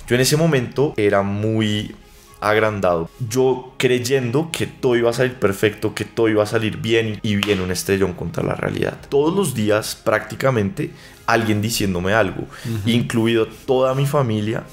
Yo en ese momento era muy agrandado, yo creyendo que todo iba a salir perfecto, que todo iba a salir bien, y viene un estrellón contra la realidad. Todos los días prácticamente alguien diciéndome algo, incluido toda mi familia,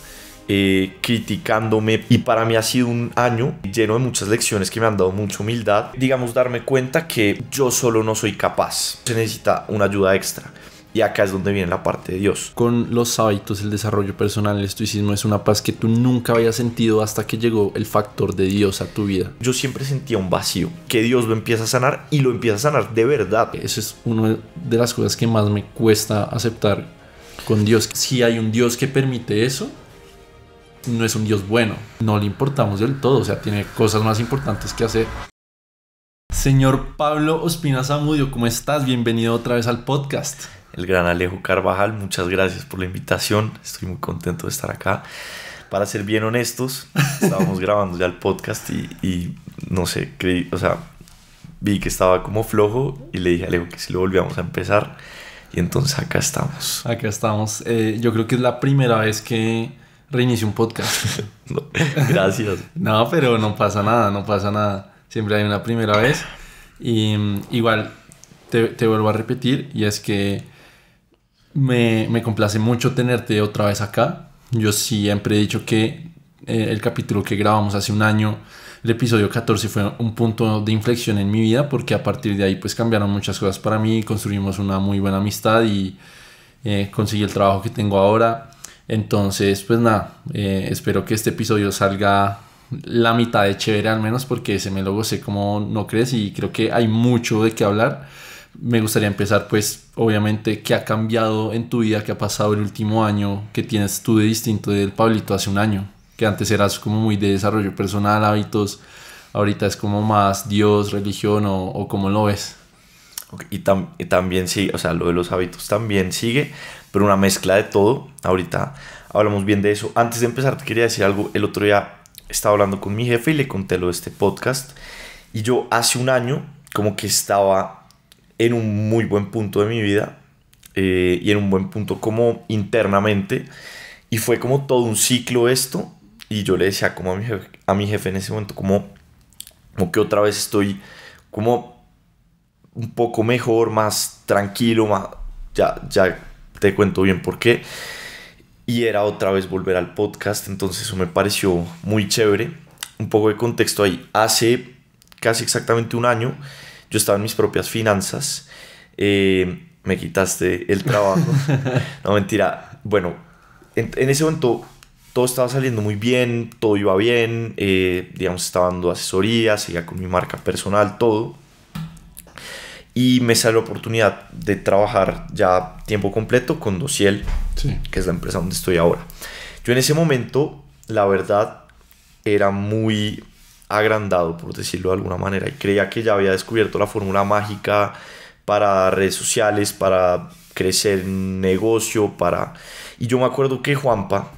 criticándome, y para mí ha sido un año lleno de muchas lecciones que me han dado mucha humildad, digamos, darme cuenta que yo solo no soy capaz, se necesita una ayuda extra. Y acá es donde viene la parte de Dios. Con los hábitos, el desarrollo personal, el estoicismo es una paz que tú nunca habías sentido hasta que llegó el factor de Dios a tu vida. Yo siempre sentía un vacío, que Dios lo empieza a sanar, y lo empieza a sanar de verdad. Eso es una de las cosas que más me cuesta aceptar con Dios. Si hay un Dios que permite eso, no es un Dios bueno. No le importamos del todo, o sea, tiene cosas más importantes que hacer. Señor Pablo Ospina Zamudio, ¿cómo estás? Bienvenido otra vez al podcast. El gran Alejo Carvajal, muchas gracias por la invitación. Estoy muy contento de estar acá. Para ser bien honestos, estábamos grabando ya el podcast y no sé, vi que estaba como flojo y le dije a Alejo que si lo volvíamos a empezar, y entonces acá estamos. Acá estamos. Yo creo que es la primera vez que reinicio un podcast. No, gracias. No, pero no pasa nada. Siempre hay una primera vez. Y igual te vuelvo a repetir, y es que me complace mucho tenerte otra vez acá. Yo siempre he dicho que el capítulo que grabamos hace un año, el episodio 14, fue un punto de inflexión en mi vida, porque a partir de ahí pues cambiaron muchas cosas para mí, construimos una muy buena amistad y conseguí el trabajo que tengo ahora. Entonces pues nada, espero que este episodio salga la mitad de chévere al menos, porque se me lo gocé como no crees, y creo que hay mucho de qué hablar. Me gustaría empezar pues obviamente qué ha cambiado en tu vida, qué ha pasado el último año, qué tienes tú de distinto del Pablito hace un año, que antes eras como muy de desarrollo personal, hábitos, ahorita es como más Dios, religión o cómo lo ves. Okay, y también sí, o sea, lo de los hábitos también sigue, pero una mezcla de todo. Ahorita hablamos bien de eso. Antes de empezar te quería decir algo. El otro día estaba hablando con mi jefe y le conté lo de este podcast, y yo hace un año como que estaba en un muy buen punto de mi vida, y en un buen punto como internamente, y fue como todo un ciclo esto, y yo le decía como a mi jefe en ese momento como que otra vez estoy como un poco mejor, más tranquilo, más, ya te cuento bien por qué, y era otra vez volver al podcast. Entonces eso me pareció muy chévere. Un poco de contexto ahí: hace casi exactamente un año yo estaba en mis propias finanzas. Me quitaste el trabajo. No, mentira. Bueno, en ese momento todo estaba saliendo muy bien, todo iba bien. Digamos, estaba dando asesorías, seguía con mi marca personal, todo. Y me salió la oportunidad de trabajar ya tiempo completo con Dociel, Sí. que es la empresa donde estoy ahora. Yo en ese momento, la verdad, era muy agrandado, por decirlo de alguna manera, y creía que ya había descubierto la fórmula mágica para redes sociales, para crecer en negocio, y yo me acuerdo que Juanpa,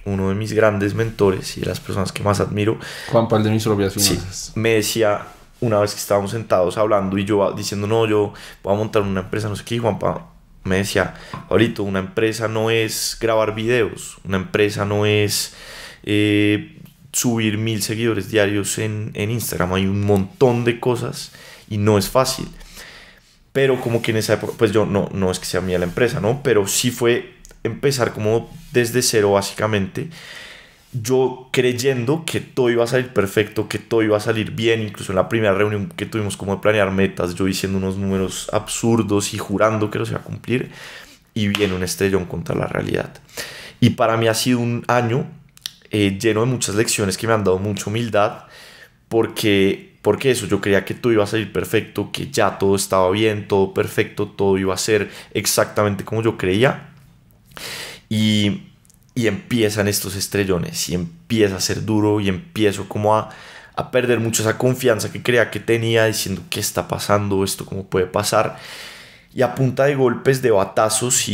uno de mis grandes mentores y de las personas que más admiro, Juanpa, el de mis propias sí, finanzas. me decía, una vez que estábamos sentados hablando y yo diciendo, no, yo voy a montar una empresa, no sé qué, y Juanpa me decía, Pablito, una empresa no es grabar videos, una empresa no es subir 1000 seguidores diarios en Instagram. Hay un montón de cosas y no es fácil. Pero como que en esa época, pues yo no es que sea mía la empresa, ¿no? Pero sí fue empezar como desde cero básicamente. Yo creyendo que todo iba a salir perfecto, que todo iba a salir bien. Incluso en la primera reunión que tuvimos como de planear metas, yo diciendo unos números absurdos y jurando que los iba a cumplir. Y viene un estrellón contra la realidad. Y para mí ha sido un año lleno de muchas lecciones que me han dado mucha humildad, porque eso, yo creía que todo iba a salir perfecto, que ya todo estaba bien, todo perfecto, todo iba a ser exactamente como yo creía, y empiezan estos estrellones, y empieza a ser duro, y empiezo como a perder mucho esa confianza que creía que tenía, diciendo, ¿qué está pasando? ¿Esto cómo puede pasar? Y a punta de golpes, de batazos,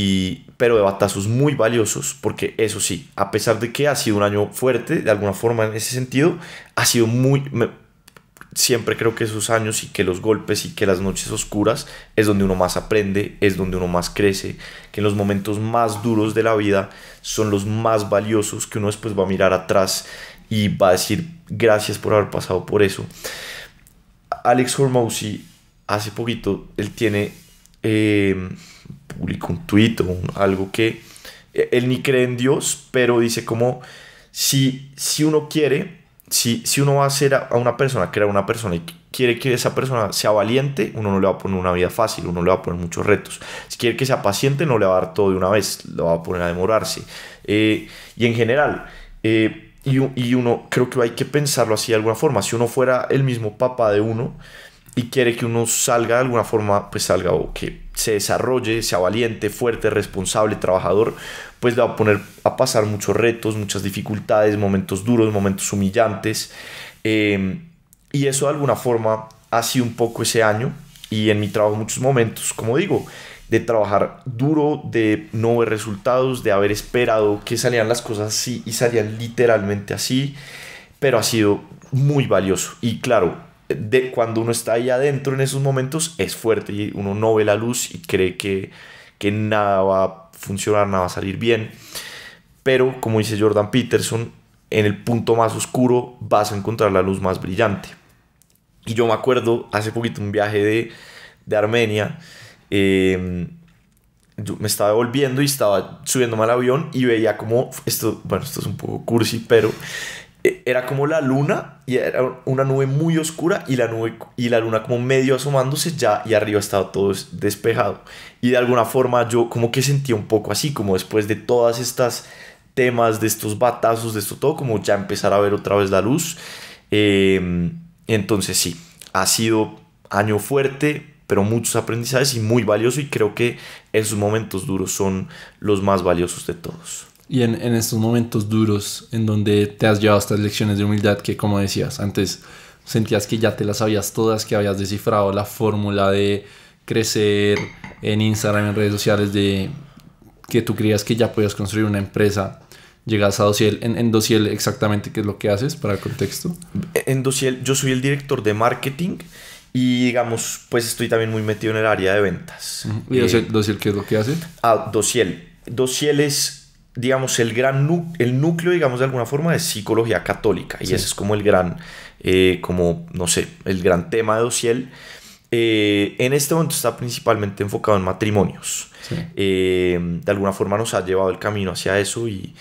pero de batazos muy valiosos, porque eso sí, a pesar de que ha sido un año fuerte, de alguna forma en ese sentido, ha sido siempre creo que esos años y que los golpes y que las noches oscuras es donde uno más aprende, es donde uno más crece, que en los momentos más duros de la vida son los más valiosos, que uno después va a mirar atrás y va a decir gracias por haber pasado por eso. Alex Hormozi, hace poquito, él tiene, publicó un tweet o algo que él ni cree en Dios, pero dice como si uno quiere, si uno va a ser a una persona, crear una persona y quiere que esa persona sea valiente, uno no le va a poner una vida fácil, uno le va a poner muchos retos. Si quiere que sea paciente, no le va a dar todo de una vez, lo va a poner a demorarse. Y en general, y uno creo que hay que pensarlo así de alguna forma. Si uno fuera el mismo papá de uno y quiere que uno salga de alguna forma, pues salga o que se desarrolle, sea valiente, fuerte, responsable, trabajador, pues le va a poner a pasar muchos retos, muchas dificultades, momentos duros, momentos humillantes. Y eso de alguna forma ha sido un poco ese año, y en mi trabajo muchos momentos, como digo, de trabajar duro, de no ver resultados, de haber esperado que salieran las cosas así y salían literalmente así, pero ha sido muy valioso. Y claro, cuando uno está ahí adentro en esos momentos es fuerte y uno no ve la luz y cree que nada va a funcionar, nada va a salir bien, pero como dice Jordan Peterson, en el punto más oscuro vas a encontrar la luz más brillante. Y yo me acuerdo hace poquito un viaje de Armenia. Yo me estaba volviendo y estaba subiéndome al avión y veía como esto es un poco cursi, pero era como la luna y era una nube muy oscura y la luna como medio asomándose ya, y arriba estaba todo despejado, y de alguna forma yo como que sentía un poco así, como después de todas estas temas, de estos batazos, de esto todo, como ya empezar a ver otra vez la luz. Entonces sí, ha sido año fuerte, pero muchos aprendizajes y muy valioso, y creo que esos momentos duros son los más valiosos de todos. Y en estos momentos duros, en donde te has llevado estas lecciones de humildad que, como decías, antes sentías que ya te las sabías todas, que habías descifrado la fórmula de crecer en Instagram, en redes sociales, de que tú creías que ya podías construir una empresa. Llegas a Dociel. En Dociel, exactamente, ¿qué es lo que haces para el contexto? En Dociel yo soy el director de marketing y, digamos, pues estoy también muy metido en el área de ventas. ¿Y Dociel qué es lo que hace? Dociel es, digamos, el núcleo, digamos, de alguna forma, de psicología católica. Y sí, ese es como el gran, el gran tema de Dociel. En este momento está principalmente enfocado en matrimonios. Sí. De alguna forma nos ha llevado el camino hacia eso, y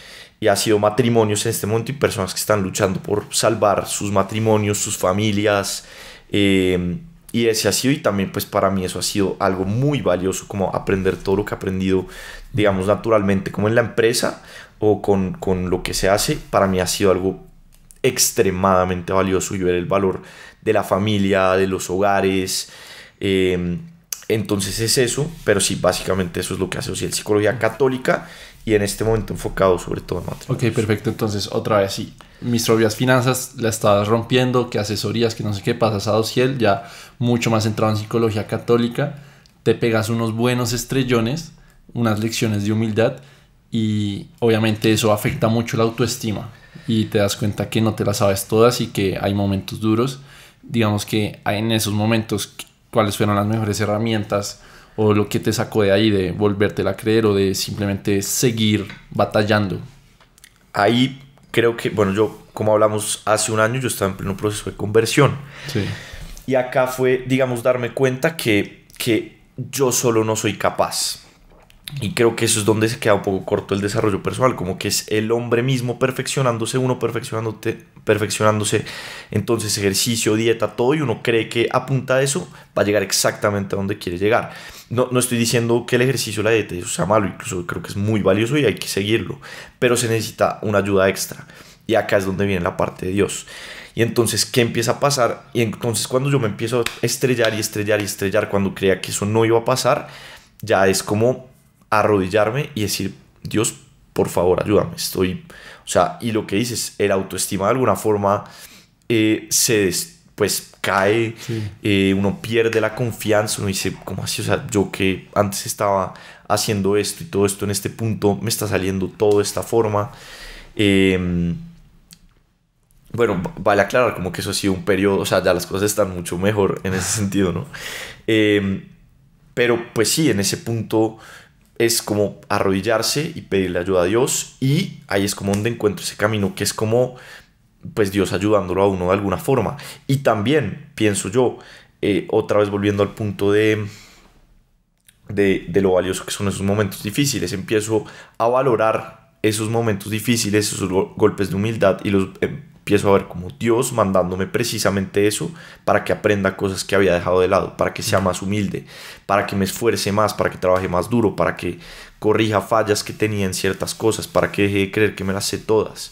ha sido matrimonios en este momento y personas que están luchando por salvar sus matrimonios, sus familias. Y ese ha sido, y también pues para mí eso ha sido algo muy valioso, como aprender todo lo que he aprendido, digamos, naturalmente, como en la empresa o con lo que se hace. Para mí ha sido algo extremadamente valioso, y ver el valor de la familia, de los hogares. Entonces es eso, pero sí, básicamente eso es lo que hace Dociel, psicología católica, y en este momento enfocado sobre todo en matrimonios. Ok, perfecto. Entonces, otra vez, sí, mis propias finanzas la estabas rompiendo, que asesorías, que no sé qué, pasas a Dociel, ya mucho más centrado en psicología católica, te pegas unos buenos estrellones, unas lecciones de humildad, y obviamente eso afecta mucho la autoestima, y te das cuenta que no te las sabes todas y que hay momentos duros. Digamos que en esos momentos, ¿cuáles fueron las mejores herramientas o lo que te sacó de ahí, de volvértela a creer o de simplemente seguir batallando? Ahí creo que, bueno, yo, como hablamos hace un año, yo estaba en pleno proceso de conversión. Sí. Y acá fue, digamos, darme cuenta que yo solo no soy capaz. Y creo que eso es donde se queda un poco corto el desarrollo personal, como que es el hombre mismo perfeccionándose, perfeccionándose, entonces ejercicio, dieta, todo, y uno cree que a punta de eso va a llegar exactamente a donde quiere llegar. No estoy diciendo que el ejercicio, la dieta, eso sea malo, incluso creo que es muy valioso y hay que seguirlo, pero se necesita una ayuda extra, y acá es donde viene la parte de Dios. Y entonces, ¿qué empieza a pasar? Y entonces cuando yo me empiezo a estrellar, cuando creía que eso no iba a pasar, ya es como arrodillarme y decir, Dios, por favor, ayúdame. Y lo que dices, el autoestima de alguna forma pues cae. Sí. Uno pierde la confianza, uno dice, ¿cómo así? O sea, yo que antes estaba haciendo esto y todo esto en este punto, me está saliendo todo de esta forma. bueno, vale aclarar como que eso ha sido un periodo, o sea, ya las cosas están mucho mejor en ese sentido, ¿no? Pero pues sí, en ese punto es como arrodillarse y pedirle ayuda a Dios, y ahí es como donde encuentro ese camino que es como pues Dios ayudándolo a uno de alguna forma. Y también pienso yo, otra vez volviendo al punto de lo valioso que son esos momentos difíciles, empiezo a valorar esos momentos difíciles, esos golpes de humildad, y los empiezo a ver como Dios mandándome precisamente eso para que aprenda cosas que había dejado de lado, para que sea más humilde, para que me esfuerce más, para que trabaje más duro, para que corrija fallas que tenía en ciertas cosas, para que deje de creer que me las sé todas.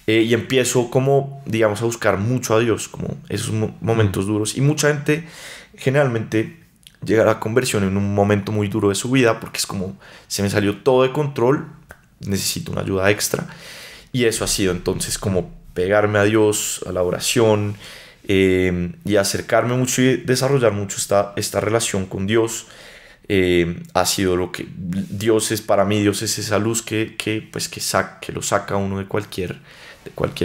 Y empiezo como, digamos, a buscar mucho a Dios, como esos momentos duros. Y mucha gente generalmente llega a la conversión en un momento muy duro de su vida, porque es como, se me salió todo de control, necesito una ayuda extra. Y eso ha sido entonces como pegarme a Dios, a la oración, y acercarme mucho y desarrollar mucho esta relación con Dios. Ha sido lo que Dios es para mí. Dios es esa luz que lo saca a uno de cualquier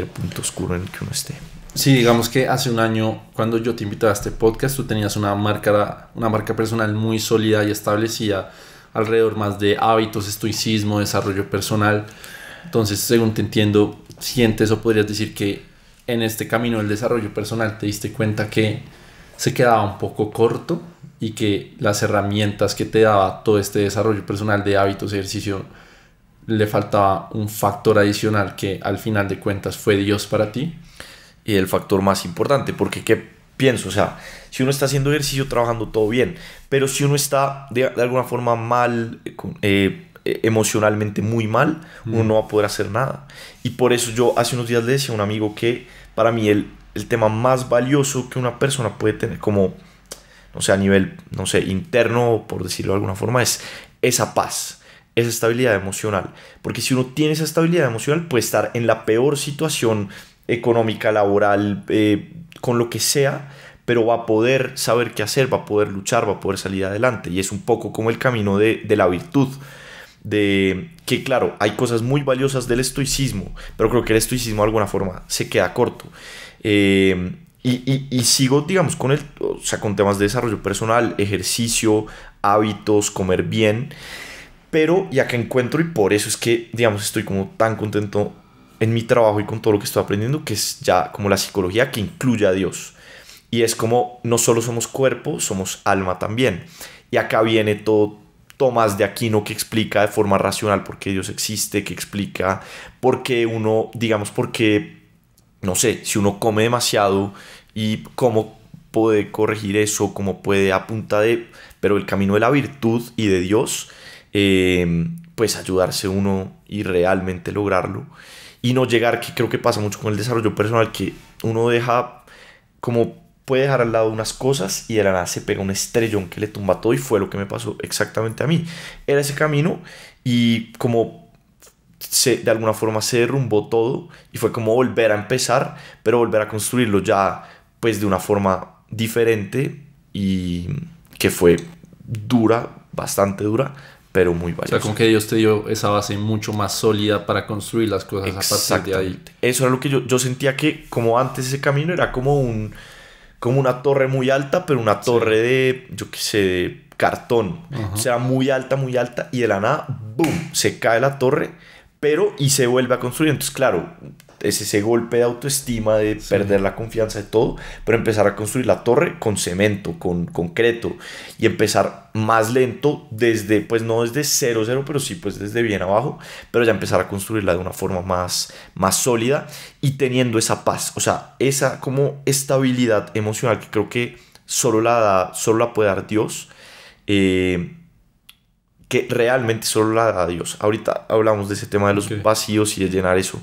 punto oscuro en el que uno esté. Sí, digamos que hace un año, cuando yo te invitaba a este podcast, tú tenías una marca personal muy sólida y establecida alrededor más de hábitos, estoicismo, desarrollo personal. Entonces, según te entiendo, sientes o podrías decir que en este camino del desarrollo personal te diste cuenta que se quedaba un poco corto, y que las herramientas que te daba todo este desarrollo personal de hábitos, ejercicio, le faltaba un factor adicional que al final de cuentas fue Dios para ti. Y el factor más importante, porque ¿qué pienso? O sea, si uno está haciendo ejercicio, trabajando, todo bien, pero si uno está de alguna forma mal, emocionalmente muy mal, uno no va a poder hacer nada. Y por eso yo hace unos días le decía a un amigo que para mí el tema más valioso que una persona puede tener, como, no sé, a nivel, no sé, interno, por decirlo de alguna forma, es esa paz, esa estabilidad emocional. Porque si uno tiene esa estabilidad emocional, puede estar en la peor situación económica, laboral, con lo que sea, pero va a poder saber qué hacer, va a poder luchar, va a poder salir adelante. Y es un poco como el camino de la virtud. De que, claro, hay cosas muy valiosas del estoicismo, pero creo que el estoicismo de alguna forma se queda corto. Y sigo, digamos, con temas de desarrollo personal, ejercicio, hábitos, comer bien. Pero ya que encuentro, y por eso es que, digamos, estoy como tan contento en mi trabajo y con todo lo que estoy aprendiendo, que es ya como la psicología que incluye a Dios. Y es como no solo somos cuerpo, somos alma también. Y acá viene todo Tomás de Aquino, que explica de forma racional por qué Dios existe, que explica por qué uno, digamos, por qué, no sé, si uno come demasiado y cómo puede corregir eso, cómo puede a punta de, pero el camino de la virtud y de Dios, pues ayudarse uno y realmente lograrlo. Y no llegar, que creo que pasa mucho con el desarrollo personal, que uno deja, como puede dejar al lado unas cosas y de la nada se pega un estrellón que le tumba todo, y fue lo que me pasó exactamente a mí. Era ese camino y como de alguna forma se derrumbó todo y fue como volver a empezar, pero volver a construirlo ya pues de una forma diferente, y que fue dura, bastante dura, pero muy valiosa. O sea, como que Dios te dio esa base mucho más sólida para construir las cosas a partir de ahí. Eso era lo que yo sentía, que como antes ese camino era como una torre muy alta, pero una torre de, yo qué sé, de cartón. O sea, muy alta, y de la nada, ¡boom!, se cae la torre, y se vuelve a construir. Entonces, claro, es ese golpe de autoestima, de perder la confianza de todo, pero empezar a construir la torre con cemento, con concreto, y empezar más lento, desde, pues no desde cero, pero sí pues desde bien abajo, pero ya empezar a construirla de una forma más sólida, y teniendo esa paz, o sea, esa como estabilidad emocional que creo que solo la puede dar Dios, que realmente solo la da Dios. Ahorita hablamos de ese tema de los vacíos y de llenar eso,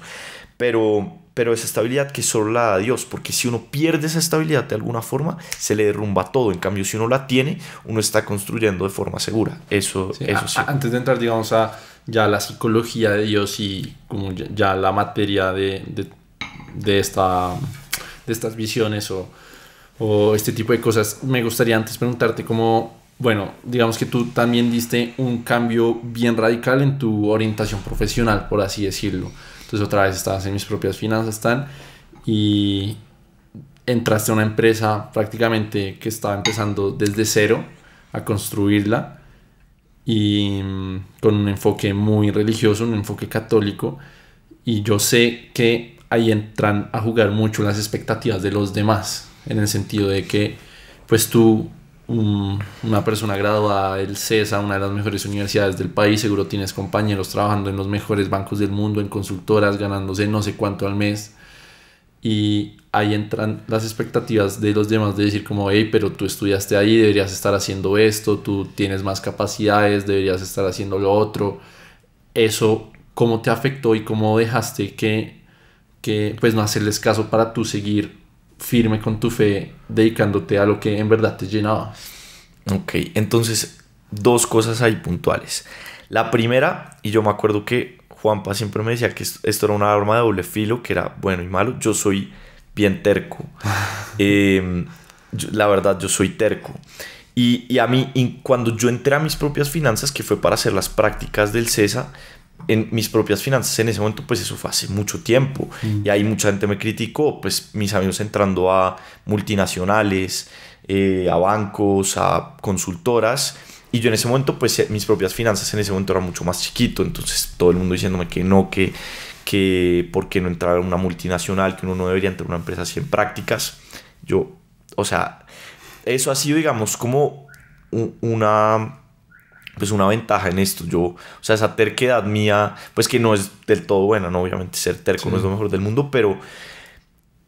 pero esa estabilidad que solo la da Dios, porque si uno pierde esa estabilidad de alguna forma, se le derrumba todo. En cambio, si uno la tiene, uno está construyendo de forma segura. Eso sí. Antes de entrar, digamos, a ya la psicología de Dios y como ya la materia de estas visiones o este tipo de cosas, me gustaría antes preguntarte cómo, bueno, digamos que tú también diste un cambio bien radical en tu orientación profesional, por así decirlo. Entonces otra vez estabas en mis propias finanzas, y entraste a una empresa prácticamente que estaba empezando desde cero a construirla y con un enfoque muy religioso, un enfoque católico, y yo sé que ahí entran a jugar mucho las expectativas de los demás, en el sentido de que pues tú, una persona graduada del CESA, una de las mejores universidades del país, seguro tienes compañeros trabajando en los mejores bancos del mundo, en consultoras, ganándose no sé cuánto al mes, y ahí entran las expectativas de los demás de decir como, hey, pero tú estudiaste ahí, deberías estar haciendo esto, tú tienes más capacidades, deberías estar haciendo lo otro. Eso, ¿cómo te afectó y cómo dejaste que pues no hacerles caso para tú seguir firme con tu fe, dedicándote a lo que en verdad te llenaba? Ok, entonces dos cosas ahí puntuales. La primera, y yo me acuerdo que Juanpa siempre me decía que esto era una arma de doble filo, que era bueno y malo. Yo soy bien terco. La verdad, yo soy terco. Y a mí, cuando yo entré a mis propias finanzas, que fue para hacer las prácticas del CESA, en mis propias finanzas en ese momento, pues eso fue hace mucho tiempo. Y ahí mucha gente me criticó, pues mis amigos entrando a multinacionales, a bancos, a consultoras. Y yo en ese momento, pues mis propias finanzas en ese momento eran mucho más chiquito. Entonces todo el mundo diciéndome que no, que por qué no entrar a una multinacional, que uno no debería entrar a una empresa así en prácticas. Yo, o sea, eso ha sido, digamos, como una ventaja en esto. Yo, o sea, esa terquedad mía, pues que no es del todo buena, ¿no? Obviamente ser terco sí, no es lo mejor del mundo, pero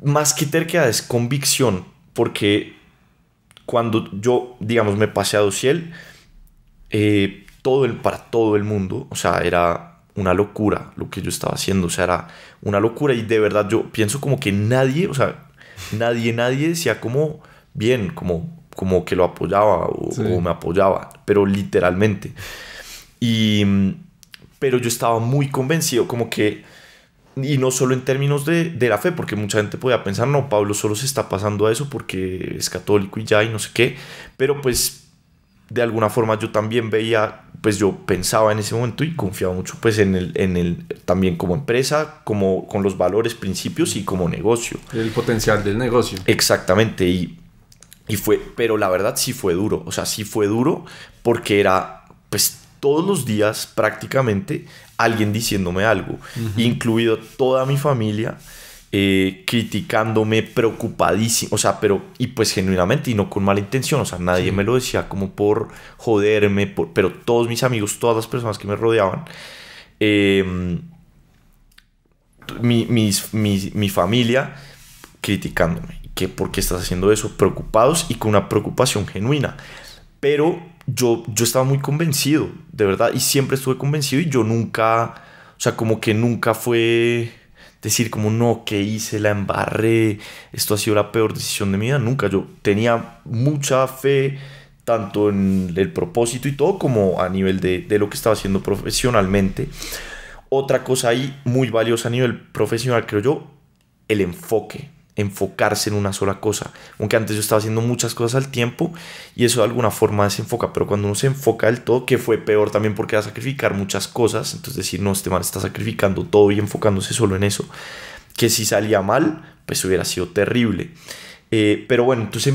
más que terquedad es convicción, porque cuando yo, digamos, me pasé a Dociel, para todo el mundo, o sea, era una locura lo que yo estaba haciendo, o sea, era una locura, y de verdad yo pienso como que nadie, o sea, nadie decía como bien, como que lo apoyaba sí, o me apoyaba, pero literalmente. Pero yo estaba muy convencido, como que, y no solo en términos de la fe, porque mucha gente podía pensar, no, Pablo solo se está pasando a eso porque es católico y ya, y no sé qué, pero pues de alguna forma yo también veía, pues yo pensaba en ese momento y confiaba mucho pues en el también como empresa, como con los valores, principios y como negocio. El potencial del negocio. Exactamente, y fue, pero la verdad sí fue duro, o sea, sí fue duro porque era pues todos los días prácticamente alguien diciéndome algo, incluido toda mi familia, criticándome, preocupadísimo, o sea, pero, y pues genuinamente y no con mala intención, o sea, nadie sí, me lo decía como por joderme, pero todos mis amigos, todas las personas que me rodeaban, mi familia criticándome, que por qué estás haciendo eso, preocupados y con una preocupación genuina, pero yo estaba muy convencido, de verdad, y siempre estuve convencido, y yo nunca, o sea, como que nunca fue decir como no, ¿qué hice? La embarré, esto ha sido la peor decisión de mi vida. Nunca. Yo tenía mucha fe tanto en el propósito y todo, como a nivel de lo que estaba haciendo profesionalmente. Otra cosa ahí muy valiosa a nivel profesional, creo yo, el enfocarse en una sola cosa. Aunque antes yo estaba haciendo muchas cosas al tiempo y eso de alguna forma desenfoca, pero cuando uno se enfoca del todo, que fue peor también porque era sacrificar muchas cosas, entonces decir, no, este man está sacrificando todo y enfocándose solo en eso, que si salía mal, pues hubiera sido terrible. Pero bueno, entonces,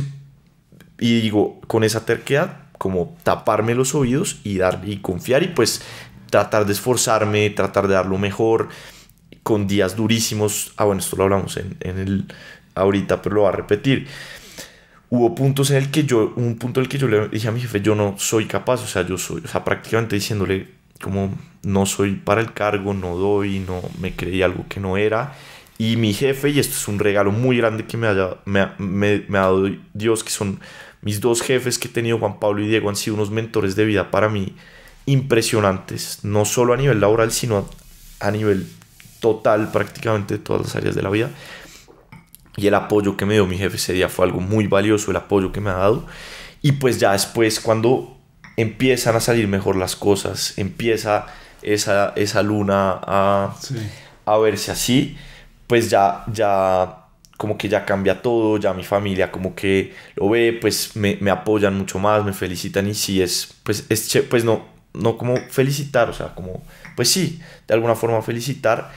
y digo, con esa terquedad, como taparme los oídos y confiar, y pues tratar de esforzarme, tratar de dar lo mejor, con días durísimos. Bueno, esto lo hablamos ahorita, pero lo voy a repetir. Hubo puntos en el que un punto en el que yo le dije a mi jefe, yo no soy capaz, o sea, prácticamente diciéndole como no soy para el cargo, no doy, no me creí algo que no era. Y mi jefe, y esto es un regalo muy grande que me ha dado Dios, que son mis dos jefes que he tenido, Juan Pablo y Diego, han sido unos mentores de vida para mí impresionantes, no solo a nivel laboral, sino a nivel total, prácticamente de todas las áreas de la vida. Y el apoyo que me dio mi jefe ese día fue algo muy valioso, el apoyo que me ha dado. Y pues ya después, cuando empiezan a salir mejor las cosas, empieza esa luna a verse así, pues ya como que ya cambia todo, ya mi familia como que lo ve, pues me apoyan mucho más, me felicitan, y sí pues no como felicitar, o sea, como, pues sí, de alguna forma felicitar.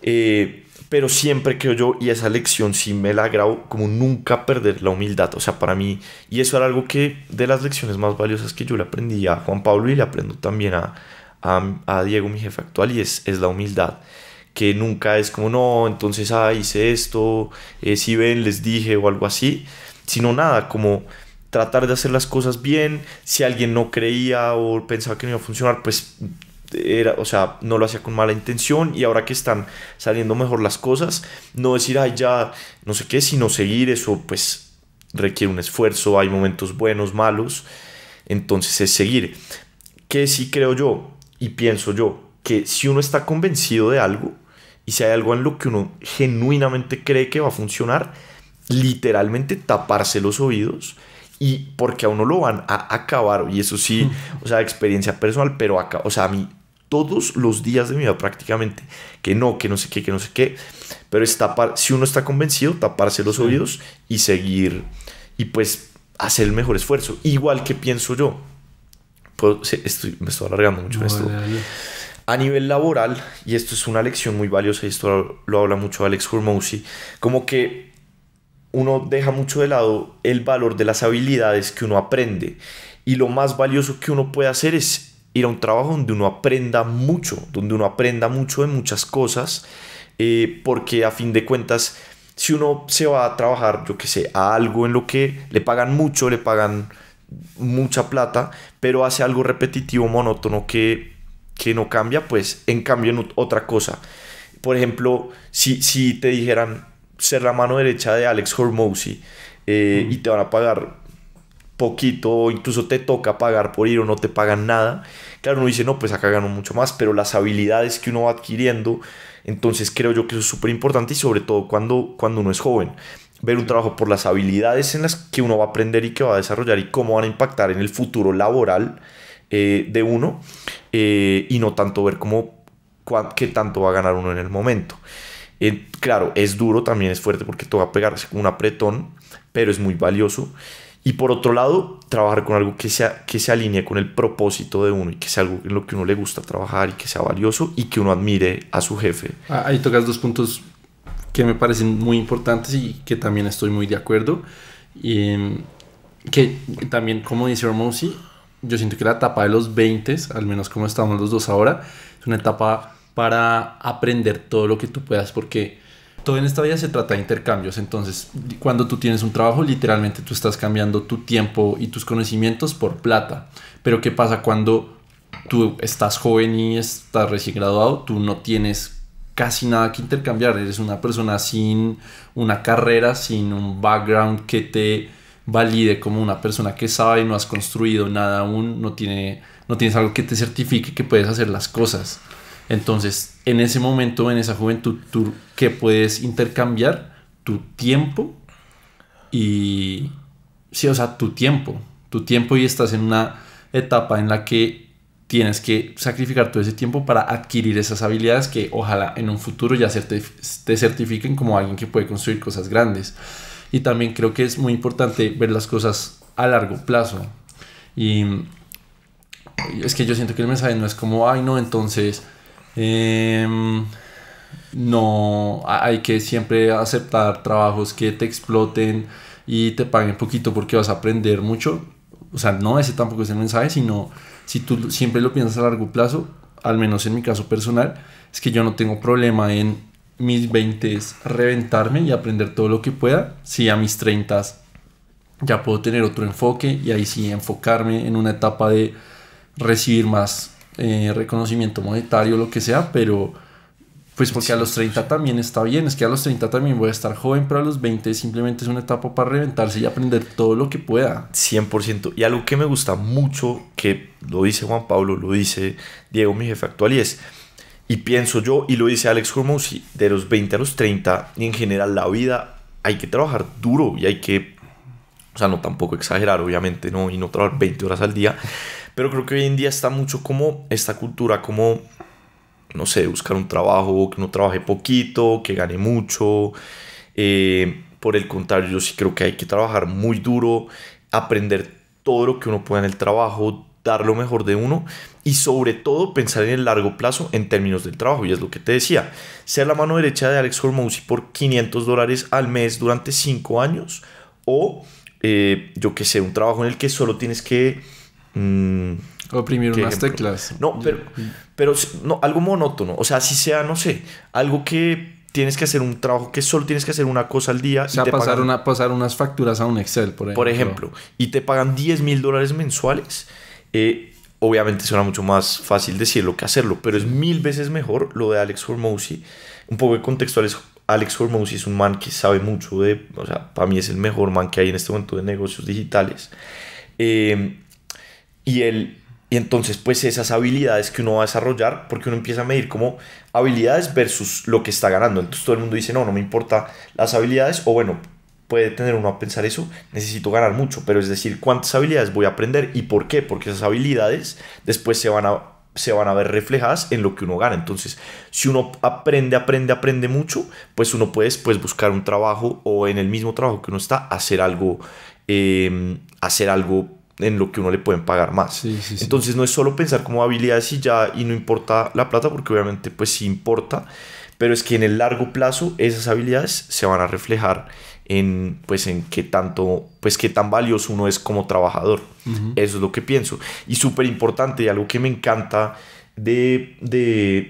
Pero siempre creo yo, y esa lección sí me la grabo, como nunca perder la humildad. O sea, para mí, y eso era algo que de las lecciones más valiosas que yo le aprendí a Juan Pablo y le aprendo también a Diego, mi jefe actual, y es la humildad. Que nunca es como, no, entonces, hice esto, si ven, les dije o algo así, sino nada, como tratar de hacer las cosas bien. Si alguien no creía o pensaba que no iba a funcionar, pues o sea, no lo hacía con mala intención, y ahora que están saliendo mejor las cosas, no decir, ay, ya, no sé qué, sino seguir. Eso pues requiere un esfuerzo, hay momentos buenos, malos, entonces es seguir. Que sí creo yo y pienso yo que si uno está convencido de algo y si hay algo en lo que uno genuinamente cree que va a funcionar, literalmente taparse los oídos, y porque a uno lo van a acabar, y eso sí, o sea, experiencia personal, pero acá, o sea, a mí todos los días de mi vida prácticamente, que no sé qué, que no sé qué, pero es si uno está convencido, taparse los oídos y seguir, y pues hacer el mejor esfuerzo. Igual que pienso yo, pues, me estoy alargando mucho en esto. Dale. A nivel laboral, y esto es una lección muy valiosa, y esto lo habla mucho Alex Hormozi, como que uno deja mucho de lado el valor de las habilidades que uno aprende, y lo más valioso que uno puede hacer es ir a un trabajo donde uno aprenda mucho, de muchas cosas, porque a fin de cuentas, si uno se va a trabajar, yo qué sé, a algo en lo que le pagan mucho, le pagan mucha plata, pero hace algo repetitivo, monótono, que no cambia, pues en cambio en otra cosa. Por ejemplo, si te dijeran ser la mano derecha de Alex Hormozi, y te van a pagar poquito, o incluso te toca pagar por ir o no te pagan nada, claro, uno dice, no, pues acá gano mucho más, pero las habilidades que uno va adquiriendo, entonces creo yo que eso es súper importante, y sobre todo cuando uno es joven, ver un trabajo por las habilidades en las que uno va a aprender y que va a desarrollar, y cómo van a impactar en el futuro laboral de uno, y no tanto ver qué tanto va a ganar uno en el momento. Claro, es duro, también es fuerte, porque toca pegarse con un apretón, pero es muy valioso. Y por otro lado, trabajar con algo que se alinee con el propósito de uno, y que sea algo en lo que uno le gusta trabajar, y que sea valioso, y que uno admire a su jefe. Ahí tocas dos puntos que me parecen muy importantes y que también estoy muy de acuerdo. Y que también, como dice Hormozi, yo siento que la etapa de los 20, al menos como estamos los dos ahora, es una etapa para aprender todo lo que tú puedas, porque todo en esta vida se trata de intercambios. Entonces, cuando tú tienes un trabajo, literalmente tú estás cambiando tu tiempo y tus conocimientos por plata. Pero ¿qué pasa cuando tú estás joven y estás recién graduado? Tú no tienes casi nada que intercambiar. Eres una persona sin una carrera, sin un background que te valide como una persona que sabe, no has construido nada aún, no tienes algo que te certifique que puedes hacer las cosas. Entonces, en ese momento, en esa juventud, tú que puedes intercambiar tu tiempo y... Sí, o sea, tu tiempo, y estás en una etapa en la que tienes que sacrificar todo ese tiempo para adquirir esas habilidades que ojalá en un futuro ya te certifiquen como alguien que puede construir cosas grandes. Y también creo que es muy importante ver las cosas a largo plazo. Y es que yo siento que el mensaje no es como, ay, no, entonces... no, hay que siempre aceptar trabajos que te exploten y te paguen poquito porque vas a aprender mucho. O sea, no, ese tampoco es el mensaje, sino si tú siempre lo piensas a largo plazo, al menos en mi caso personal, es que yo no tengo problema en mis 20 reventarme y aprender todo lo que pueda. Si a mis 30 ya puedo tener otro enfoque y ahí sí enfocarme en una etapa de recibir más reconocimiento monetario, lo que sea, pero pues porque a los 30 también está bien. Es que a los 30 también voy a estar joven, pero a los 20 simplemente es una etapa para reventarse y aprender todo lo que pueda. 100%. Y algo que me gusta mucho, que lo dice Juan Pablo, lo dice Diego, mi jefe actual, y pienso yo, y lo dice Alex Hormozi, de los 20 a los 30, y en general la vida, hay que trabajar duro, y hay que, o sea, no tampoco exagerar, obviamente, no, y no trabajar 20 horas al día, pero creo que hoy en día está mucho como esta cultura, como, no sé, buscar un trabajo, que uno trabaje poquito, que gane mucho. Por el contrario, yo sí creo que hay que trabajar muy duro, aprender todo lo que uno pueda en el trabajo, dar lo mejor de uno y sobre todo pensar en el largo plazo en términos del trabajo. Y es lo que te decía, ser la mano derecha de Alex Hormozi por $500 al mes durante 5 años o yo que sé, un trabajo en el que solo tienes que... oprimir unas ejemplo? teclas. No, pero no, algo monótono. O sea, si sea, no sé, algo que tienes que hacer un trabajo que solo tienes que hacer una cosa al día. O sea, y te pasar unas facturas a un Excel, por ejemplo. Y te pagan $10,000 mensuales. Obviamente suena mucho más fácil decirlo que hacerlo, pero es 1000 veces mejor lo de Alex Hormozi. Un poco de contexto, Alex Hormozi es un man que sabe mucho de... O sea, para mí es el mejor man que hay en este momento de negocios digitales. Y entonces, pues esas habilidades que uno va a desarrollar, porque uno empieza a medir como habilidades versus lo que está ganando. Entonces todo el mundo dice, no me importa las habilidades, o bueno, puede tener uno a pensar eso, necesito ganar mucho, pero es decir, ¿cuántas habilidades voy a aprender y por qué? Porque esas habilidades después se van a ver reflejadas en lo que uno gana. Entonces, si uno aprende mucho, pues uno puede después buscar un trabajo o en el mismo trabajo que uno está, hacer algo en lo que uno le pueden pagar más. Sí. Entonces no es solo pensar como habilidades y ya, y no importa la plata, porque obviamente pues sí importa, pero es que en el largo plazo esas habilidades se van a reflejar en qué tan valioso uno es como trabajador. Eso es lo que pienso. Y súper importante, y algo que me encanta de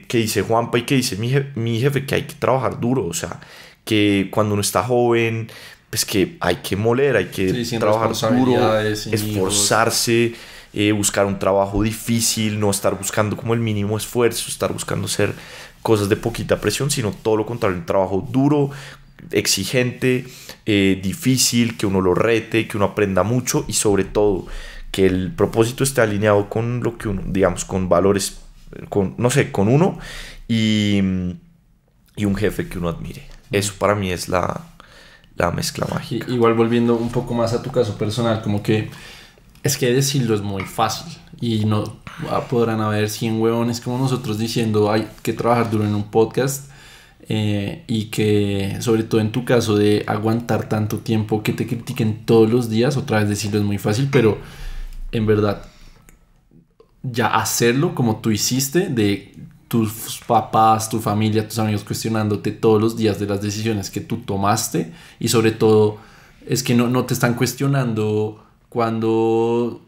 que dice Juanpa y que dice mi jefe, que hay que trabajar duro, o sea, que cuando uno está joven, pues que hay que moler, hay que trabajar duro, esforzarse, buscar un trabajo difícil, no estar buscando como el mínimo esfuerzo, estar buscando hacer cosas de poquita presión, sino todo lo contrario, un trabajo duro, exigente, difícil, que uno lo rete, que uno aprenda mucho y sobre todo que el propósito esté alineado con lo que uno, digamos, con valores, con uno y un jefe que uno admire. Eso para mí es la mezcla mágica. Igual volviendo un poco más a tu caso personal, como que es que decirlo es muy fácil y no podrán haber 100 huevones como nosotros diciendo hay que trabajar duro en un podcast y que sobre todo en tu caso de aguantar tanto tiempo que te critiquen todos los días, otra vez decirlo es muy fácil, pero en verdad ya hacerlo como tú hiciste, de tus papás, tu familia, tus amigos cuestionándote todos los días de las decisiones que tú tomaste y sobre todo es que no te están cuestionando cuando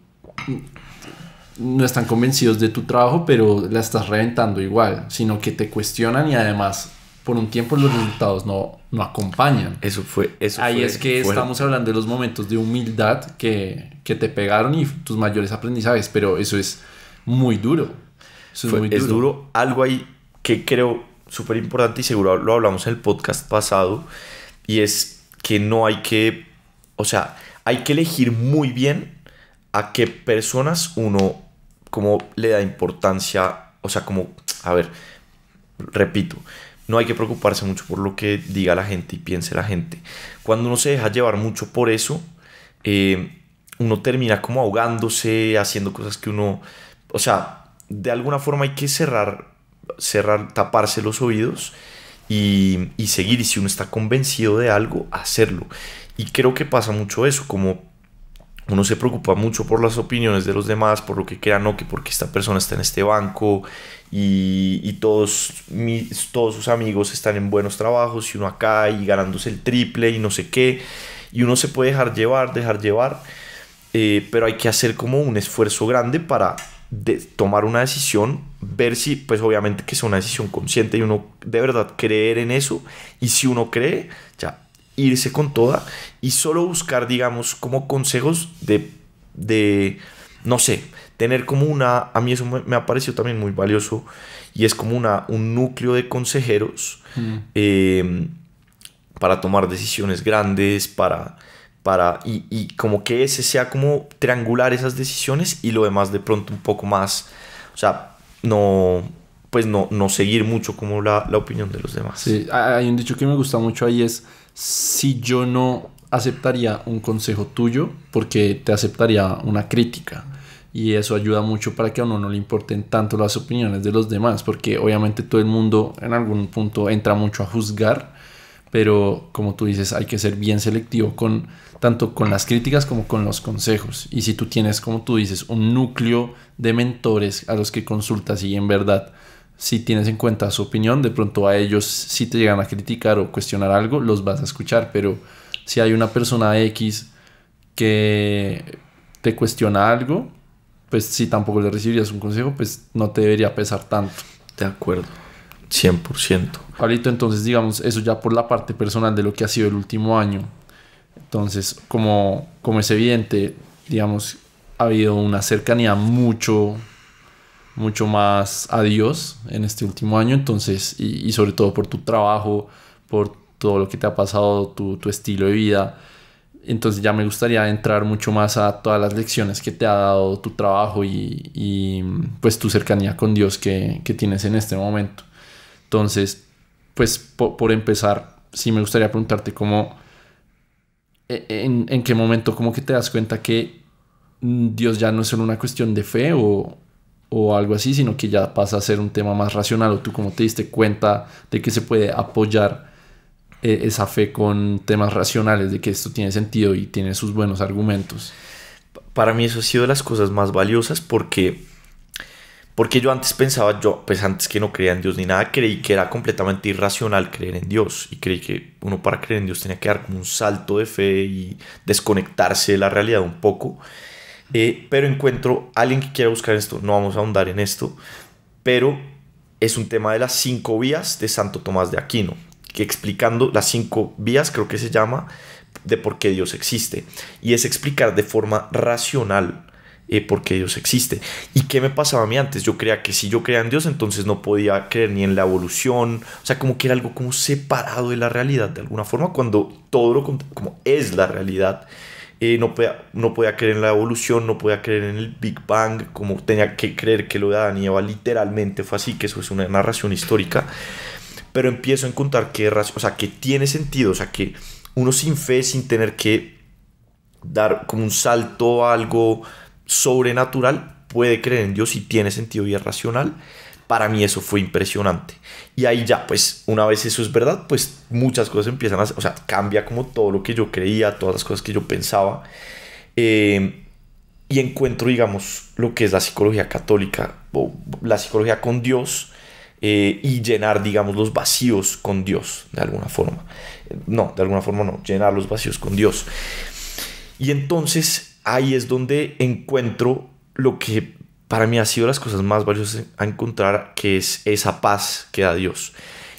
no están convencidos de tu trabajo pero la estás reventando igual, sino que te cuestionan y además por un tiempo los resultados no acompañan. Eso Ahí fue es que estamos hablando de los momentos de humildad que te pegaron y tus mayores aprendizajes, pero eso es muy duro. Es duro. Algo ahí que creo súper importante y seguro lo hablamos en el podcast pasado y es que no hay que, o sea, hay que elegir muy bien a qué personas uno como le da importancia, o sea, como, a ver, repito, no hay que preocuparse mucho por lo que diga la gente y piense la gente. Cuando uno se deja llevar mucho por eso, uno termina como ahogándose, haciendo cosas que uno, o sea, de alguna forma hay que taparse los oídos y seguir. Y si uno está convencido de algo, hacerlo. Y creo que pasa mucho eso, como uno se preocupa mucho por las opiniones de los demás, por lo que crean, no, que porque esta persona está en este banco y todos sus amigos están en buenos trabajos y uno acá y ganándose el triple y no sé qué. Y uno se puede dejar llevar, pero hay que hacer como un esfuerzo grande para tomar una decisión, ver si, pues obviamente que sea una decisión consciente y uno de verdad creer en eso, y si uno cree, ya irse con toda y solo buscar, digamos, como consejos de no sé, tener como a mí eso me ha parecido también muy valioso y es como un núcleo de consejeros para tomar decisiones grandes, y como que ese sea como triangular esas decisiones y lo demás de pronto un poco más, o sea, no seguir mucho como la opinión de los demás. Sí, hay un dicho que me gusta mucho ahí es, si yo no aceptaría un consejo tuyo, porque te aceptaría una crítica. Y eso ayuda mucho para que a uno no le importen tanto las opiniones de los demás, porque obviamente todo el mundo en algún punto entra mucho a juzgar, pero como tú dices, hay que ser bien selectivo tanto con las críticas como con los consejos. Y si tú tienes, como tú dices, un núcleo de mentores a los que consultas y en verdad, si tienes en cuenta su opinión, de pronto a ellos si te llegan a criticar o cuestionar algo, los vas a escuchar, pero si hay una persona X que te cuestiona algo, pues si tampoco le recibirías un consejo, pues no te debería pesar tanto. De acuerdo, 100%. Pablito, entonces digamos, eso ya por la parte personal de lo que ha sido el último año. Entonces, como es evidente, digamos, ha habido una cercanía mucho más a Dios en este último año. Entonces, y sobre todo por tu trabajo, por todo lo que te ha pasado, tu estilo de vida. Entonces ya me gustaría entrar mucho más a todas las lecciones que te ha dado tu trabajo y pues tu cercanía con Dios que tienes en este momento. Entonces, pues por empezar, sí me gustaría preguntarte cómo, en qué momento como que te das cuenta que Dios ya no es solo una cuestión de fe o algo así, sino que ya pasa a ser un tema más racional, o tú cómo te diste cuenta de que se puede apoyar esa fe con temas racionales, de que esto tiene sentido y tiene sus buenos argumentos. Para mí eso ha sido de las cosas más valiosas porque yo antes pensaba, pues antes que no creía en Dios ni nada, creí que era completamente irracional creer en Dios, y creí que uno para creer en Dios tenía que dar como un salto de fe y desconectarse de la realidad un poco. Pero encuentro a alguien que quiera buscar esto, no vamos a ahondar en esto, pero es un tema de las 5 vías de Santo Tomás de Aquino, que explicando las 5 vías, creo que se llama, de por qué Dios existe, y es explicar de forma racional por qué Dios existe. ¿Y qué me pasaba a mí antes? Yo creía que si yo creía en Dios, entonces no podía creer ni en la evolución, o sea, como que era algo como separado de la realidad de alguna forma, cuando todo lo como es la realidad. No podía creer en la evolución, no podía creer en el Big Bang, como tenía que creer que lo de Adán y Eva literalmente fue así, que eso es una narración histórica. Pero empiezo a encontrar que tiene sentido, o sea, que uno sin fe, sin tener que dar como un salto a algo sobrenatural, puede creer en Dios y tiene sentido y es racional. Para mí eso fue impresionante. Y ahí ya, pues, una vez eso es verdad, pues muchas cosas empiezan o sea, cambia como todo lo que yo creía, todas las cosas que yo pensaba. Y encuentro, digamos, lo que es la psicología católica, o la psicología con Dios, y llenar, digamos, los vacíos con Dios, de alguna forma. No, de alguna forma no, llenar los vacíos con Dios. Y entonces ahí es donde encuentro lo que para mí ha sido las cosas más valiosas a encontrar, que es esa paz que da Dios.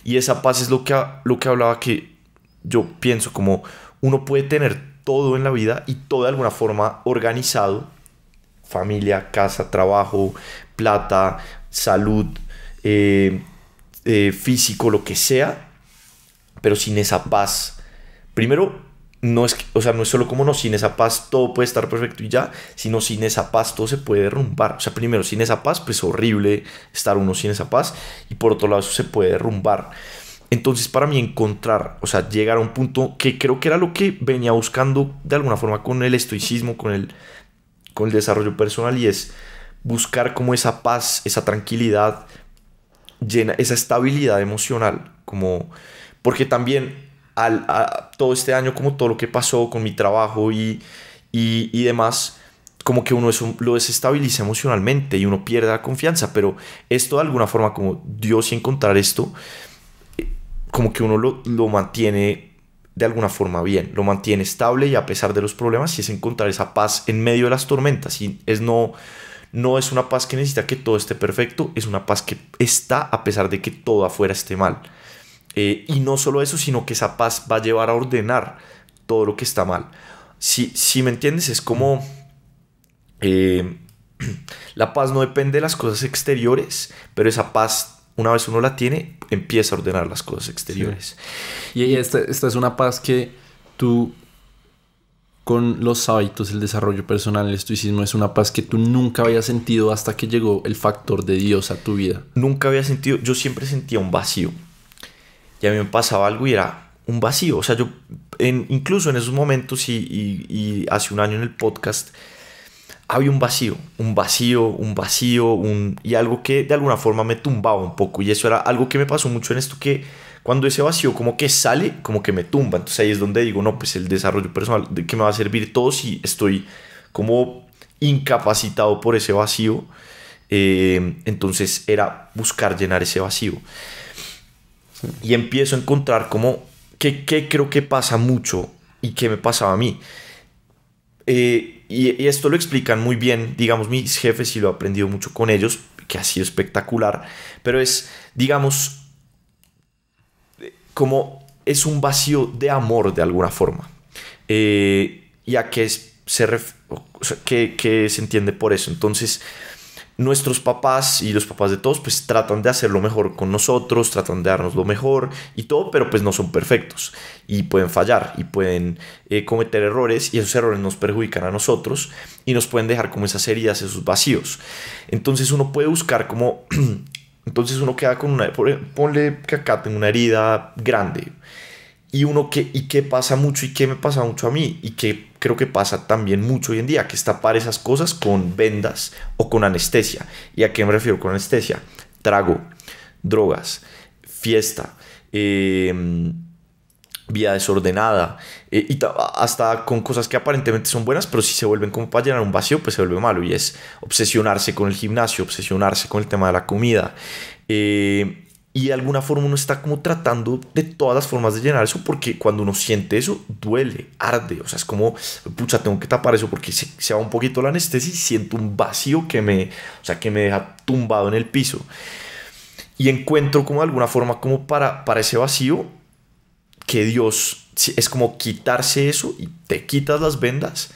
Y esa paz es lo que hablaba, que yo pienso como uno puede tener todo en la vida y todo de alguna forma organizado: familia, casa, trabajo, plata, salud, físico, lo que sea, pero sin esa paz, primero, no es solo como sin esa paz todo puede estar perfecto y ya, sino sin esa paz todo se puede derrumbar. O sea, primero, sin esa paz, pues horrible estar uno sin esa paz, y por otro lado eso se puede derrumbar. Entonces, para mí encontrar, o sea, llegar a un punto que creo que era lo que venía buscando de alguna forma con el estoicismo, con el desarrollo personal, y es buscar como esa paz, esa tranquilidad, esa estabilidad emocional, como porque también todo este año, como todo lo que pasó con mi trabajo y demás, como que uno lo desestabiliza emocionalmente y uno pierde la confianza. Pero esto de alguna forma, como Dios, y encontrar esto, como que uno lo mantiene de alguna forma bien, lo mantiene estable, y a pesar de los problemas, y es encontrar esa paz en medio de las tormentas. Y no es una paz que necesita que todo esté perfecto, es una paz que está a pesar de que todo afuera esté mal. Y no solo eso, sino que esa paz va a llevar a ordenar todo lo que está mal. Si me entiendes, es como la paz no depende de las cosas exteriores, pero esa paz, una vez uno la tiene, empieza a ordenar las cosas exteriores. Sí. Y esta es una paz que tú, con los hábitos, el desarrollo personal, el estoicismo, es una paz que tú nunca habías sentido hasta que llegó el factor de Dios a tu vida. Nunca había sentido, yo siempre sentía un vacío. Y a mí me pasaba algo y era un vacío. O sea, yo incluso en esos momentos y hace un año en el podcast, había un vacío, y algo que de alguna forma me tumbaba un poco. Y eso era algo que me pasó mucho en esto, que cuando ese vacío como que sale, como que me tumba. Entonces ahí es donde digo, no, pues el desarrollo personal, ¿de qué me va a servir todo si estoy como incapacitado por ese vacío? Entonces era buscar llenar ese vacío. Sí. Y empiezo a encontrar como que creo que pasa mucho y que me pasaba a mí. Y esto lo explican muy bien, digamos, mis jefes, y lo he aprendido mucho con ellos, que ha sido espectacular, pero es, digamos, como es un vacío de amor de alguna forma. ¿Y a qué que se entiende por eso? Entonces, nuestros papás y los papás de todos pues tratan de hacer lo mejor con nosotros, tratan de darnos lo mejor y todo, pero pues no son perfectos y pueden fallar y pueden cometer errores, y esos errores nos perjudican a nosotros y nos pueden dejar como esas heridas, esos vacíos. Entonces uno puede buscar como entonces uno queda con una, ponle que acá tengo una herida grande, y uno que pasa mucho, y que me pasa mucho a mí, y que creo que pasa también mucho hoy en día, que es tapar esas cosas con vendas o con anestesia. ¿Y a qué me refiero con anestesia? Trago, drogas, fiesta, vida desordenada, y hasta con cosas que aparentemente son buenas, pero si se vuelven como para llenar un vacío, pues se vuelve malo, y es obsesionarse con el gimnasio, obsesionarse con el tema de la comida, y de alguna forma uno está como tratando de todas las formas de llenar eso, porque cuando uno siente eso, duele, arde. O sea, es como, pucha, tengo que tapar eso porque se va un poquito la anestesia y siento un vacío que me deja tumbado en el piso. Y encuentro como de alguna forma como para ese vacío que Dios, es como quitarse eso, y te quitas las vendas.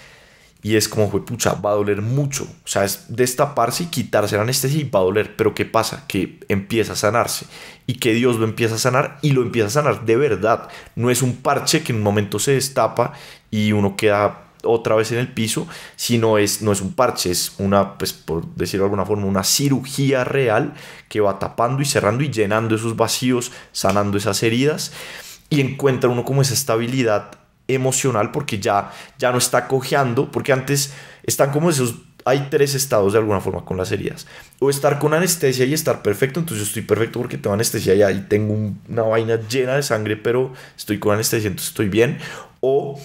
Y es como, pucha, va a doler mucho. O sea, es destaparse y quitarse la anestesia y va a doler. Pero ¿qué pasa? Que empieza a sanarse. Y que Dios lo empieza a sanar, y lo empieza a sanar de verdad. No es un parche que en un momento se destapa y uno queda otra vez en el piso. Sino no es un parche, es una, pues por decirlo de alguna forma, una cirugía real que va tapando y cerrando y llenando esos vacíos, sanando esas heridas. Y encuentra uno como esa estabilidad emocional, porque ya no está cojeando, porque antes están como esos, hay tres estados de alguna forma con las heridas: o estar con anestesia y estar perfecto, entonces yo estoy perfecto porque tengo anestesia ya y tengo una vaina llena de sangre, pero estoy con anestesia, entonces estoy bien; o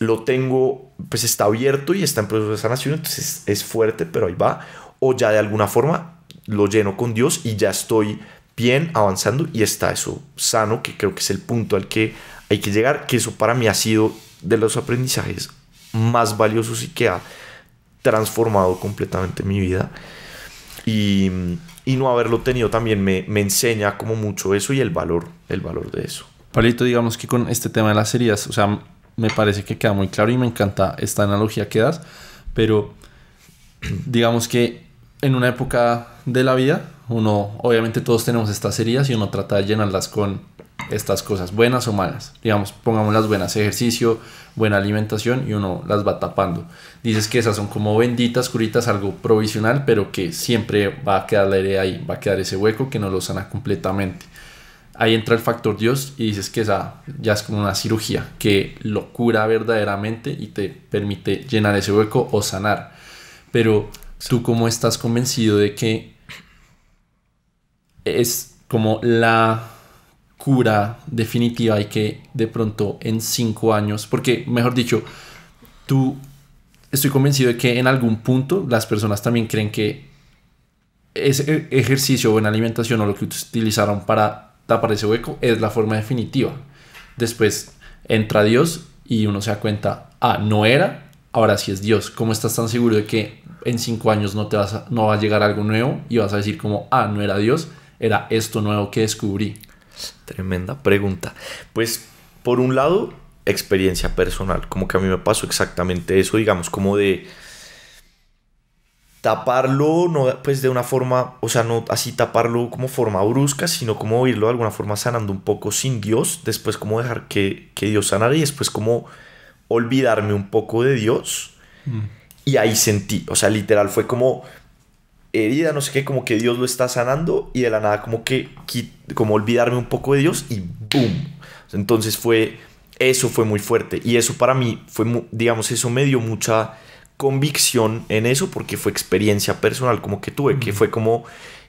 lo tengo, pues está abierto y está en proceso de sanación, entonces es fuerte, pero ahí va; o ya de alguna forma lo lleno con Dios y ya estoy bien, avanzando, y está eso sano, que creo que es el punto al que hay que llegar, que eso para mí ha sido de los aprendizajes más valiosos y que ha transformado completamente mi vida. Y no haberlo tenido también me enseña como mucho eso, y el valor de eso. Pablito, digamos que con este tema de las heridas, o sea, me parece que queda muy claro y me encanta esta analogía que das, pero digamos que en una época de la vida, obviamente todos tenemos estas heridas y uno trata de llenarlas con estas cosas, buenas o malas. Digamos, pongamos las buenas: ejercicio, buena alimentación, y uno las va tapando. Dices que esas son como benditas, curitas, algo provisional, pero que siempre va a quedar la herida ahí, va a quedar ese hueco que no lo sana completamente. Ahí entra el factor Dios, y dices que esa ya es como una cirugía que lo cura verdaderamente y te permite llenar ese hueco o sanar. Pero ¿tú cómo estás convencido de que es como la cura definitiva, y que de pronto en 5 años, porque mejor dicho, estoy convencido de que en algún punto las personas también creen que ese ejercicio o buena alimentación o lo que utilizaron para tapar ese hueco es la forma definitiva? Después entra Dios y uno se da cuenta, no era, ahora sí es Dios. ¿Cómo estás tan seguro de que en 5 años no va a llegar algo nuevo y vas a decir como, no era Dios, era esto nuevo que descubrí? Tremenda pregunta. Pues por un lado, experiencia personal, como que a mí me pasó exactamente eso, digamos, como de taparlo, no pues de una forma, o sea, no así taparlo como forma brusca, sino como irlo de alguna forma sanando un poco sin Dios, después como dejar que Dios sanara, y después como olvidarme un poco de Dios. Y ahí sentí, o sea, literal fue como herida, no sé qué, como que Dios lo está sanando, y de la nada como olvidarme un poco de Dios, y ¡boom! Entonces eso fue muy fuerte, y eso para mí digamos, eso me dio mucha convicción en eso, porque fue experiencia personal como que tuve, que fue como,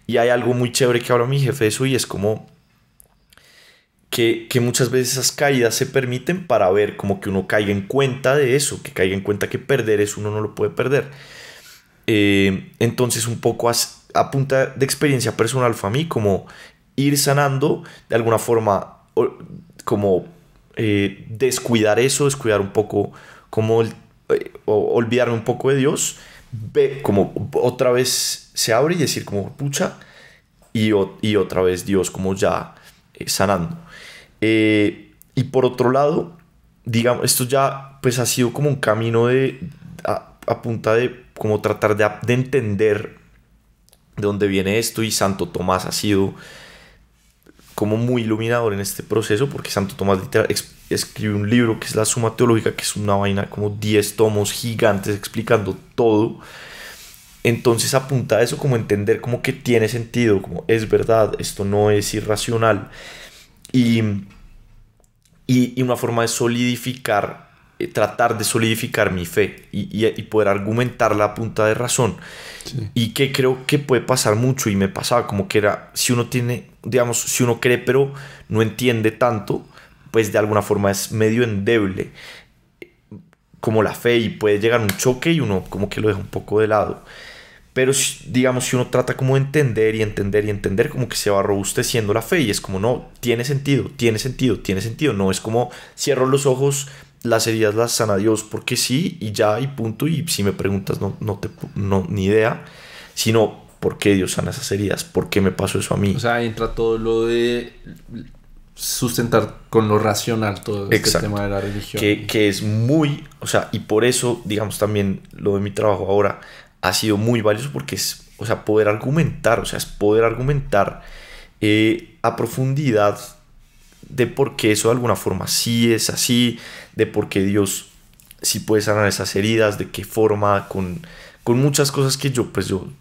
y hay algo muy chévere que habla mi jefe de eso, y es como que muchas veces esas caídas se permiten para ver como que uno caiga en cuenta de eso, que caiga en cuenta que perder eso uno no lo puede perder. Entonces un poco a punta de experiencia personal fue a mí como ir sanando de alguna forma, como descuidar eso, descuidar un poco, como olvidarme un poco de Dios, como otra vez se abre y decir como pucha, y otra vez Dios como ya sanando. Y por otro lado, digamos, esto ya pues ha sido como un camino a punta de como tratar de entender de dónde viene esto, y Santo Tomás ha sido como muy iluminador en este proceso, porque Santo Tomás literal escribe un libro que es la Suma Teológica, que es una vaina como 10 tomos gigantes explicando todo. Entonces apunta a eso, como entender como que tiene sentido, como es verdad, esto no es irracional, y una forma de solidificar, tratar de solidificar mi fe y poder argumentarla a punta de razón. Sí. Y que creo que puede pasar mucho, y me pasaba como que era, si uno tiene, digamos, si uno cree pero no entiende tanto, pues de alguna forma es medio endeble como la fe, y puede llegar un choque y uno como que lo deja un poco de lado. Pero digamos, si uno trata como de entender y entender y entender, como que se va robusteciendo la fe, y es como, no, tiene sentido, tiene sentido, tiene sentido. No es como cierro los ojos, las heridas las sana Dios porque sí, y ya, y punto. Y si me preguntas, no, ni idea, sino por qué Dios sana esas heridas, por qué me pasó eso a mí. O sea, entra todo lo de sustentar con lo racional todo este tema de la religión. Que es muy, o sea, y por eso, digamos, también lo de mi trabajo ahora ha sido muy valioso, porque es, o sea, poder argumentar, o sea, es poder argumentar a profundidad de por qué eso de alguna forma sí es así, de por qué Dios sí puede sanar esas heridas, de qué forma, con muchas cosas que yo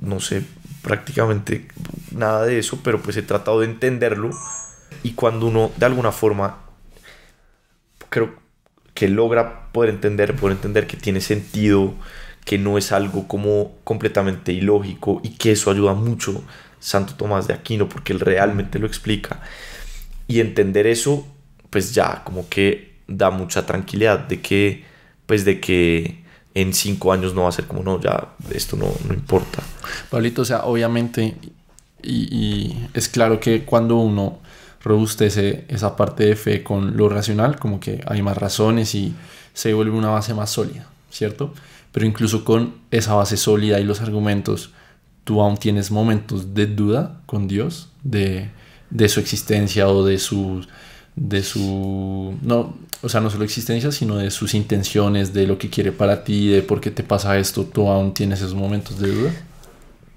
no sé prácticamente nada de eso, pero pues he tratado de entenderlo. Y cuando uno de alguna forma creo que logra poder entender que tiene sentido, que no es algo como completamente ilógico, y que eso ayuda mucho Santo Tomás de Aquino, porque él realmente lo explica, y entender eso pues ya como que da mucha tranquilidad de que en 5 años no va a ser como, no, ya esto no importa. Pablito, o sea, obviamente y es claro que cuando uno robustece esa parte de fe con lo racional, como que hay más razones y se vuelve una base más sólida, ¿cierto? Pero incluso con esa base sólida y los argumentos, tú aún tienes momentos de duda con Dios, de su existencia o de su no, o sea, no solo existencia, sino de sus intenciones, de lo que quiere para ti, de por qué te pasa esto. ¿Tú aún tienes esos momentos de duda?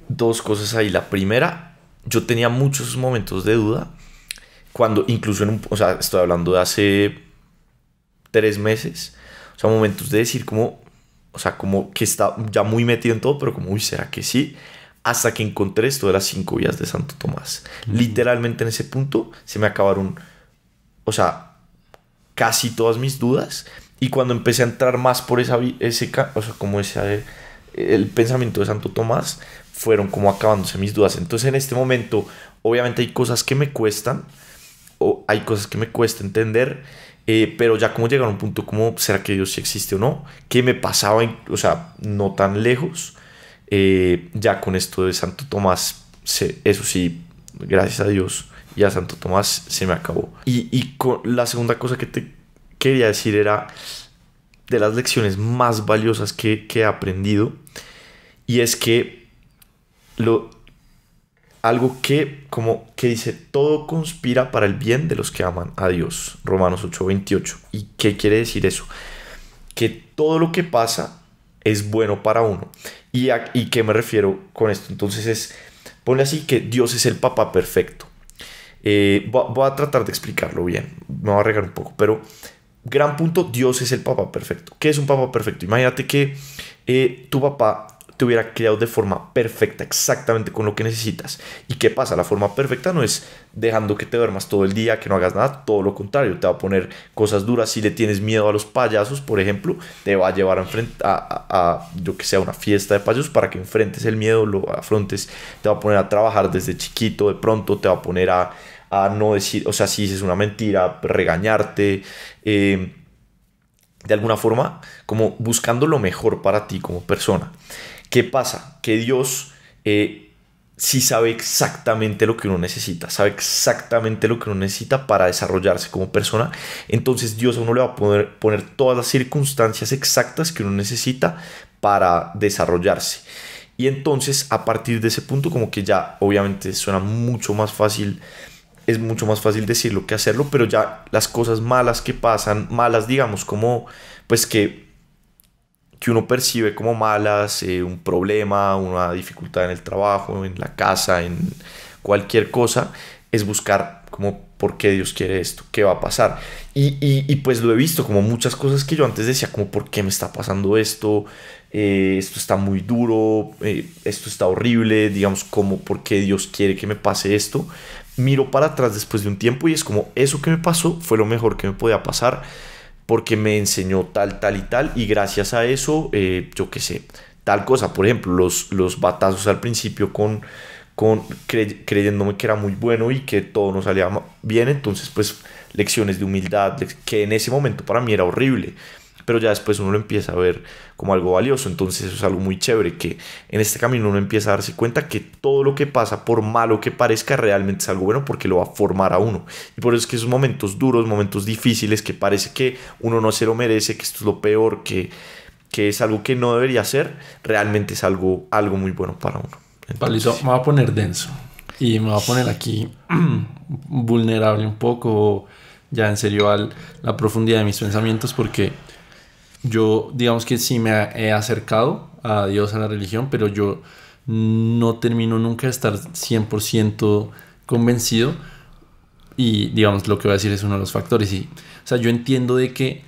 2 cosas ahí. La primera, yo tenía muchos momentos de duda cuando incluso o sea, estoy hablando de hace 3 meses, o sea, momentos de decir como, o sea, como que está ya muy metido en todo, pero como, uy, ¿será que sí? Hasta que encontré esto de las 5 vías de Santo Tomás. Literalmente en ese punto se me acabaron, o sea, casi todas mis dudas. Y cuando empecé a entrar más por o sea, como el pensamiento de Santo Tomás, fueron como acabándose mis dudas. Entonces en este momento, obviamente hay cosas que me cuestan, o hay cosas que me cuesta entender, pero ya como llegar a un punto como, ¿será que Dios sí existe o no? ¿Qué me pasaba? O sea, no tan lejos. Ya con esto de Santo Tomás, eso sí, gracias a Dios y a Santo Tomás, se me acabó. Y la segunda cosa que te quería decir era de las lecciones más valiosas que he aprendido, y es que algo que dice, todo conspira para el bien de los que aman a Dios, Romanos 8:28. ¿Y qué quiere decir eso? Que todo lo que pasa es bueno para uno. ¿Y qué me refiero con esto? Entonces ponle así, que Dios es el papá perfecto. Voy a tratar de explicarlo bien, me voy a regar un poco, pero gran punto, Dios es el papá perfecto. ¿Qué es un papá perfecto? Imagínate que tu papá te hubiera criado de forma perfecta, exactamente con lo que necesitas. ¿Y qué pasa? La forma perfecta no es dejando que te duermas todo el día, que no hagas nada, todo lo contrario, te va a poner cosas duras. Si le tienes miedo a los payasos, por ejemplo, te va a llevar yo que sé, a una fiesta de payasos para que enfrentes el miedo, lo afrontes. Te va a poner a trabajar desde chiquito, de pronto te va a poner a a no decir, o sea, si dices una mentira, regañarte, de alguna forma, como buscando lo mejor para ti como persona. ¿Qué pasa? Que Dios sí sabe exactamente lo que uno necesita, sabe exactamente lo que uno necesita para desarrollarse como persona. Entonces Dios a uno le va a poner todas las circunstancias exactas que uno necesita para desarrollarse. Y entonces a partir de ese punto como que ya obviamente suena mucho más fácil, es mucho más fácil decirlo que hacerlo, pero ya las cosas malas que pasan, malas digamos como pues que uno percibe como malas, un problema, una dificultad en el trabajo, en la casa, en cualquier cosa, es buscar como por qué Dios quiere esto, qué va a pasar. Y pues lo he visto como muchas cosas que yo antes decía, como por qué me está pasando esto, esto está muy duro, esto está horrible, digamos, como por qué Dios quiere que me pase esto. Miro para atrás después de un tiempo y es como eso que me pasó fue lo mejor que me podía pasar porque me enseñó tal, tal y tal, y gracias a eso, yo qué sé, tal cosa. Por ejemplo, los batazos al principio creyéndome que era muy bueno y que todo no salía bien, entonces pues lecciones de humildad, que en ese momento para mí era horrible, pero ya después uno lo empieza a ver como algo valioso. Entonces eso es algo muy chévere, que en este camino uno empieza a darse cuenta que todo lo que pasa, por malo que parezca, realmente es algo bueno porque lo va a formar a uno. Y por eso es que esos momentos duros, momentos difíciles, que parece que uno no se lo merece, que esto es lo peor, que es algo que no debería ser, realmente es algo muy bueno para uno. Entonces, Palito, me voy a poner denso y me voy a poner aquí vulnerable un poco, ya en serio, a la profundidad de mis pensamientos, porque yo, digamos que sí me he acercado a Dios, a la religión, pero yo no termino nunca de estar 100% convencido. Y, digamos, lo que voy a decir es uno de los factores. Y, o sea, yo entiendo de que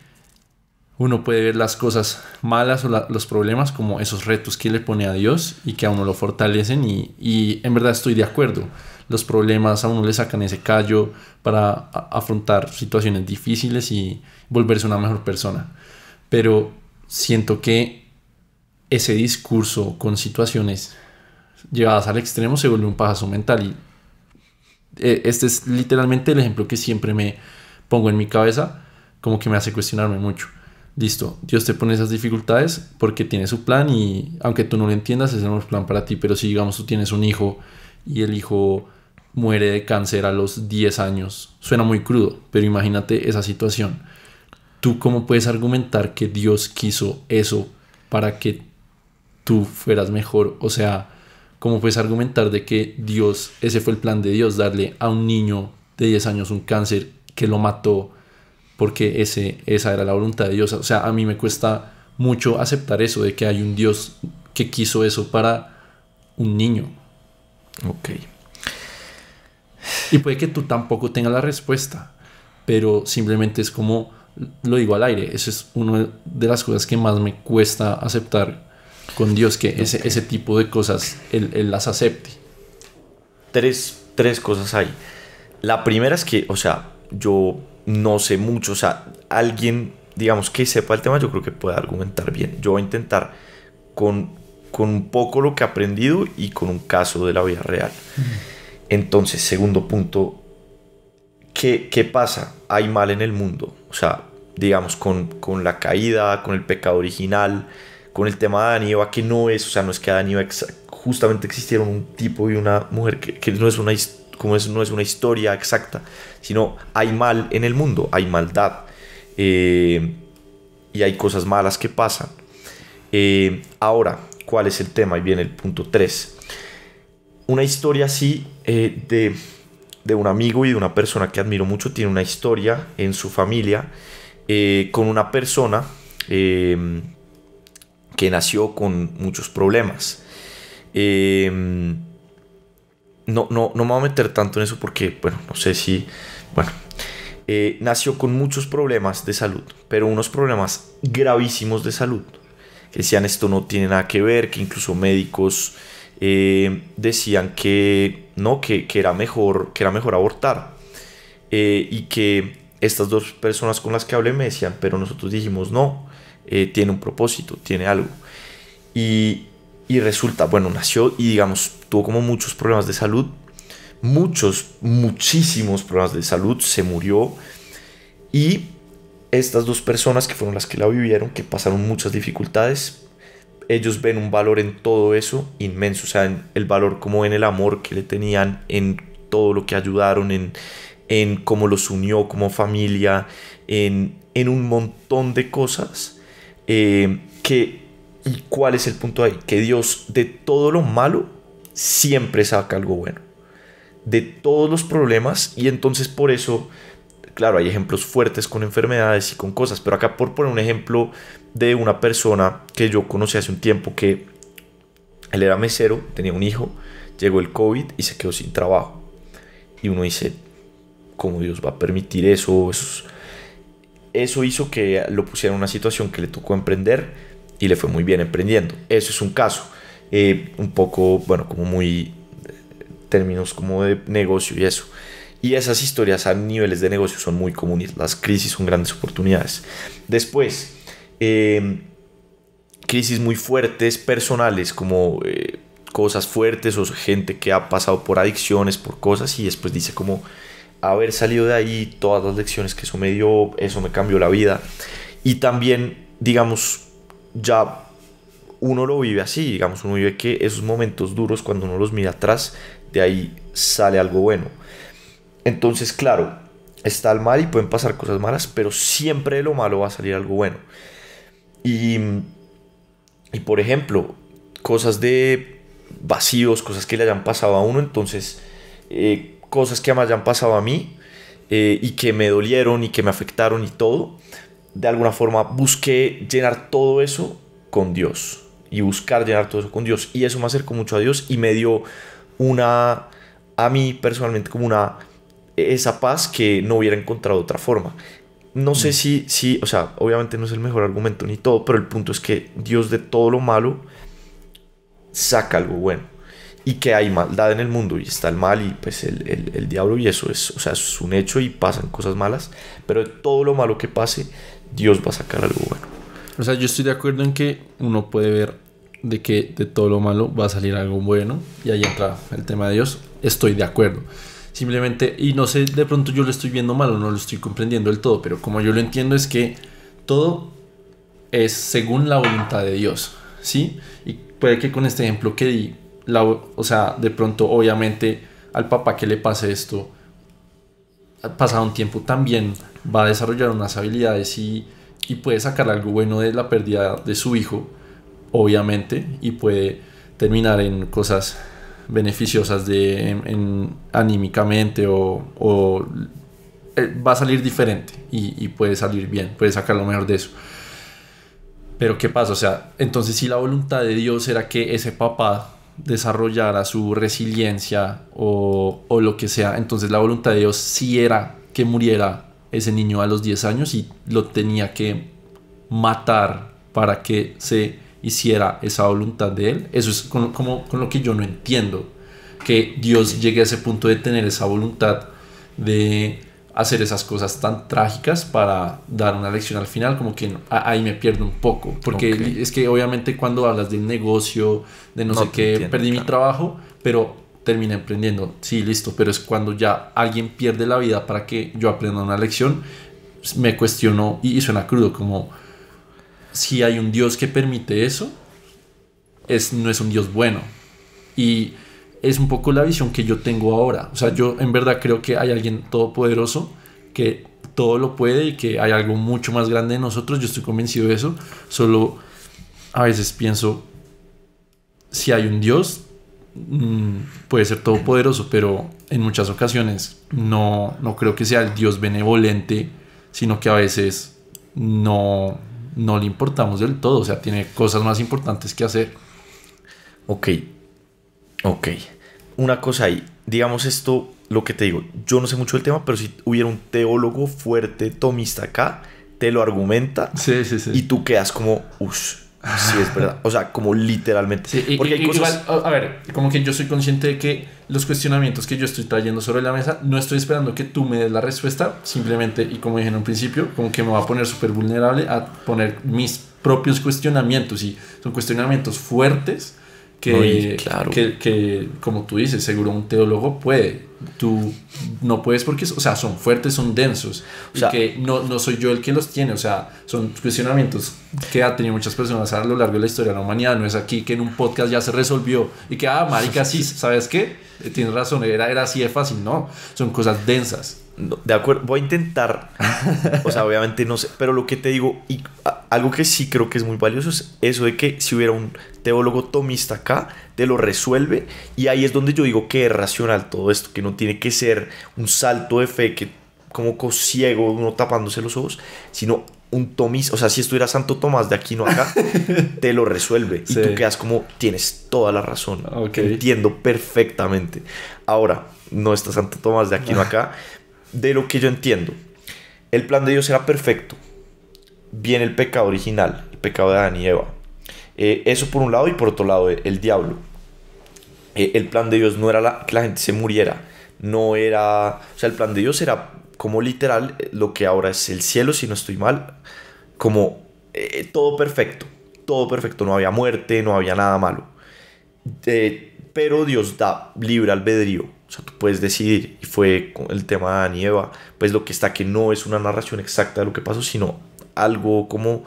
uno puede ver las cosas malas o los problemas como esos retos que le pone a Dios y que a uno lo fortalecen. Y en verdad estoy de acuerdo. Los problemas a uno le sacan ese callo para afrontar situaciones difíciles y volverse una mejor persona. Pero siento que ese discurso con situaciones llevadas al extremo se vuelve un pajazo mental. Y este es literalmente el ejemplo que siempre me pongo en mi cabeza, como que me hace cuestionarme mucho. Listo, Dios te pone esas dificultades porque tiene su plan y aunque tú no lo entiendas, es el mejor plan para ti. Pero si, digamos, tú tienes un hijo y el hijo muere de cáncer a los 10 años, suena muy crudo, pero imagínate esa situación. ¿Tú cómo puedes argumentar que Dios quiso eso para que tú fueras mejor? O sea, ¿cómo puedes argumentar de que Dios, ese fue el plan de Dios, darle a un niño de 10 años un cáncer que lo mató porque esa era la voluntad de Dios? O sea, a mí me cuesta mucho aceptar eso, de que hay un Dios que quiso eso para un niño. ok. Y puede que tú tampoco tengas la respuesta, pero simplemente es como, lo digo al aire, eso es una de las cosas que más me cuesta aceptar con Dios, que ese tipo de cosas él las acepte. Tres cosas hay. La primera es que, o sea, yo no sé mucho, o sea, alguien, digamos, que sepa el tema, yo creo que puede argumentar bien. Yo voy a intentar con un poco lo que he aprendido y con un caso de la vida real. Entonces, segundo punto, ¿qué pasa? Hay mal en el mundo, o sea, digamos, con la caída, con el pecado original, con el tema de Adán y Eva, que no es, o sea, no es que Adán y Eva justamente existieron un tipo y una mujer, que no es una como eso no es una historia exacta, sino hay mal en el mundo, hay maldad, y hay cosas malas que pasan. Ahora, ¿cuál es el tema? Ahí viene el punto 3. Una historia así, de un amigo y de una persona que admiro mucho, tiene una historia en su familia, con una persona que nació con muchos problemas. No me voy a meter tanto en eso porque, bueno, no sé si... Bueno, nació con muchos problemas de salud, pero unos problemas gravísimos de salud. Que decían esto no tiene nada que ver, que incluso médicos decían que no, que era mejor abortar. Y que estas dos personas con las que hablé me decían, pero nosotros dijimos no, tiene un propósito, tiene algo. Y resulta, bueno, nació y digamos, tuvo como muchos problemas de salud, muchísimos problemas de salud, se murió. Y estas dos personas que fueron las que la vivieron, que pasaron muchas dificultades, ellos ven un valor en todo eso inmenso, o sea, en el valor como en el amor que le tenían, en todo lo que ayudaron, en cómo los unió como familia, en un montón de cosas. ¿Y cuál es el punto ahí? Que Dios de todo lo malo siempre saca algo bueno, de todos los problemas. Y entonces por eso, claro, hay ejemplos fuertes con enfermedades y con cosas, pero acá por poner un ejemplo de una persona que yo conocí hace un tiempo, que él era mesero, tenía un hijo, llegó el COVID y se quedó sin trabajo. Y uno dice, ¿cómo Dios va a permitir eso? Eso hizo que lo pusiera en una situación que le tocó emprender y le fue muy bien emprendiendo. Eso es un caso, un poco, bueno, como muy términos como de negocio y eso. Y esas historias a niveles de negocio son muy comunes. Las crisis son grandes oportunidades. Después, crisis muy fuertes personales, como cosas fuertes o gente que ha pasado por adicciones, por cosas, y después dice como haber salido de ahí, todas las lecciones que eso me dio, eso me cambió la vida. Y también, digamos, ya uno lo vive así, digamos, uno vive que esos momentos duros, cuando uno los mira atrás, de ahí sale algo bueno. Entonces, claro, está el mal y pueden pasar cosas malas, pero siempre de lo malo va a salir algo bueno. Y por ejemplo, cosas de vacíos, cosas que le hayan pasado a uno, entonces cosas que me hayan pasado a mí y que me dolieron y que me afectaron y todo, de alguna forma busqué llenar todo eso con Dios y buscar llenar todo eso con Dios, y eso me acercó mucho a Dios y me dio a mí personalmente como esa paz que no hubiera encontrado de otra forma. No sé si, o sea, obviamente no es el mejor argumento ni todo, pero el punto es que Dios de todo lo malo saca algo bueno. Y que hay maldad en el mundo y está el mal y pues el diablo, y eso es, o sea, eso es un hecho y pasan cosas malas, pero de todo lo malo que pase, Dios va a sacar algo bueno. O sea, yo estoy de acuerdo en que uno puede ver de que de todo lo malo va a salir algo bueno, y ahí entra el tema de Dios. Estoy de acuerdo. Simplemente, y no sé, de pronto yo lo estoy viendo mal o no lo estoy comprendiendo del todo, pero como yo lo entiendo es que todo es según la voluntad de Dios, ¿sí? Y puede que con este ejemplo que di, o sea, de pronto obviamente al papá que le pase esto, pasado un tiempo también va a desarrollar unas habilidades y puede sacar algo bueno de la pérdida de su hijo, obviamente, y puede terminar en cosas beneficiosas anímicamente o va a salir diferente y puede salir bien, puede sacar lo mejor de eso. Pero ¿qué pasa? O sea, entonces si la voluntad de Dios era que ese papá desarrollara su resiliencia o lo que sea, entonces la voluntad de Dios sí era que muriera ese niño a los 10 años y lo tenía que matar para que se hiciera esa voluntad de él. Eso es con lo que yo no entiendo, que Dios llegue a ese punto de tener esa voluntad de hacer esas cosas tan trágicas para dar una lección al final. Como que ahí me pierdo un poco, porque es que obviamente cuando hablas del negocio, de no sé qué, entiendo, perdí mi trabajo, pero terminé emprendiendo, sí, listo, pero es cuando ya alguien pierde la vida para que yo aprenda una lección, me cuestiono y suena crudo, como si hay un Dios que permite eso, no es un Dios bueno. Y es un poco la visión que yo tengo ahora. O sea, yo en verdad creo que hay alguien todopoderoso que todo lo puede y que hay algo mucho más grande de nosotros. Yo estoy convencido de eso. Solo a veces pienso, si hay un Dios, puede ser todopoderoso, pero en muchas ocasiones no creo que sea el Dios benevolente, sino que a veces no le importamos del todo. O sea, tiene cosas más importantes que hacer. Ok. Una cosa ahí, digamos esto, lo que te digo, yo no sé mucho del tema, pero si hubiera un teólogo fuerte, tomista acá, te lo argumenta. Sí. Y tú quedas como, sí es verdad. O sea, como literalmente. Sí, porque hay cosas... Igual, a ver, como que yo soy consciente de que los cuestionamientos que yo estoy trayendo sobre la mesa, no estoy esperando que tú me des la respuesta, simplemente, y como dije en un principio, como que me va a poner súper vulnerable a poner mis propios cuestionamientos, y son cuestionamientos fuertes No, y claro. que, como tú dices, seguro un teólogo puede. Tú no puedes porque, o sea, son fuertes, son densos. O sea, y que no soy yo el que los tiene. O sea, son cuestionamientos que ha tenido muchas personas a lo largo de la historia de la humanidad. No es aquí que en un podcast ya se resolvió y que, marica, sí, ¿sabes qué? Tienes razón, era así de fácil. No, son cosas densas. No, de acuerdo, voy a intentar, o sea, obviamente no sé, pero lo que te digo, y algo que sí creo que es muy valioso es eso de que si hubiera un teólogo tomista acá, te lo resuelve, y ahí es donde yo digo que es racional todo esto, que no tiene que ser un salto de fe, que como ciego, uno tapándose los ojos, sino un tomista, o sea, si estuviera Santo Tomás de Aquino acá, te lo resuelve, sí. Y tú quedas como, tienes toda la razón, okay. Entiendo perfectamente. Ahora, no está Santo Tomás de Aquino acá. De lo que yo entiendo, el plan de Dios era perfecto. Viene el pecado original, el pecado de Adán y Eva. Eso por un lado, y por otro lado, el diablo. El plan de Dios no era que la gente se muriera. No era... O sea, el plan de Dios era como literal lo que ahora es el cielo, si no estoy mal. Como todo perfecto. Todo perfecto. No había muerte, no había nada malo. Pero Dios da libre albedrío. O sea, tú puedes decidir, y fue el tema de Adán y Eva, pues lo que está, que no es una narración exacta de lo que pasó, sino algo como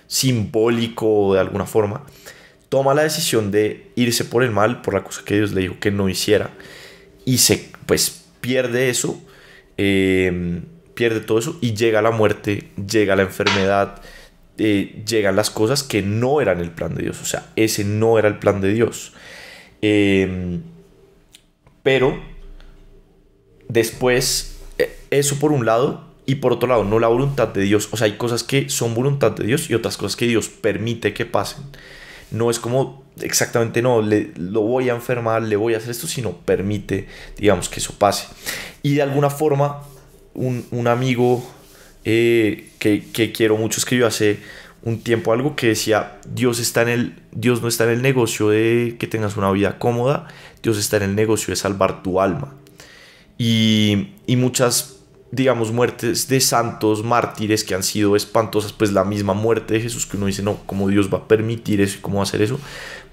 simbólico de alguna forma. Toma la decisión de irse por el mal, por la cosa que Dios le dijo que no hiciera, y se, pues, pierde eso, pierde todo eso, y llega la muerte, llega la enfermedad, llegan las cosas que no eran el plan de Dios. O sea, ese no era el plan de Dios. Pero después, eso por un lado, y por otro lado, no la voluntad de Dios. O sea, hay cosas que son voluntad de Dios y otras cosas que Dios permite que pasen. No es como exactamente, no, lo voy a enfermar, le voy a hacer esto, sino permite, digamos, que eso pase. Y de alguna forma, un amigo que quiero mucho escribió hace un tiempo algo que decía: Dios no está en el negocio de que tengas una vida cómoda, Dios está en el negocio de salvar tu alma. Y muchas, digamos, muertes de santos, mártires que han sido espantosas, pues la misma muerte de Jesús, que uno dice, no, ¿cómo Dios va a permitir eso y cómo va a hacer eso?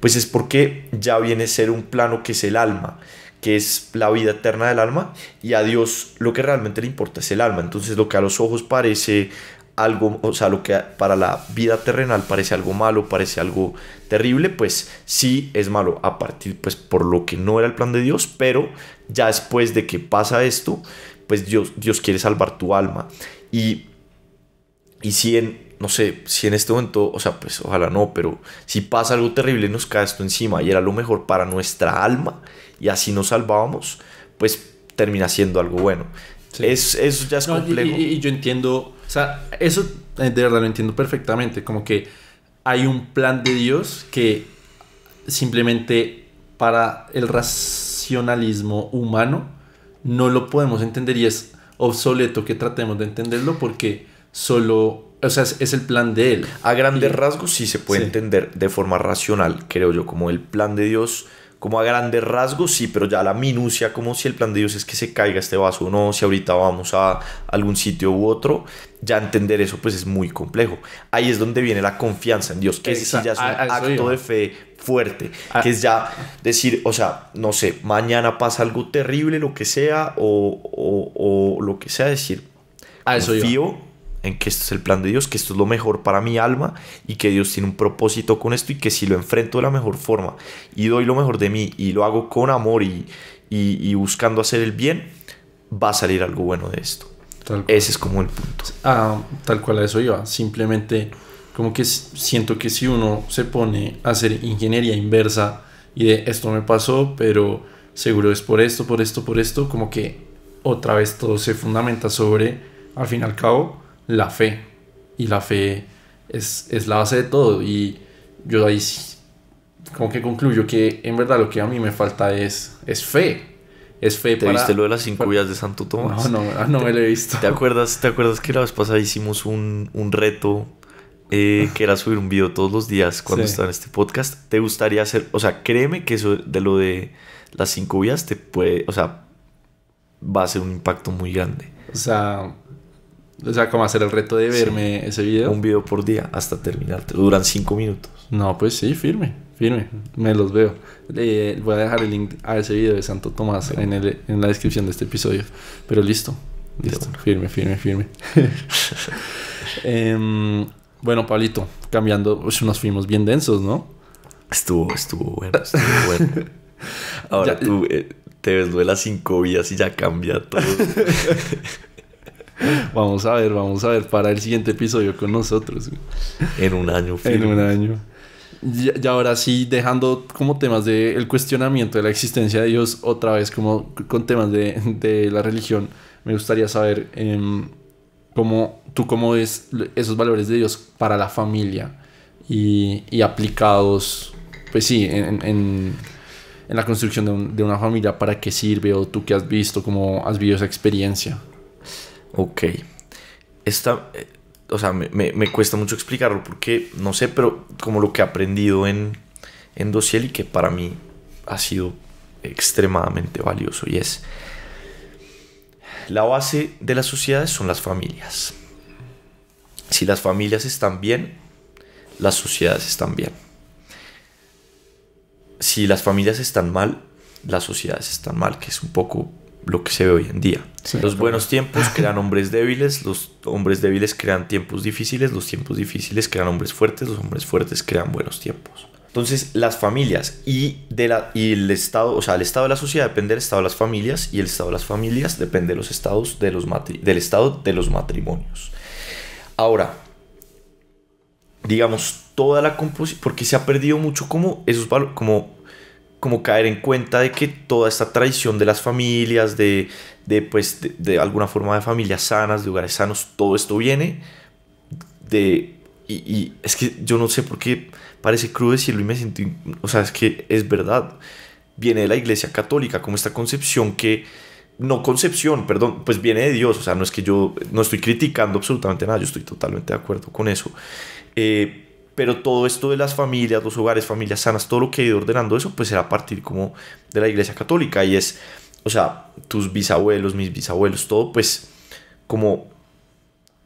Pues es porque ya viene a ser un plano que es el alma, que es la vida eterna del alma, y a Dios lo que realmente le importa es el alma. Entonces lo que a los ojos parece algo, o sea, lo que para la vida terrenal parece algo malo, parece algo terrible, pues sí es malo a partir, pues, por lo que no era el plan de Dios. Pero ya después de que pasa esto, pues Dios quiere salvar tu alma. Y si no sé, si en este momento, o sea, pues ojalá no, pero si pasa algo terrible, nos cae esto encima y era lo mejor para nuestra alma y así nos salvábamos, pues termina siendo algo bueno. Sí. Eso ya es complejo. Y yo entiendo, o sea, eso de verdad lo entiendo perfectamente, como que hay un plan de Dios que simplemente para el racionalismo humano no lo podemos entender, y es obsoleto que tratemos de entenderlo porque solo, o sea, es el plan de Él. A grandes rasgos sí se puede entender de forma racional, creo yo, como el plan de Dios. Como a grandes rasgos, sí, pero ya la minucia, como si el plan de Dios es que se caiga este vaso o no, si ahorita vamos a algún sitio u otro, ya entender eso pues es muy complejo. Ahí es donde viene la confianza en Dios, que sí ya es un acto de fe fuerte, que es ya decir, o sea, no sé, mañana pasa algo terrible, lo que sea, o lo que sea, decir, confío en que esto es el plan de Dios, que esto es lo mejor para mi alma y que Dios tiene un propósito con esto, y que si lo enfrento de la mejor forma y doy lo mejor de mí y lo hago con amor y buscando hacer el bien, va a salir algo bueno de esto. Ese es como el punto. Tal cual a eso iba. Simplemente como que siento que si uno se pone a hacer ingeniería inversa y de esto me pasó, pero seguro es por esto, como que otra vez todo se fundamenta sobre, al fin y al cabo, la fe. Y la fe es la base de todo. Y yo ahí como que concluyo que en verdad lo que a mí me falta es fe. Es fe. ¿Te viste lo de las 5 vidas de Santo Tomás? No me lo he visto. ¿Te acuerdas que la vez pasada hicimos un reto que era subir un video todos los días cuando estaba en este podcast? ¿Te gustaría hacer? O sea, créeme que eso de lo de las 5 vidas te puede, o sea, va a ser un impacto muy grande. O sea, como hacer el reto de verme ese video. Un video por día hasta terminar. Duran 5 minutos. No, pues sí, firme. firme, me los veo. Voy a dejar el link a ese video de Santo Tomás en la descripción de este episodio. Pero listo, firme. Bueno, Pablito, cambiando, pues nos fuimos bien densos, ¿no? Estuvo bueno. Ahora tú te ves lo de las 5 vías y ya cambia todo. Vamos a ver para el siguiente episodio con nosotros. En un año. En un año. Y ahora sí, dejando como temas del cuestionamiento de la existencia de Dios, otra vez como con temas de la religión, me gustaría saber cómo ves esos valores de Dios para la familia y aplicados, pues sí, en la construcción de una familia, ¿para qué sirve? O tú que has visto, cómo has vivido esa experiencia. Ok. O sea, me cuesta mucho explicarlo porque, no sé, pero como lo que he aprendido en Dosiel y que para mí ha sido extremadamente valioso, y es: la base de las sociedades son las familias. Si las familias están bien, las sociedades están bien. Si las familias están mal, las sociedades están mal, que es un poco lo que se ve hoy en día. Sí, los buenos tiempos crean hombres débiles, los hombres débiles crean tiempos difíciles, los tiempos difíciles crean hombres fuertes, los hombres fuertes crean buenos tiempos. Entonces, las familias y el estado, o sea, el estado de la sociedad depende del estado de las familias, y el estado de las familias depende de los estados del estado de los matrimonios. Ahora, digamos, toda la composición, porque se ha perdido mucho como esos valores, como caer en cuenta de que toda esta tradición de las familias, de alguna forma de familias sanas, de hogares sanos, todo esto viene y es que yo no sé por qué parece crudo decirlo y me siento, o sea, es que es verdad, viene de la Iglesia Católica, como esta concepción pues viene de Dios, o sea, no es que yo no estoy criticando absolutamente nada, yo estoy totalmente de acuerdo con eso, pero todo esto de las familias, los hogares, familias sanas, todo lo que ha ido ordenando eso, pues era a partir como de la Iglesia Católica, y es, o sea, tus bisabuelos, mis bisabuelos, todo, pues, como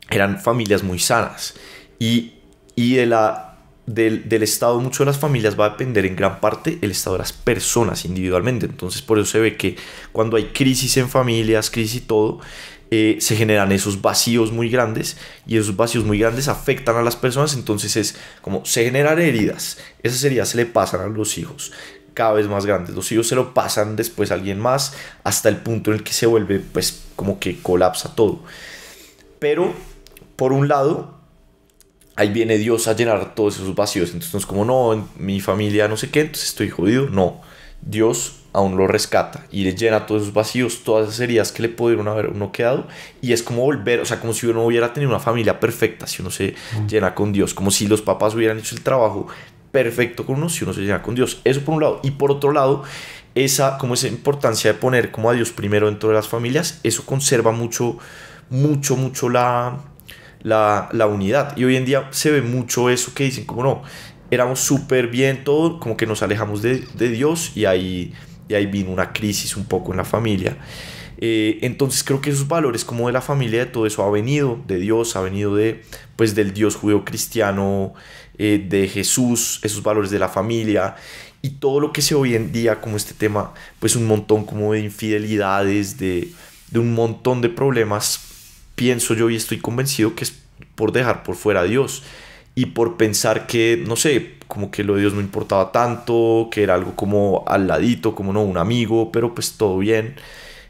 eran familias muy sanas, y del estado, mucho de las familias va a depender en gran parte el estado de las personas individualmente. Entonces por eso se ve que cuando hay crisis en familias, crisis y todo, se generan esos vacíos muy grandes, y esos vacíos muy grandes afectan a las personas. Entonces es como se generan heridas, esas heridas se le pasan a los hijos cada vez más grandes, los hijos se lo pasan después a alguien más, hasta el punto en el que se vuelve pues como que colapsa todo. Pero por un lado ahí viene Dios a llenar todos esos vacíos. Entonces no es como, no, en mi familia no sé qué, entonces estoy jodido. No, Dios aún lo rescata y le llena todos esos vacíos, todas esas heridas que le pudieron haber uno quedado, y es como volver, o sea, como si uno hubiera tenido una familia perfecta si uno se llena con Dios, como si los papás hubieran hecho el trabajo perfecto con uno si uno se llena con Dios. Eso por un lado. Y por otro lado, esa importancia de poner como a Dios primero dentro de las familias, eso conserva mucho la unidad. Y hoy en día se ve mucho eso que dicen como, no, éramos súper bien todo, como que nos alejamos de Dios, y ahí vino una crisis un poco en la familia. Entonces creo que esos valores como de la familia, de todo eso ha venido de Dios, ha venido del Dios judeo-cristiano, de Jesús, esos valores de la familia, y todo lo que se ve hoy en día como este tema, pues un montón como de infidelidades, de un montón de problemas, pienso yo y estoy convencido que es por dejar por fuera a Dios y por pensar que, no sé, como que lo de Dios no importaba tanto, que era algo como al ladito, como no, un amigo, pero pues todo bien,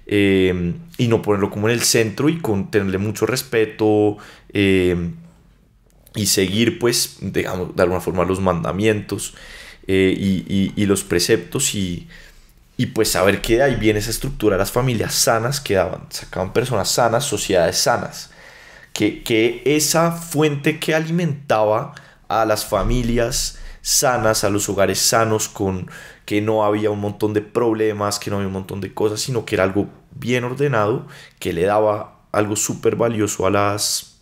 y no ponerlo como en el centro, y con tenerle mucho respeto, y seguir pues, digamos, de alguna forma los mandamientos, y los preceptos, y pues saber que de ahí viene esa estructura de las familias sanas que sacaban personas sanas, sociedades sanas, que esa fuente que alimentaba a las familias sanas, a los hogares sanos, que no había un montón de problemas, que no había un montón de cosas, sino que era algo bien ordenado, que le daba algo súper valioso a los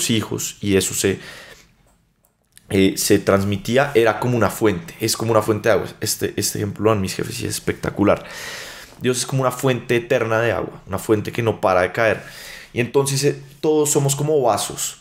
hijos, y eso se transmitía, era como una fuente, es como una fuente de agua. Este ejemplo lo dan mis jefes y es espectacular. Dios es como una fuente eterna de agua, una fuente que no para de caer, y entonces todos somos como vasos.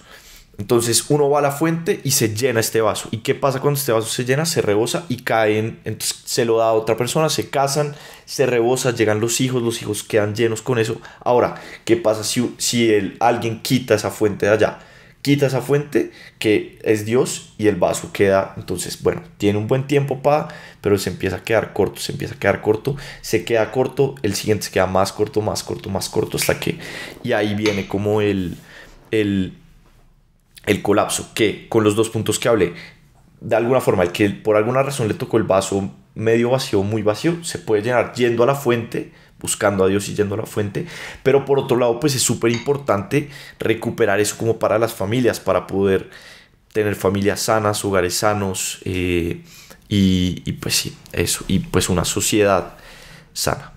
Entonces uno va a la fuente y se llena este vaso. ¿Y qué pasa cuando este vaso se llena? Se rebosa y caen, entonces se lo da a otra persona, se casan, se rebosa, llegan los hijos quedan llenos con eso. Ahora, ¿qué pasa si alguien quita esa fuente de allá? Quita esa fuente que es Dios y el vaso queda, entonces, bueno, tiene un buen tiempo pero se empieza a quedar corto, se queda corto, el siguiente se queda más corto, hasta que, y ahí viene como el colapso, que con los 2 puntos que hablé, de alguna forma, el que por alguna razón le tocó el vaso medio vacío, muy vacío, se puede llenar yendo a la fuente, buscando a Dios y yendo a la fuente, pero por otro lado, pues es súper importante recuperar eso como para las familias, para poder tener familias sanas, hogares sanos, y pues sí, eso, y pues una sociedad sana.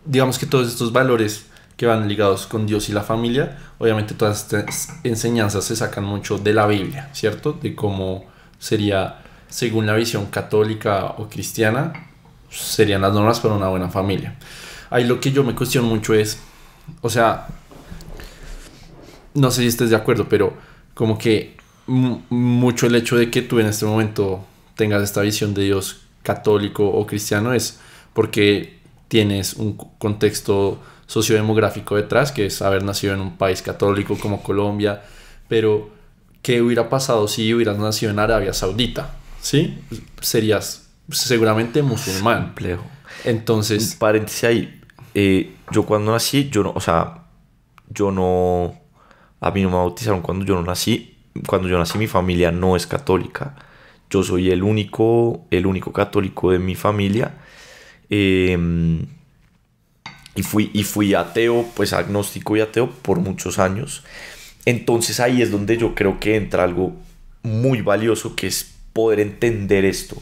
Digamos que todos estos valores que van ligados con Dios y la familia, obviamente todas estas enseñanzas se sacan mucho de la Biblia, ¿cierto? De cómo sería, según la visión católica o cristiana, serían las normas para una buena familia. Ahí lo que yo me cuestiono mucho es, o sea, no sé si estés de acuerdo, pero como que mucho el hecho de que tú en este momento tengas esta visión de Dios católico o cristiano es porque tienes un contexto sociodemográfico detrás, que es haber nacido en un país católico como Colombia, pero ¿qué hubiera pasado si hubieras nacido en Arabia Saudita? ¿Sí? Serías seguramente musulmán. Complejo. Entonces, un paréntesis ahí, yo cuando nací, a mí no me bautizaron cuando yo no nací. Cuando yo nací, mi familia no es católica. Yo soy el único católico de mi familia. Y fui ateo, pues agnóstico y ateo por muchos años. Entonces ahí es donde yo creo que entra algo muy valioso, que es poder entender esto.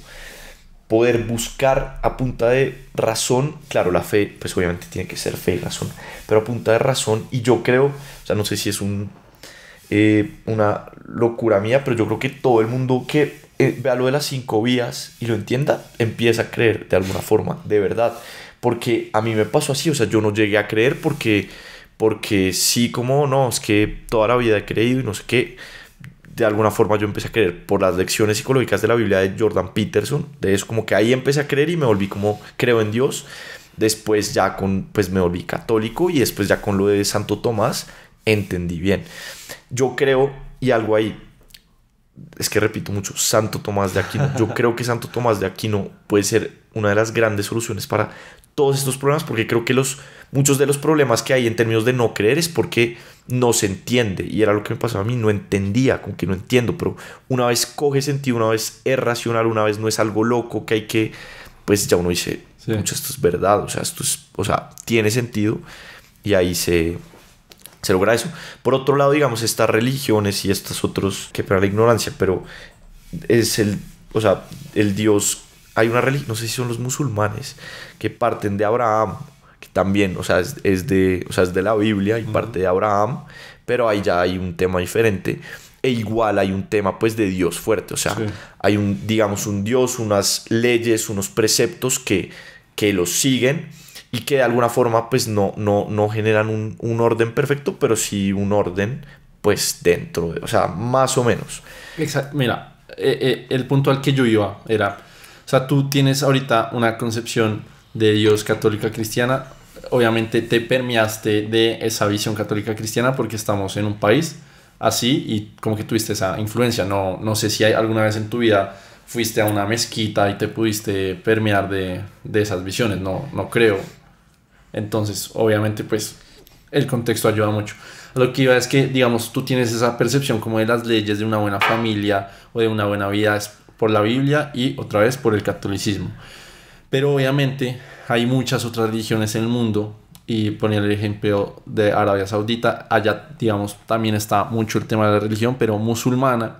Poder buscar a punta de razón, claro, la fe, pues obviamente tiene que ser fe y razón, pero a punta de razón, y yo creo, o sea, no sé si es una locura mía, pero yo creo que todo el mundo que vea lo de las 5 vías y lo entienda, empieza a creer de alguna forma, de verdad, porque a mí me pasó así, o sea, yo no llegué a creer porque sí, como no, es que toda la vida he creído y no sé qué. De alguna forma yo empecé a creer por las lecciones psicológicas de la Biblia de Jordan Peterson, de eso como que ahí empecé a creer y me volví como creo en Dios. Después ya pues me volví católico, y después ya con lo de Santo Tomás entendí bien. Yo creo, y algo ahí, es que repito mucho, Santo Tomás de Aquino, yo creo que Santo Tomás de Aquino puede ser una de las grandes soluciones para todos estos problemas, porque creo que muchos de los problemas que hay en términos de no creer es porque no se entiende, y era lo que me pasaba a mí, no entendía, como que no entiendo, pero una vez coge sentido, una vez es racional, una vez no es algo loco que hay que, pues ya uno dice, sí, esto es verdad, o sea, tiene sentido, y ahí se logra eso. Por otro lado, digamos, estas religiones y estos otros, que para la ignorancia, pero es el Dios, hay una religión, no sé si son los musulmanes, que parten de Abraham, que también, o sea, es de la Biblia y parte de Abraham, pero ahí ya hay un tema diferente, e igual hay un tema pues de Dios fuerte, o sea, sí, hay un Dios, unas leyes, unos preceptos que los siguen y que de alguna forma pues no generan un orden perfecto, pero sí un orden pues dentro de, o sea, más o menos. Exacto. Mira, el punto al que yo iba era, o sea, tú tienes ahorita una concepción de Dios católica cristiana, obviamente te permeaste de esa visión católica cristiana porque estamos en un país así y como que tuviste esa influencia. No sé si hay alguna vez en tu vida fuiste a una mezquita y te pudiste permear de esas visiones, no creo. Entonces, obviamente, pues el contexto ayuda mucho. Lo que iba es que, digamos, tú tienes esa percepción como de las leyes de una buena familia o de una buena vida por la Biblia y otra vez por el catolicismo. Pero obviamente hay muchas otras religiones en el mundo, y poner el ejemplo de Arabia Saudita, allá digamos también está mucho el tema de la religión, pero musulmana,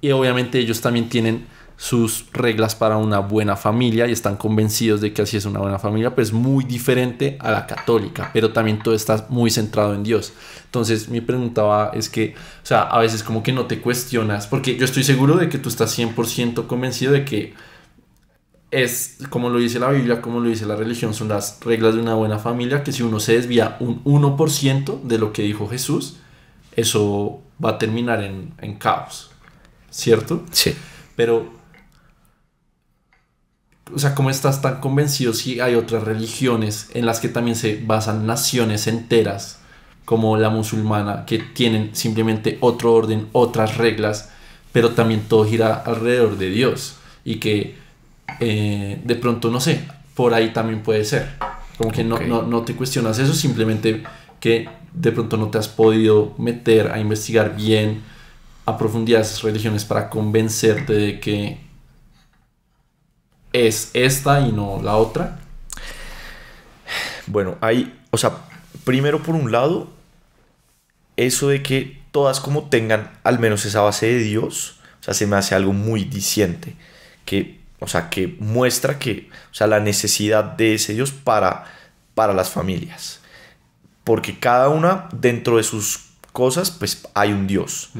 y obviamente ellos también tienen sus reglas para una buena familia y están convencidos de que así es una buena familia, pues muy diferente a la católica, pero también todo está muy centrado en Dios. Entonces mi pregunta es que, o sea, a veces como que no te cuestionas, porque yo estoy seguro de que tú estás 100% convencido de que es, como lo dice la Biblia, como lo dice la religión, son las reglas de una buena familia, que si uno se desvía un 1% de lo que dijo Jesús, eso va a terminar en caos, ¿cierto? Sí. Pero, o sea, ¿cómo estás tan convencido si hay otras religiones en las que también se basan naciones enteras, como la musulmana, que tienen simplemente otro orden, otras reglas, pero también todo gira alrededor de Dios? Y que de pronto, no sé, por ahí también puede ser. Como que Ok. no te cuestionas eso, simplemente que de pronto no te has podido meter a investigar bien a profundidad esas religiones para convencerte de que es esta y no la otra. Bueno, hay, o sea, primero por un lado, eso de que todas como tengan al menos esa base de Dios, o sea, se me hace algo muy diciente, que, o sea, que muestra que, o sea, la necesidad de ese Dios para las familias, porque cada una dentro de sus cosas, pues hay un Dios.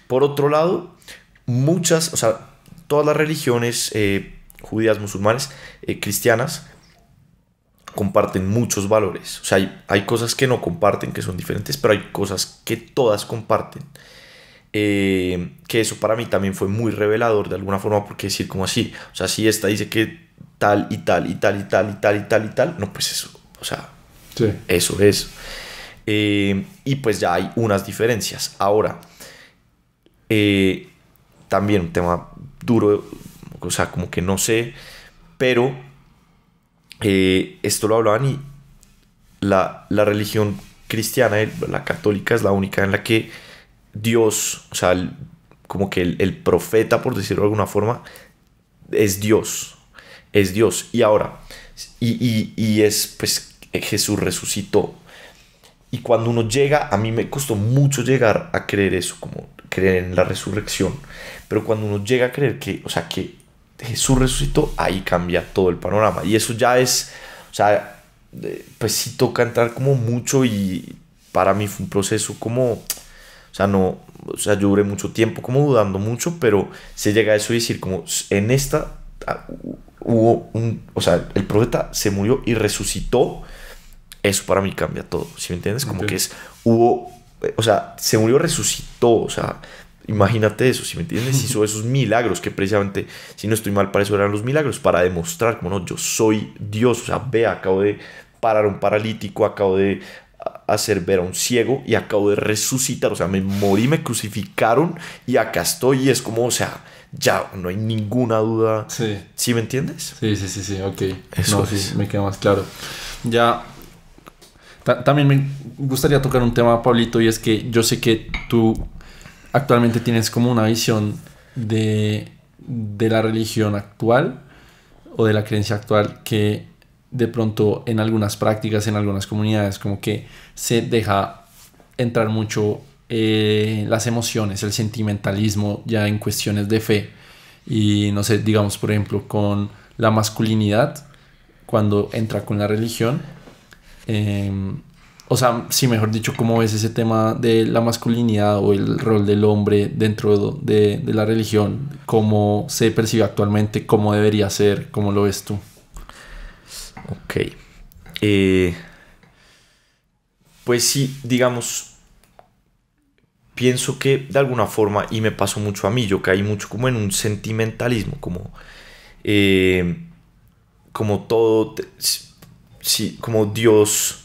Por otro lado, muchas, o sea, todas las religiones judías, musulmanes, cristianas, comparten muchos valores. O sea, hay cosas que no comparten, que son diferentes, pero hay cosas que todas comparten. Que eso para mí también fue muy revelador de alguna forma, porque decir como así, o sea, si esta dice que tal y tal y tal y tal y tal y tal y tal, no, pues eso, o sea, Sí. eso es. Y pues ya hay unas diferencias. Ahora, también un tema duro, o sea, como que no sé, pero esto lo hablaban y la religión cristiana, la católica, es la única en la que Dios, o sea, como que el profeta, por decirlo de alguna forma, es Dios. Es Dios. Y ahora, y es, pues, Jesús resucitó. Y cuando uno llega, a mí me costó mucho llegar a creer eso, como creer en la resurrección. Pero cuando uno llega a creer que, o sea, que Jesús resucitó, ahí cambia todo el panorama. Y eso ya es, o sea, pues sí toca entrar como mucho y para mí fue un proceso como, o sea, no, o sea, yo duré mucho tiempo como dudando mucho, pero se llega a eso y decir como en esta hubo un, o sea, el profeta se murió y resucitó. Eso para mí cambia todo, ¿sí me entiendes? Como que es, hubo, o sea, se murió, resucitó, o sea, imagínate eso, ¿sí me entiendes? Hizo esos milagros que precisamente, si no estoy mal, para eso eran los milagros, para demostrar, como no, yo soy Dios, o sea, ve, acabo de parar a un paralítico, acabo de hacer ver a un ciego y acabo de resucitar, o sea, me morí, me crucificaron y acá estoy y es como, o sea, ya no hay ninguna duda, Sí. ¿sí me entiendes? Sí, ok. Eso No, es. sí, me queda más claro. Ya, también me gustaría tocar un tema, Pablito, y es que yo sé que tú actualmente tienes como una visión de la religión actual o de la creencia actual que de pronto en algunas prácticas, en algunas comunidades, como que se deja entrar mucho las emociones, el sentimentalismo ya en cuestiones de fe. Y no sé, digamos por ejemplo con la masculinidad, cuando entra con la religión. O sea, sí, mejor dicho, ¿cómo ves ese tema de la masculinidad o el rol del hombre dentro de la religión? ¿Cómo se percibe actualmente? ¿Cómo debería ser? ¿Cómo lo ves tú? Ok. Pues sí, digamos, pienso que de alguna forma, y me pasó mucho a mí, yo caí mucho como en un sentimentalismo, eh, como todo, sí, como Dios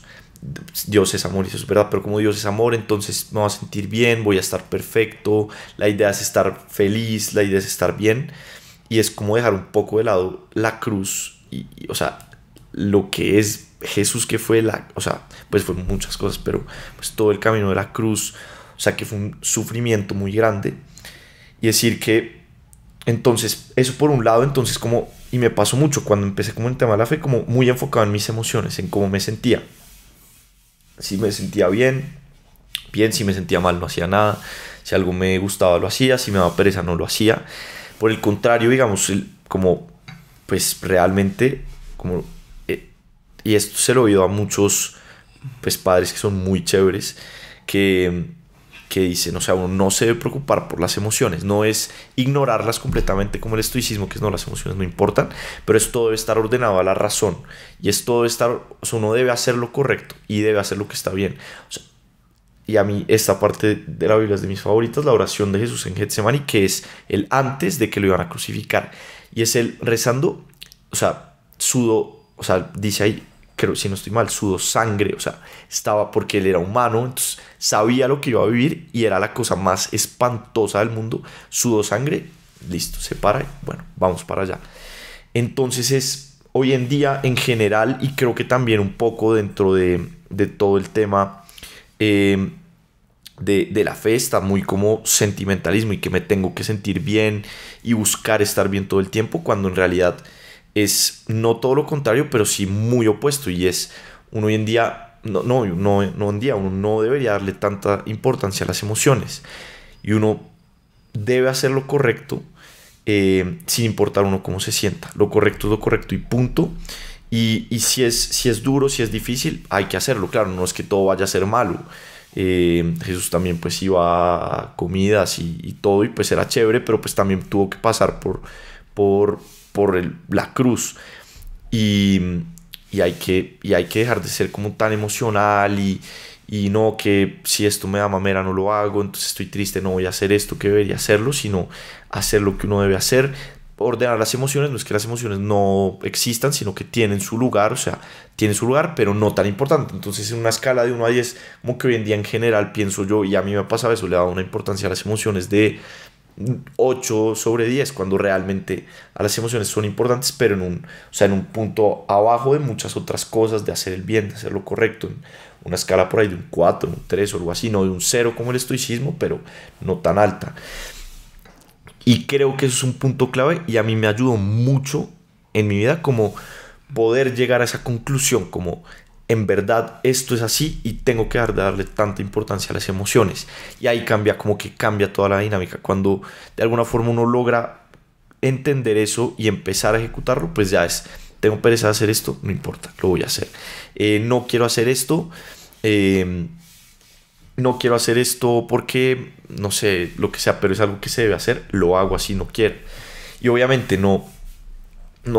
es amor, y eso es verdad, pero como Dios es amor, entonces me voy a sentir bien, voy a estar perfecto, la idea es estar feliz, la idea es estar bien, y es como dejar un poco de lado la cruz, o sea, lo que es Jesús, que fue o sea, pues fueron muchas cosas, pero pues todo el camino de la cruz, o sea, que fue un sufrimiento muy grande, y decir que, entonces, eso por un lado, entonces como, y me pasó mucho cuando empecé como en el tema de la fe, como muy enfocado en mis emociones, en cómo me sentía. Si me sentía bien, bien, si me sentía mal no hacía nada, si algo me gustaba lo hacía, si me daba pereza no lo hacía. Por el contrario, digamos, como pues realmente, como, y esto se lo he oído a muchos pues padres que son muy chéveres, que dicen, o sea, uno no se debe preocupar por las emociones, no es ignorarlas completamente como el estoicismo, que es no, las emociones no importan, pero esto debe estar ordenado a la razón, y esto debe estar, o sea, uno debe hacer lo correcto y debe hacer lo que está bien. O sea, y a mí esta parte de la Biblia es de mis favoritas, la oración de Jesús en Getsemaní, que es el antes de que lo iban a crucificar. Y es él rezando, o sea, sudó, o sea, dice ahí, creo, si no estoy mal, sudó sangre, o sea, estaba, porque él era humano, entonces sabía lo que iba a vivir y era la cosa más espantosa del mundo. Sudó sangre, listo, se para y bueno, vamos para allá. Entonces es hoy en día en general, y creo que también un poco dentro de todo el tema de la fe, está muy como sentimentalismo y que me tengo que sentir bien y buscar estar bien todo el tiempo, cuando en realidad es no todo lo contrario, pero sí muy opuesto. Y es uno hoy en día, no en día, uno no debería darle tanta importancia a las emociones y uno debe hacer lo correcto, sin importar uno cómo se sienta. Lo correcto es lo correcto y punto. Y si es duro, si es difícil, hay que hacerlo. Claro, no es que todo vaya a ser malo. Jesús también pues iba a comidas y todo, y pues era chévere, pero pues también tuvo que pasar por la cruz. Y hay que dejar de ser como tan emocional y no, que si esto me da mamera no lo hago, entonces estoy triste, no voy a hacer esto que debería hacerlo, sino hacer lo que uno debe hacer. Ordenar las emociones, no es que las emociones no existan, sino que tienen su lugar, o sea, tienen su lugar, pero no tan importante. Entonces, en una escala de 1 a 10, como que hoy en día en general pienso yo, y a mí me ha pasado eso, le he dado una importancia a las emociones de 8 sobre 10, cuando realmente a las emociones son importantes, pero en un punto abajo de muchas otras cosas, de hacer el bien, de hacer lo correcto, en una escala por ahí de un 4, un 3 o algo así, no de un 0 como el estoicismo, pero no tan alta. Y creo que eso es un punto clave y a mí me ayudó mucho en mi vida, como poder llegar a esa conclusión, como en verdad esto es así y tengo que dejar de darle tanta importancia a las emociones. Y ahí cambia, como que cambia toda la dinámica. Cuando de alguna forma uno logra entender eso y empezar a ejecutarlo, pues ya es, tengo pereza de hacer esto, no importa, lo voy a hacer. No quiero hacer esto, no quiero hacer esto porque, no sé, lo que sea, pero es algo que se debe hacer, lo hago así, no quiero. Y obviamente no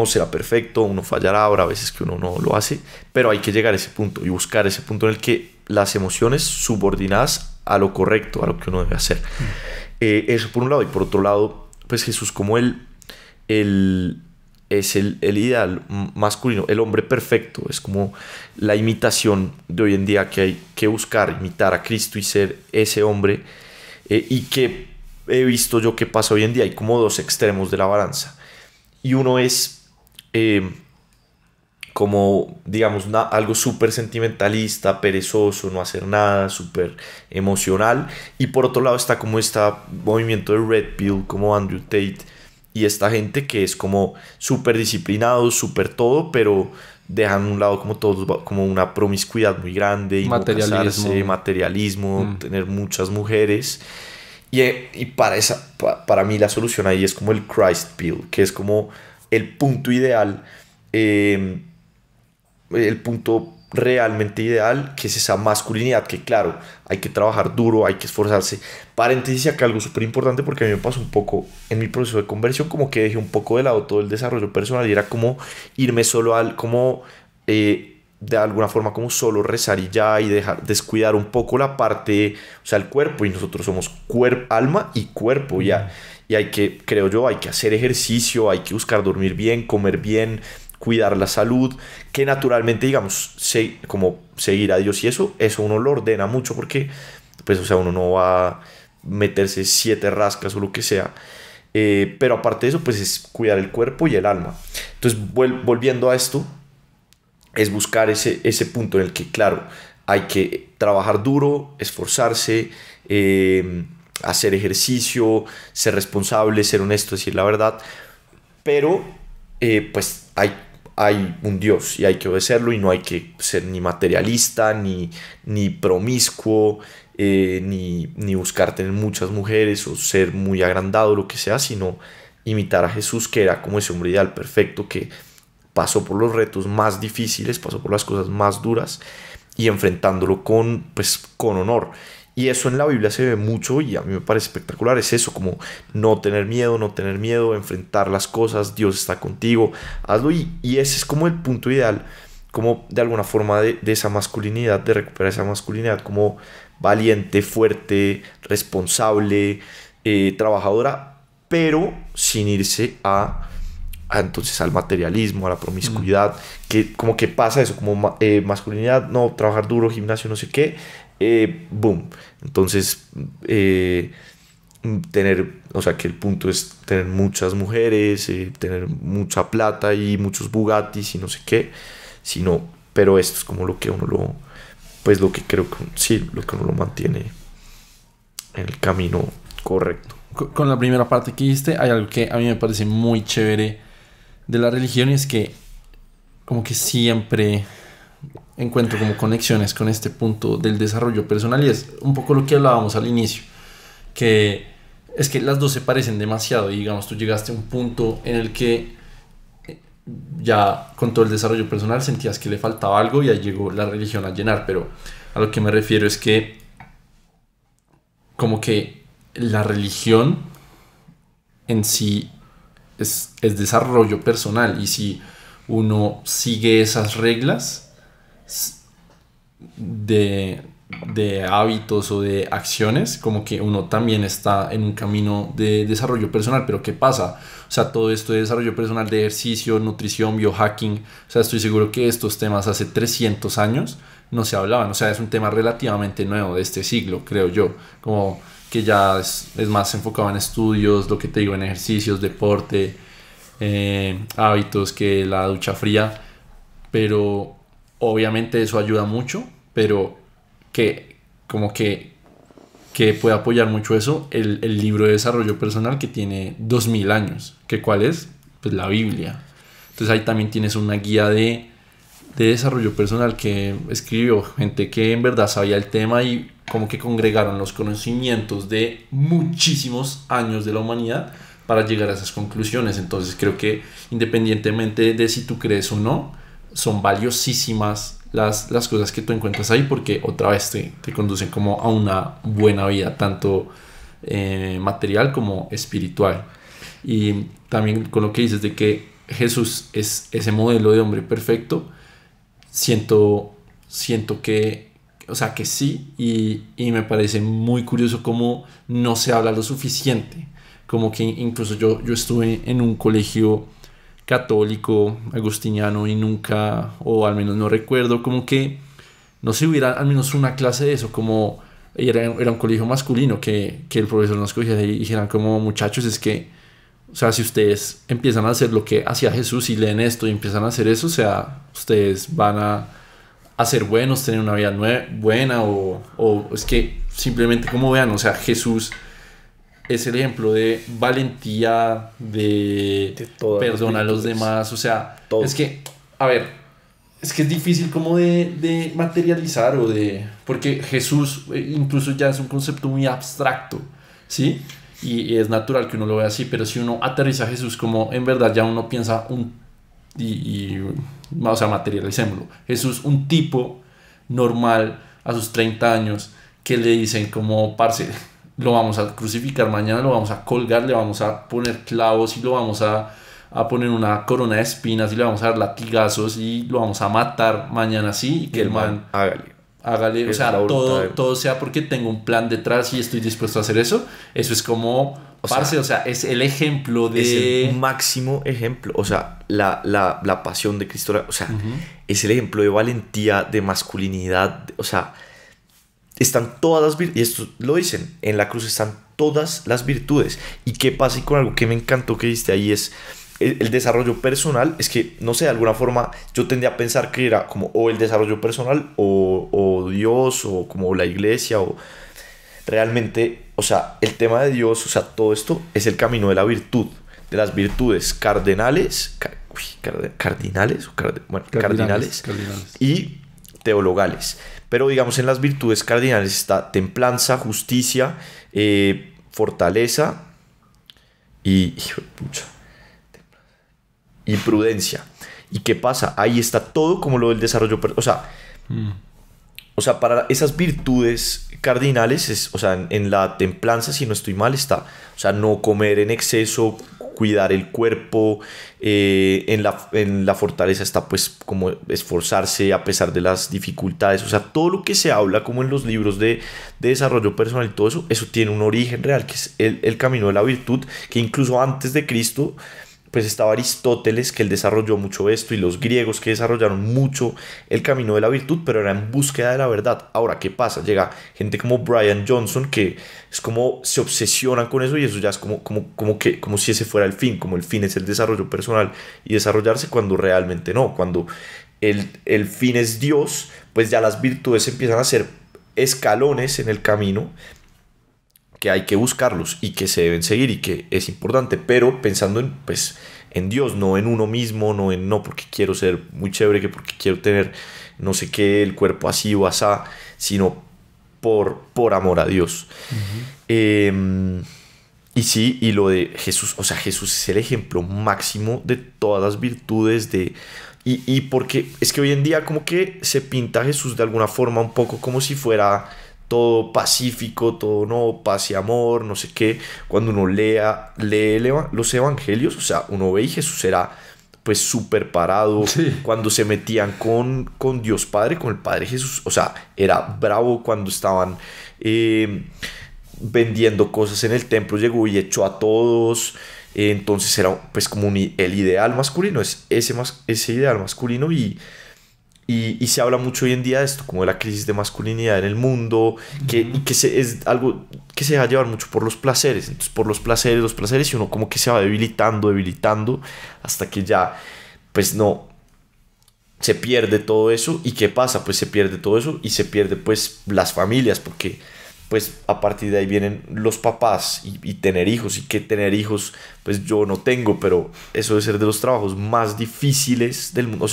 será perfecto, uno fallará, habrá veces que uno no lo hace, pero hay que llegar a ese punto y buscar ese punto en el que las emociones subordinadas a lo correcto, a lo que uno debe hacer. Eso por un lado. Y por otro lado, pues Jesús como es el ideal masculino, el hombre perfecto, es como la imitación de hoy en día, que hay que buscar imitar a Cristo y ser ese hombre, y que he visto yo que pasa hoy en día. Hay como dos extremos de la balanza, y uno es como, digamos, algo súper sentimentalista, perezoso, no hacer nada, súper emocional, y por otro lado está como este movimiento de Red Pill, como Andrew Tate y esta gente que es como súper disciplinado, súper todo, pero dejan a un lado como todos, como una promiscuidad muy grande, y no casarse, materialismo, tener muchas mujeres. Y para mí la solución ahí es como el Christ Pill, que es como el punto ideal, el punto realmente ideal, que es esa masculinidad, que claro, hay que trabajar duro, hay que esforzarse. Paréntesis acá, algo súper importante, porque a mí me pasó un poco en mi proceso de conversión, como que dejé un poco de lado todo el desarrollo personal y era como irme solo de alguna forma como solo rezar y ya, y descuidar un poco la parte, o sea, el cuerpo, y nosotros somos alma y cuerpo ya, y hay que, creo yo, hay que hacer ejercicio, hay que buscar dormir bien, comer bien, cuidar la salud, que naturalmente, digamos, como seguir a Dios, y eso uno lo ordena mucho, porque pues, o sea, uno no va a meterse 7 rascas o lo que sea, pero aparte de eso, pues es cuidar el cuerpo y el alma. Entonces, volviendo a esto, es buscar ese punto en el que, claro, hay que trabajar duro, esforzarse, hacer ejercicio, ser responsable, ser honesto, decir la verdad, pero pues hay un Dios y hay que obedecerlo, y no hay que ser ni materialista, ni promiscuo, ni buscar tener muchas mujeres o ser muy agrandado, lo que sea, sino imitar a Jesús, que era como ese hombre ideal perfecto, que pasó por los retos más difíciles, pasó por las cosas más duras, y enfrentándolo con honor. Y eso en la Biblia se ve mucho, y a mí me parece espectacular. Es eso, como no tener miedo, enfrentar las cosas, Dios está contigo, hazlo. Y ese es como el punto ideal, como de alguna forma de esa masculinidad, de recuperar esa masculinidad como valiente, fuerte, responsable, trabajadora, pero sin irse entonces al materialismo, a la promiscuidad, que como que pasa eso, como masculinidad, no, trabajar duro, gimnasio, no sé qué, boom. Entonces, o sea, que el punto es tener muchas mujeres, tener mucha plata y muchos Bugattis y no sé qué, pero esto es como lo que pues lo que creo que sí, lo que uno lo mantiene en el camino correcto. Con la primera parte que dijiste, hay algo que a mí me parece muy chévere de la religión, y es que como que siempre encuentro como conexiones con este punto del desarrollo personal, y es un poco lo que hablábamos al inicio, que es que las dos se parecen demasiado, y digamos tú llegaste a un punto en el que ya con todo el desarrollo personal sentías que le faltaba algo y ahí llegó la religión a llenar, pero a lo que me refiero es que como que la religión en sí es desarrollo personal, y si uno sigue esas reglas de hábitos o de acciones, como que uno también está en un camino de desarrollo personal. Pero ¿qué pasa? O sea, todo esto de desarrollo personal, de ejercicio, nutrición, biohacking, o sea, estoy seguro que estos temas hace 300 años no se hablaban. O sea, es un tema relativamente nuevo de este siglo, creo yo, como que ya es más enfocado en estudios, lo que te digo, en ejercicios, deporte, hábitos, que la ducha fría. Pero obviamente eso ayuda mucho, pero que como que puede apoyar mucho eso el libro de desarrollo personal que tiene 2000 años, que ¿cuál es? Pues la Biblia. Entonces ahí también tienes una guía de desarrollo personal que escribió gente que en verdad sabía el tema, y como que congregaron los conocimientos de muchísimos años de la humanidad para llegar a esas conclusiones. Entonces creo que independientemente de si tú crees o no, son valiosísimas las cosas que tú encuentras ahí, porque otra vez te conducen como a una buena vida, tanto material como espiritual. Y también con lo que dices de que Jesús es ese modelo de hombre perfecto, siento que, o sea, que sí, y me parece muy curioso cómo no se habla lo suficiente. Como que incluso yo estuve en un colegio católico, agustiniano, y nunca, o al menos no recuerdo, como que no se hubiera al menos una clase de eso, como era un colegio masculino, que el profesor nos cogía y dijeran como: muchachos, es que, o sea, si ustedes empiezan a hacer lo que hacía Jesús y leen esto y empiezan a hacer eso, o sea, ustedes van a ser buenos, tener una vida buena, o es que simplemente, como vean, o sea, Jesús es el ejemplo de valentía, de perdón a los demás, o sea, todo. Es que, a ver, es que es difícil como de materializar, porque Jesús incluso ya es un concepto muy abstracto, ¿sí? Y es natural que uno lo vea así, pero si uno aterriza a Jesús como en verdad, ya uno piensa o sea, materialicémoslo. Jesús, un tipo normal a sus 30 años, que le dicen como: parce, lo vamos a crucificar mañana, lo vamos a colgar, le vamos a poner clavos y lo vamos a poner una corona de espinas y le vamos a dar latigazos y lo vamos a matar mañana, sí, y que el man hágale, o sea, todo sea porque tengo un plan detrás y estoy dispuesto a hacer eso. Eso es como, parce, o sea, es el ejemplo de... Es el máximo ejemplo, o sea, la pasión de Cristo, o sea, es el ejemplo de valentía, de masculinidad, o sea, están todas las virtudes, y esto lo dicen, en la cruz están todas las virtudes. ¿Y qué pasa? Y con algo que me encantó que diste ahí es el desarrollo personal. Es que, no sé, de alguna forma yo tendía a pensar que era como o el desarrollo personal o Dios, o como la iglesia, o realmente, o sea, el tema de Dios, o sea, todo esto es el camino de la virtud, de las virtudes cardinales y teologales. Pero digamos, en las virtudes cardinales está templanza, justicia, fortaleza y prudencia. ¿Y qué pasa? Ahí está todo como lo del desarrollo. O sea, para esas virtudes cardinales, o sea, en la templanza, si no estoy mal, está, o sea, no comer en exceso cuidar el cuerpo, en la fortaleza está pues como esforzarse a pesar de las dificultades, o sea, todo lo que se habla como en los libros de desarrollo personal y todo eso, eso tiene un origen real, que es el camino de la virtud, que incluso antes de Cristo pues estaba Aristóteles, que él desarrolló mucho esto, y los griegos que desarrollaron mucho el camino de la virtud, pero era en búsqueda de la verdad. Ahora, ¿qué pasa? Llega gente como Brian Johnson, que es como se obsesionan con eso, y eso ya es como si ese fuera el fin, como el fin es el desarrollo personal y desarrollarse, cuando realmente no. Cuando el fin es Dios, pues ya las virtudes empiezan a ser escalones en el camino, que hay que buscarlos y que se deben seguir y que es importante, pero pensando en, pues, en Dios, no en uno mismo, no porque quiero ser muy chévere, que porque quiero tener no sé qué, el cuerpo así o asá, sino por amor a Dios. Y sí, y lo de Jesús, o sea, Jesús es el ejemplo máximo de todas las virtudes, y porque es que hoy en día como que se pinta a Jesús de alguna forma un poco como si fuera todo pacífico, todo no, paz y amor, no sé qué. Cuando uno lee los evangelios, o sea, uno ve y Jesús era pues súper parado. Sí. Cuando se metían con Dios Padre, con el Padre Jesús, o sea, era bravo. Cuando estaban vendiendo cosas en el templo, llegó y echó a todos. Entonces era pues como el ideal masculino, es ese ideal masculino. Y se habla mucho hoy en día de esto, como de la crisis de masculinidad en el mundo, es algo que se deja llevar mucho por los placeres. Entonces, por los placeres, y uno como que se va debilitando, hasta que ya, pues no, se pierde todo eso. ¿Y qué pasa? Pues se pierde todo eso y se pierde pues las familias, porque pues a partir de ahí vienen los papás y tener hijos, y que tener hijos, pues yo no tengo, pero eso debe ser de los trabajos más difíciles del mundo,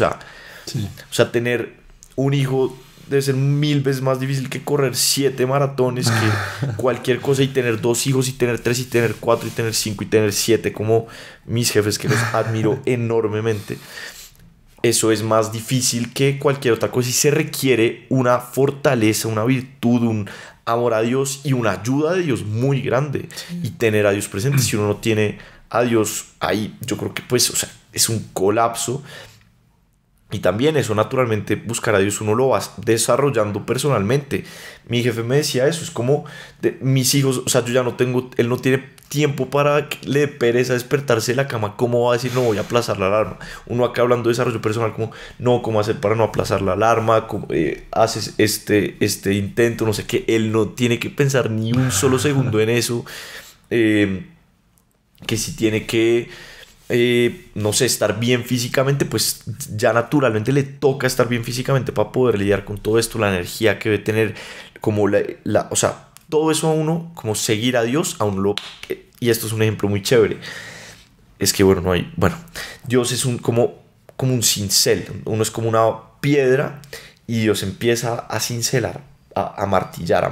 Sí. o sea, tener un hijo debe ser 1000 veces más difícil que correr 7 maratones, que cualquier cosa, y tener 2 hijos, y tener 3, y tener 4, y tener 5, y tener 7, como mis jefes, que los admiro enormemente. Eso es más difícil que cualquier otra cosa, y se requiere una fortaleza, una virtud, un amor a Dios y una ayuda de Dios muy grande. Sí. Y tener a Dios presente. Si uno no tiene a Dios ahí, yo creo que pues, o sea, es un colapso. Y también eso, naturalmente, buscar a Dios uno lo va desarrollando personalmente. Mi jefe me decía eso, es como mis hijos, o sea, yo ya no tengo, él no tiene tiempo para que le dé pereza despertarse de la cama. ¿Cómo va a decir no voy a aplazar la alarma? Uno acá hablando de desarrollo personal, como no, ¿cómo hacer para no aplazar la alarma? Haces este intento, no sé qué. Él no tiene que pensar ni un solo segundo en eso. Que si tiene que no sé, estar bien físicamente, pues ya naturalmente le toca estar bien físicamente para poder lidiar con todo esto, la energía que debe tener, como o sea, todo eso a uno, como seguir a Dios, a uno y esto es un ejemplo muy chévere, es que bueno, Dios es como un cincel, uno es como una piedra, y Dios empieza a cincelar, a martillar,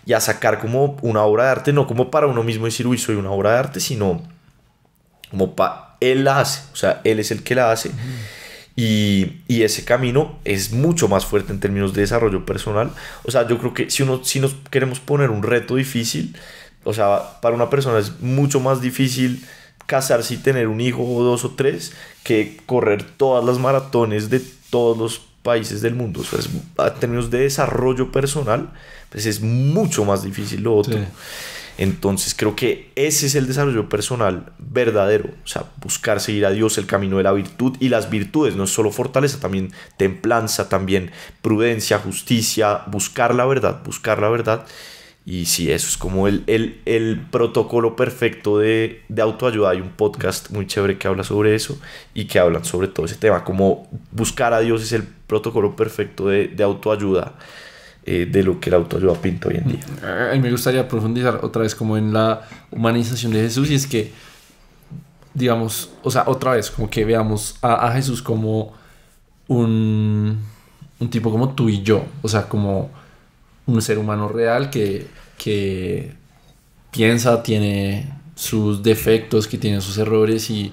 y a sacar como una obra de arte, no como para uno mismo decir, uy, soy una obra de arte, sino como Él la hace, o sea, Él es el que la hace. Y ese camino es mucho más fuerte en términos de desarrollo personal. O sea, yo creo que si nos queremos poner un reto difícil, o sea, para una persona es mucho más difícil casarse y tener un hijo, o 2 o 3, que correr todas las maratones de todos los países del mundo. O sea, en términos de desarrollo personal, pues es mucho más difícil lo otro. Sí. Entonces creo que ese es el desarrollo personal verdadero, o sea, buscar seguir a Dios, el camino de la virtud, y las virtudes no es solo fortaleza, también templanza, también prudencia, justicia, buscar la verdad, y sí, eso es como el protocolo perfecto de autoayuda. Hay un podcast muy chévere que habla sobre eso, y que hablan sobre todo ese tema, como buscar a Dios es el protocolo perfecto de autoayuda, de lo que la autoayuda pinta hoy en día. A mí me gustaría profundizar otra vez como en la humanización de Jesús, y es que, digamos, o sea, otra vez como que veamos a Jesús como un tipo como tú y yo, o sea, como un ser humano real que piensa, tiene sus defectos, que tiene sus errores, y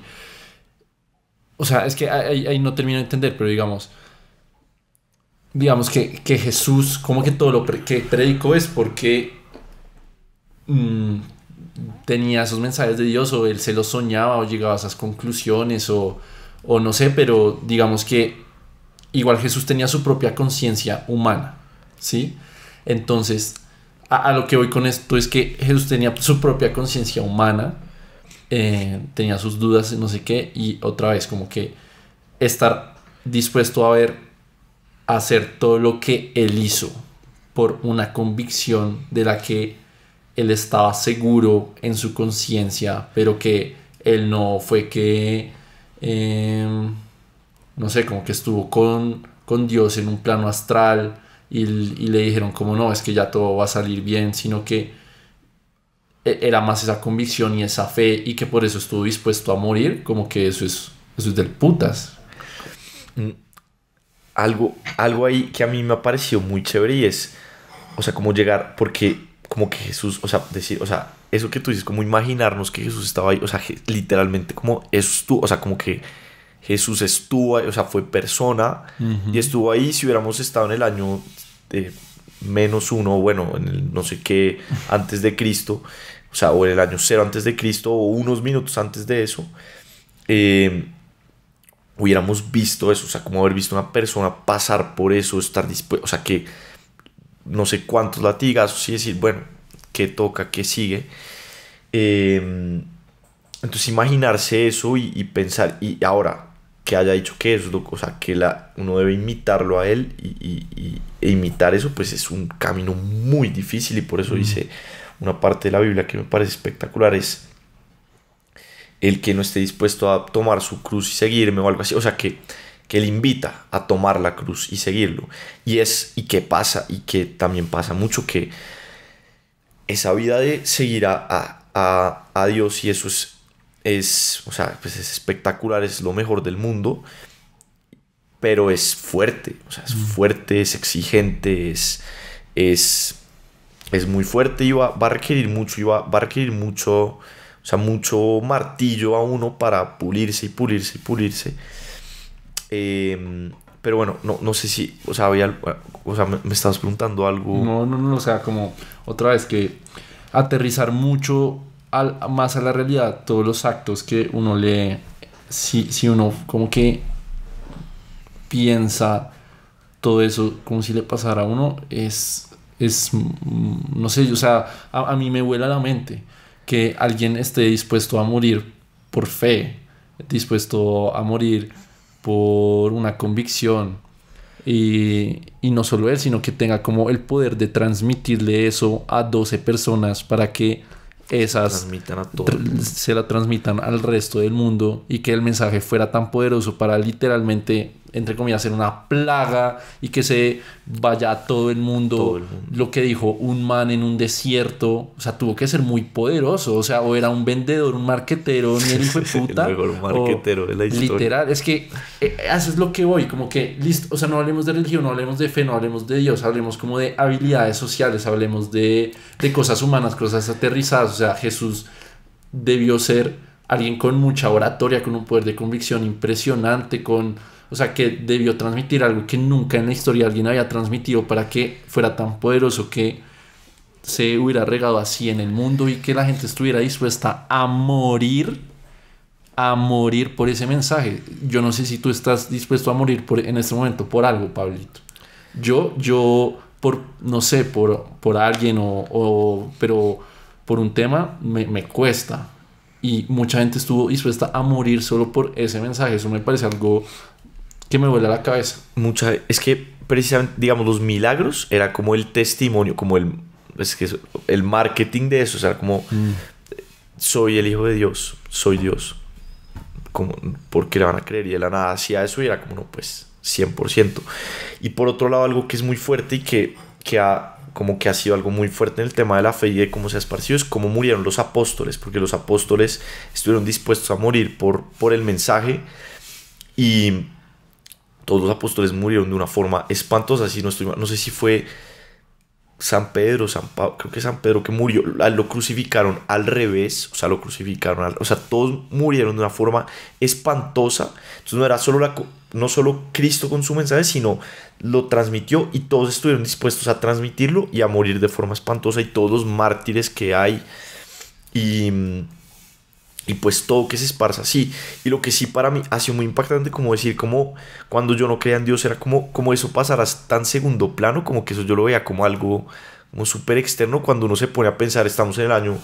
o sea, es que ahí no termino de entender, pero digamos que Jesús, como que todo lo que predicó es porque tenía esos mensajes de Dios o él se los soñaba o llegaba a esas conclusiones o no sé, pero digamos que igual Jesús tenía su propia conciencia humana, ¿sí? Entonces, a lo que voy con esto es que Jesús tenía su propia conciencia humana, tenía sus dudas, no sé qué, y otra vez como que estar dispuesto a hacer todo lo que él hizo por una convicción de la que él estaba seguro en su conciencia, pero que él no fue que, no sé, como que estuvo con Dios en un plano astral y le dijeron como no, es que ya todo va a salir bien, sino que era más esa convicción y esa fe y que por eso estuvo dispuesto a morir, como que eso es del putas. Algo ahí que a mí me ha parecido muy chévere y es, o sea, como llegar, porque como que Jesús, o sea, decir, o sea, eso que tú dices, como imaginarnos que Jesús estaba ahí, o sea, literalmente como eso estuvo, o sea, como que Jesús estuvo ahí, o sea, fue persona y estuvo ahí. Si hubiéramos estado en el año -1, bueno, en el no sé qué, antes de Cristo, o sea, o en el año 0 antes de Cristo, o unos minutos antes de eso, hubiéramos visto eso, o sea, como haber visto una persona pasar por eso, estar dispuesto, o sea, que no sé cuántos latigazos y decir, bueno, ¿qué toca? ¿Qué sigue? Entonces imaginarse eso y pensar, y ahora que haya dicho que eso, o sea, que uno debe imitarlo a él e imitar eso, pues es un camino muy difícil y por eso dice una parte de la Biblia que me parece espectacular, es el que no esté dispuesto a tomar su cruz y seguirme o algo así, o sea, que él invita a tomar la cruz y seguirlo. Y que pasa, y que también pasa mucho, que esa vida de seguir a Dios, y eso o sea, pues es espectacular, es lo mejor del mundo, pero es fuerte, o sea, es fuerte, es exigente, es muy fuerte y va a requerir mucho, va a requerir mucho, o sea, mucho martillo a uno para pulirse y pulirse y pulirse. Pero bueno, no sé si, o sea, me estabas preguntando algo. No, o sea, como otra vez que aterrizar mucho más a la realidad todos los actos que uno lee, si uno como que piensa todo eso como si le pasara a uno, no sé, o sea, a mí me vuela la mente que alguien esté dispuesto a morir por fe, dispuesto a morir por una convicción y no solo él, sino que tenga como el poder de transmitirle eso a 12 personas para que esas se la transmitan al resto del mundo y que el mensaje fuera tan poderoso para literalmente, entre comillas, ser una plaga y que se vaya a todo el mundo. Lo que dijo un man en un desierto, o sea, tuvo que ser muy poderoso, o sea, o era un vendedor, un marquetero, ni el hijo de puta, el mejor marquetero de la historia. Literal, es que eso es lo que voy, como que listo, o sea, no hablemos de religión, no hablemos de fe, no hablemos de Dios, hablemos como de habilidades sociales, hablemos de cosas humanas, cosas aterrizadas. O sea, Jesús debió ser alguien con mucha oratoria, con un poder de convicción impresionante, o sea, que debió transmitir algo que nunca en la historia alguien había transmitido para que fuera tan poderoso, que se hubiera regado así en el mundo y que la gente estuviera dispuesta a morir por ese mensaje. Yo no sé si tú estás dispuesto a morir en este momento por algo, Pablito. Yo no sé, por alguien pero por un tema me cuesta. Y mucha gente estuvo dispuesta a morir solo por ese mensaje. Eso me parece algo que me vuela la cabeza. Es que precisamente, digamos, los milagros era como el testimonio, como el marketing de eso. O sea, como soy el hijo de Dios, soy Dios. Como, ¿por qué le van a creer? Y de la nada hacía eso y era como, no, pues 100%. Y por otro lado, algo que es muy fuerte y que ha sido algo muy fuerte en el tema de la fe y de cómo se ha esparcido, es cómo murieron los apóstoles, porque los apóstoles estuvieron dispuestos a morir por el mensaje, y todos los apóstoles murieron de una forma espantosa. No sé si fue San Pedro, creo que San Pedro, que murió, lo crucificaron al revés, o sea, todos murieron de una forma espantosa. Entonces no era no solo Cristo con su mensaje, sino lo transmitió y todos estuvieron dispuestos a transmitirlo y a morir de forma espantosa. Y todos los mártires que hay y, y pues todo que se esparza así. Y lo que sí para mí ha sido muy impactante, como decir, como cuando yo no creía en Dios, era como eso pasara tan segundo plano, como que eso yo lo veía como algo como súper externo. Cuando uno se pone a pensar, estamos en el año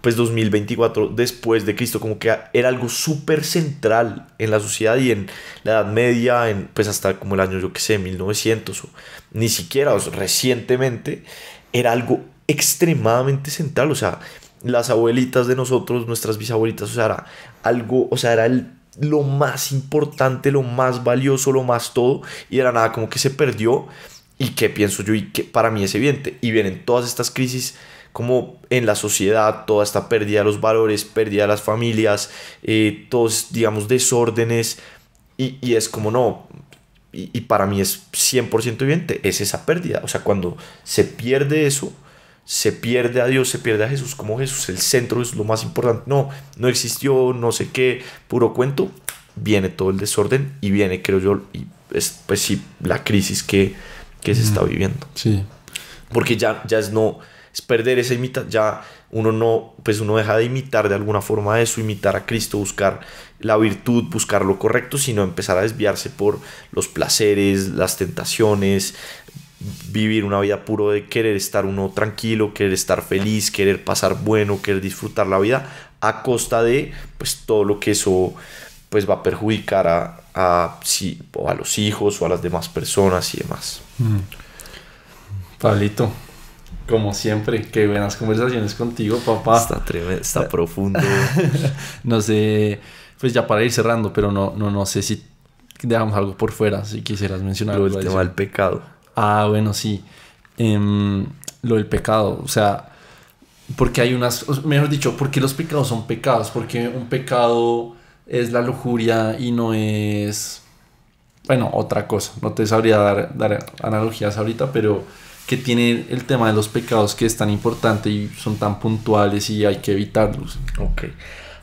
pues 2024 después de Cristo, como que era algo súper central en la sociedad y en la Edad Media, pues hasta como el año, yo qué sé, 1900 o ni siquiera, o sea, recientemente, era algo extremadamente central. O sea, las abuelitas de nosotros, nuestras bisabuelitas, o sea, era algo, o sea, era lo más importante, lo más valioso, lo más todo, y era nada como que se perdió. Y que pienso yo, y que para mí es evidente, y vienen todas estas crisis como en la sociedad, toda esta pérdida de los valores, pérdida de las familias, todos, digamos, desórdenes, y es como no, y para mí es 100% evidente, es esa pérdida. O sea, cuando se pierde eso, se pierde a Dios, se pierde a Jesús, como Jesús, el centro es lo más importante, no, no existió, no sé qué, puro cuento, viene todo el desorden, y viene, creo yo, y es, pues sí, la crisis que se está viviendo. Sí. Porque ya es no, es perder esa imitación, ya uno no, pues uno deja de imitar de alguna forma eso, imitar a Cristo, buscar la virtud, buscar lo correcto, sino empezar a desviarse por los placeres, las tentaciones, vivir una vida puro de querer estar uno tranquilo, querer estar feliz, querer pasar bueno, querer disfrutar la vida a costa de pues todo lo que eso pues va a perjudicar sí, o a los hijos o a las demás personas y demás. Pablito, como siempre, qué buenas conversaciones contigo, papá. Está tremendo, está profundo. No sé, pues ya para ir cerrando, pero no sé si dejamos algo por fuera, si quisieras mencionar Lo algo. del tema del pecado. Ah, bueno, sí. Lo del pecado, o sea, porque hay mejor dicho, porque los pecados son pecados, porque un pecado es la lujuria y no es, bueno, otra cosa. No te sabría dar analogías ahorita, pero que tiene el tema de los pecados que es tan importante y son tan puntuales y hay que evitarlos. Ok.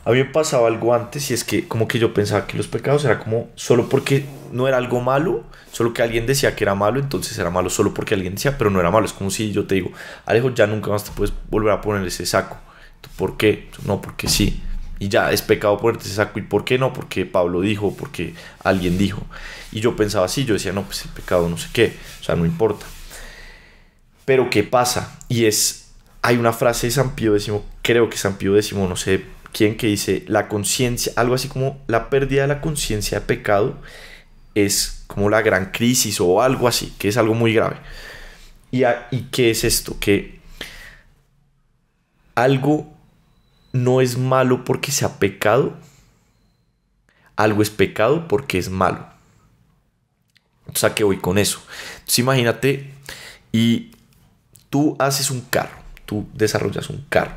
A mí me pasaba algo antes, y es que como que yo pensaba que los pecados era como solo porque no era algo malo, solo que alguien decía que era malo, entonces era malo solo porque alguien decía, pero no era malo. Es como si yo te digo, Alejo, ya nunca más te puedes volver a poner ese saco. ¿Por qué? No, porque sí. Y ya es pecado ponerte ese saco. ¿Y por qué no? Porque Pablo dijo, porque alguien dijo. Y yo pensaba así, yo decía, no, pues el pecado no sé qué, o sea, no importa. Pero ¿qué pasa? Hay una frase de San Pío X, creo que San Pío X, no sé quién, que dice, la conciencia, algo así como la pérdida de la conciencia de pecado es como la gran crisis o algo así, que es algo muy grave. ¿Y qué es esto? Que algo no es malo porque sea pecado, algo es pecado porque es malo. O sea, ¿qué voy con eso? Entonces imagínate, y tú haces un carro, tú desarrollas un carro,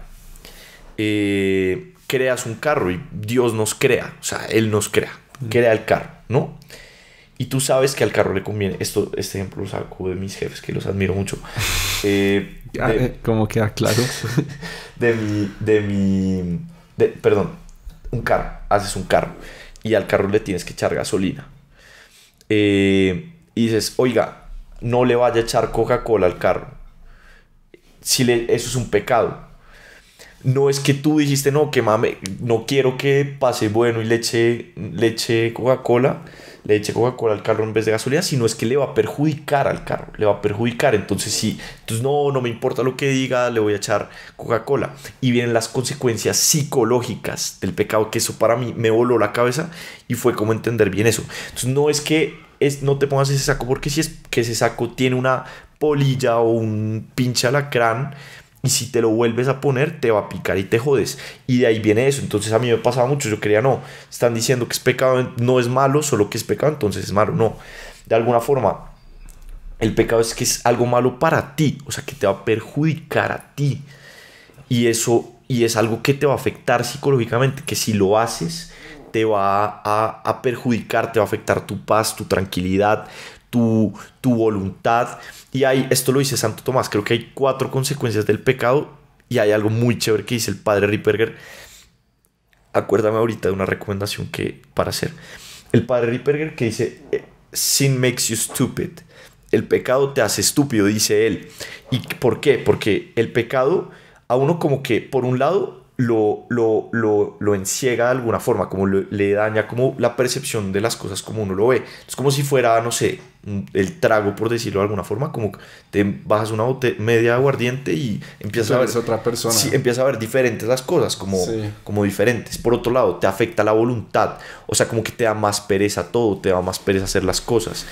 creas un carro y Dios nos crea, o sea, Él nos crea el carro, ¿no? Y tú sabes que al carro le conviene, este ejemplo lo saco de mis jefes, que los admiro mucho. ¿Cómo queda claro? Perdón, un carro, haces un carro y al carro le tienes que echar gasolina. Y dices, oiga, no le vaya a echar Coca-Cola al carro. Eso es un pecado. No es que tú dijiste, no, que mame, no quiero que pase bueno y le eche Coca-Cola al carro en vez de gasolina, sino es que le va a perjudicar al carro, le va a perjudicar. Entonces sí, entonces no me importa lo que diga, le voy a echar Coca-Cola. Y vienen las consecuencias psicológicas del pecado, que eso para mí me voló la cabeza y fue como entender bien eso. Entonces no es que no te pongas ese saco, porque si es que ese saco tiene una polilla o un pinche alacrán, y si te lo vuelves a poner te va a picar y te jodes, y de ahí viene eso. Entonces a mí me pasaba mucho, yo creía, no, están diciendo que es pecado, no es malo, solo que es pecado, entonces es malo. No, de alguna forma el pecado es que es algo malo para ti, o sea, que te va a perjudicar a ti, y es algo que te va a afectar psicológicamente, que si lo haces te va a perjudicar, te va a afectar tu paz, tu tranquilidad, tu voluntad. Y esto lo dice Santo Tomás, creo que hay 4 consecuencias del pecado, y hay algo muy chévere que dice el padre Ripperger. Acuérdame ahorita de una recomendación para hacer. El padre Ripperger, que dice, sin makes you stupid. El pecado te hace estúpido, dice él. ¿Y por qué? Porque el pecado a uno como que, por un lado, lo enciega de alguna forma, como le daña como la percepción de las cosas como uno lo ve. Es como si fuera, no sé, el trago, por decirlo de alguna forma, como te bajas una media de aguardiente y empiezas a ver otra persona. Sí, empiezas a ver diferentes las cosas, como diferentes. Por otro lado, te afecta la voluntad, o sea, como que te da más pereza todo, te da más pereza hacer las cosas.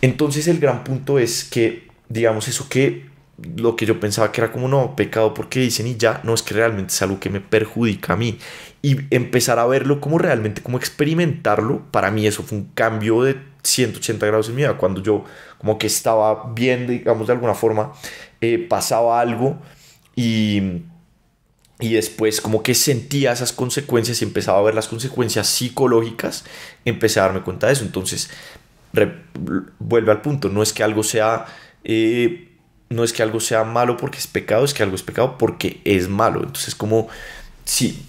Entonces el gran punto es que, digamos, eso que lo que yo pensaba que era como no, pecado porque dicen y ya, no, es que realmente es algo que me perjudica a mí. Y empezar a verlo como realmente, como experimentarlo, para mí eso fue un cambio de 180 grados en mi vida. Cuando yo como que estaba viendo, digamos, de alguna forma, pasaba algo y después como que sentía esas consecuencias y empezaba a ver las consecuencias psicológicas, empecé a darme cuenta de eso. Entonces, vuelve al punto, no es que algo sea... no es que algo sea malo porque es pecado, es que algo es pecado porque es malo. Entonces, como si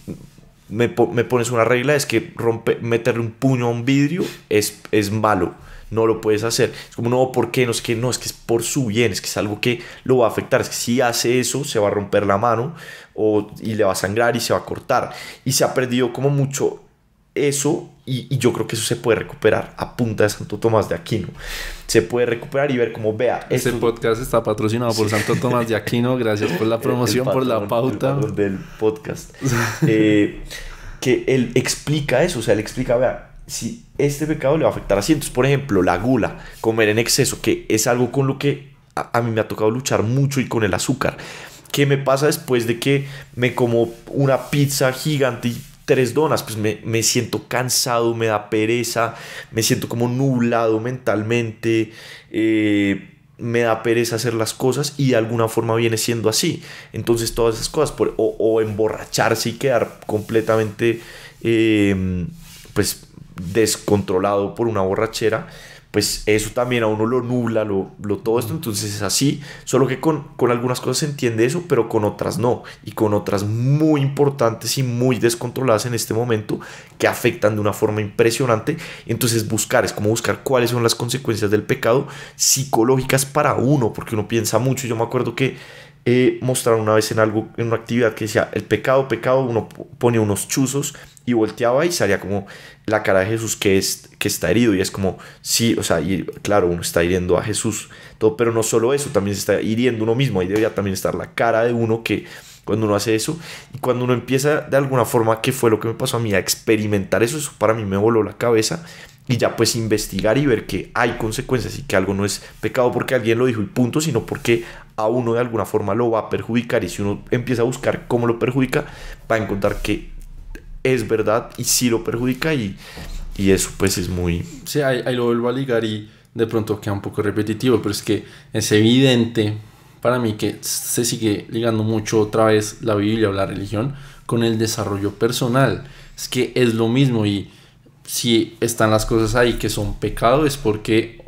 me pones una regla, es que meterle un puño a un vidrio es malo, no lo puedes hacer. Es como, no, ¿por qué? No es que es por su bien, es que es algo que lo va a afectar. Es que si hace eso, se va a romper la mano y le va a sangrar y se va a cortar. Y se ha perdido como mucho eso, y yo creo que eso se puede recuperar a punta de Santo Tomás de Aquino. Se puede recuperar y ver cómo, vea, este podcast está patrocinado por Santo Tomás de Aquino. Gracias por la promoción, por la pauta del podcast. Que él explica eso, o sea, él explica, vea, si este pecado le va a afectar a cientos. Por ejemplo, la gula, comer en exceso, que es algo con lo que a mí me ha tocado luchar mucho, y con el azúcar. ¿Qué me pasa después de que me como una pizza gigante y 3 donas? Pues me siento cansado, me da pereza, me siento como nublado mentalmente, me da pereza hacer las cosas, y de alguna forma viene siendo así. Entonces todas esas cosas, o emborracharse y quedar completamente pues descontrolado por una borrachera, pues eso también a uno lo nubla, todo esto. Entonces es así, solo que con algunas cosas se entiende eso, pero con otras no, y con otras muy importantes y muy descontroladas en este momento, que afectan de una forma impresionante. Entonces es como buscar cuáles son las consecuencias del pecado psicológicas para uno, porque uno piensa mucho. Yo me acuerdo que mostraron una vez en una actividad que decía el pecado, uno ponía unos chuzos y volteaba y salía como la cara de Jesús que está herido, y es como, sí, o sea, y claro, uno está hiriendo a Jesús, todo, pero no solo eso, también se está hiriendo uno mismo. Ahí debería también estar la cara de uno, que cuando uno hace eso, y cuando uno empieza de alguna forma, que fue lo que me pasó a mí, a experimentar eso para mí me voló la cabeza. Y ya pues investigar y ver que hay consecuencias, y que algo no es pecado porque alguien lo dijo y punto, sino porque a uno de alguna forma lo va a perjudicar. Y si uno empieza a buscar cómo lo perjudica, va a encontrar que es verdad y sí lo perjudica, y eso pues es muy... Sí, ahí lo vuelvo a ligar, y de pronto queda un poco repetitivo, pero es que es evidente para mí que se sigue ligando mucho otra vez la Biblia o la religión con el desarrollo personal. Es que es lo mismo, y si están las cosas ahí que son pecado, es porque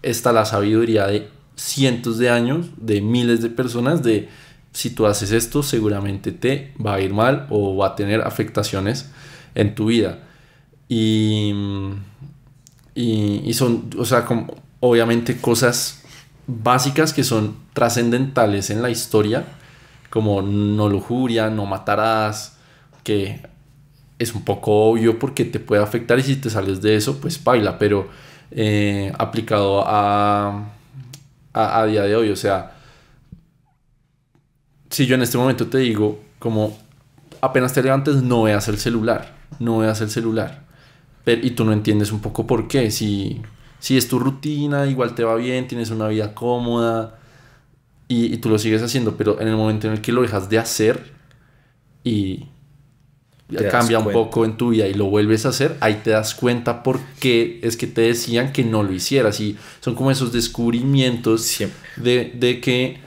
está la sabiduría de cientos de años, de miles de personas, de si tú haces esto seguramente te va a ir mal o va a tener afectaciones en tu vida. Y son, o sea, como, obviamente cosas básicas que son trascendentales en la historia, como no lujuria, no matarás, que es un poco obvio porque te puede afectar, y si te sales de eso, pues baila. Pero aplicado a día de hoy, o sea, si yo en este momento te digo, como apenas te levantes, no veas el celular, pero, y tú no entiendes un poco por qué. Si es tu rutina, igual te va bien, tienes una vida cómoda, y tú lo sigues haciendo, pero en el momento en el que lo dejas de hacer y cambia un poco en tu vida y lo vuelves a hacer, ahí te das cuenta por qué es que te decían que no lo hicieras. Y son como esos descubrimientos de que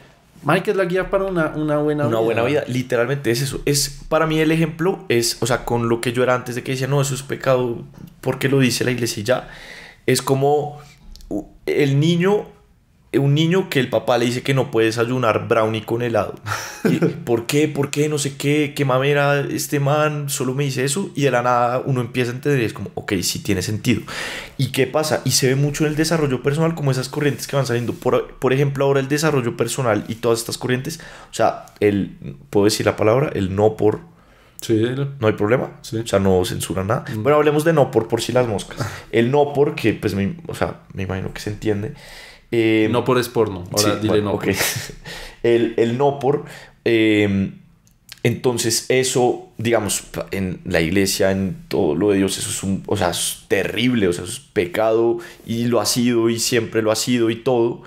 Mike es la guía para una buena vida. Una buena vida, literalmente es eso. Es, para mí el ejemplo es, o sea, con lo que yo era antes de que decía, no, eso es pecado porque lo dice la iglesia y ya. Es como un niño que el papá le dice que no puede desayunar brownie con helado. ¿Por qué? No sé qué mamera este man solo me dice eso, y de la nada uno empieza a entender y es como, ok, sí tiene sentido. ¿Y qué pasa? Y se ve mucho en el desarrollo personal, como esas corrientes que van saliendo. Por ejemplo, ahora el desarrollo personal y todas estas corrientes, o sea, puedo decir la palabra, el no por Sí. No hay problema. Sí. O sea, no censura nada. Bueno, hablemos de no por si las moscas. El no por, que pues o sea, me imagino que se entiende. No por es porno. Ahora sí, dile bueno, no okay. El no por. Entonces eso, digamos, en la iglesia, en todo lo de Dios, eso es o sea, es terrible, o sea, eso es pecado y lo ha sido y siempre lo ha sido y todo.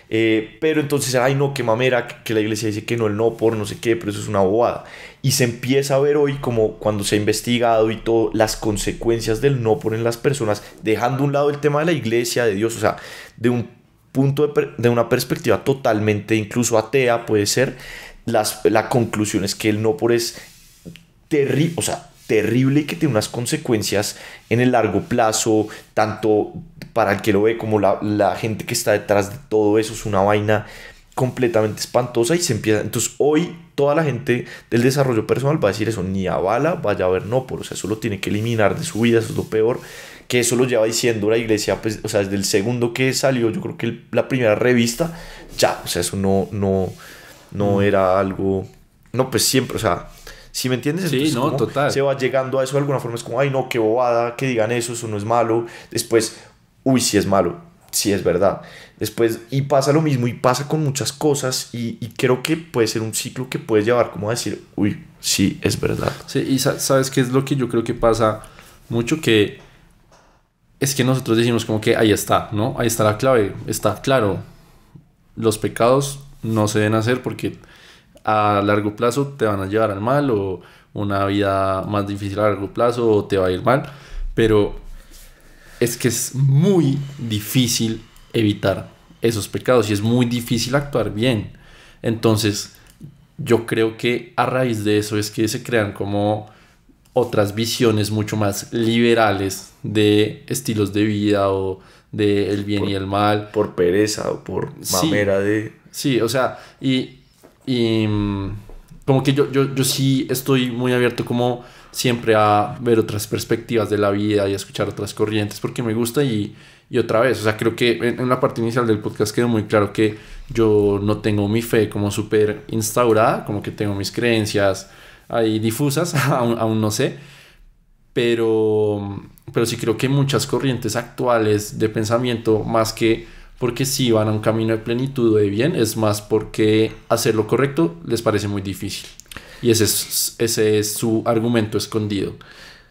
Pero entonces, ay no, qué mamera, que la iglesia dice que no, el no por no sé qué, pero eso es una bobada. Y se empieza a ver hoy como cuando se ha investigado y todo, las consecuencias del no por en las personas, dejando a un lado el tema de la iglesia, de Dios, o sea, de un punto de una perspectiva totalmente incluso atea puede ser, la conclusión es que el no por es terrible, o sea, terrible y que tiene unas consecuencias en el largo plazo, tanto para el que lo ve como la gente que está detrás de todo eso. Es una vaina completamente espantosa y se empieza. Entonces hoy toda la gente del desarrollo personal va a decir eso, ni a bala vaya a haber no por, o sea, eso lo tiene que eliminar de su vida, eso es lo peor, que eso lo lleva diciendo la iglesia, pues, o sea, desde el segundo que salió, yo creo que la primera revista, ya, o sea, eso no era algo, no, pues siempre, o sea, ¿sí me entiendes? Sí, no, total. Se va llegando a eso de alguna forma, es como, ay no, qué bobada, que digan eso no es malo, después, uy, sí es malo, sí es verdad, después, y pasa lo mismo, y pasa con muchas cosas, y creo que puede ser un ciclo que puedes llevar como a decir, uy, sí, es verdad. Sí, y ¿sabes qué es lo que yo creo que pasa mucho? Que es que nosotros decimos como que ahí está, ¿no? Ahí está la clave, está claro, los pecados no se deben hacer porque a largo plazo te van a llevar al mal, o una vida más difícil a largo plazo, o te va a ir mal, pero es que es muy difícil evitar esos pecados y es muy difícil actuar bien. Entonces yo creo que a raíz de eso es que se crean como otras visiones mucho más liberales de estilos de vida o de el bien y el mal. Por pereza o por mamera de... Sí, o sea, y como que yo sí estoy muy abierto como siempre a ver otras perspectivas de la vida y a escuchar otras corrientes porque me gusta y otra vez, o sea, creo que en la parte inicial del podcast quedó muy claro que yo no tengo mi fe como súper instaurada, como que tengo mis creencias ahí difusas, aún no sé, pero sí creo que muchas corrientes actuales de pensamiento, más que porque sí van a un camino de plenitud o de bien, es más porque hacer lo correcto les parece muy difícil. Y ese es su argumento escondido.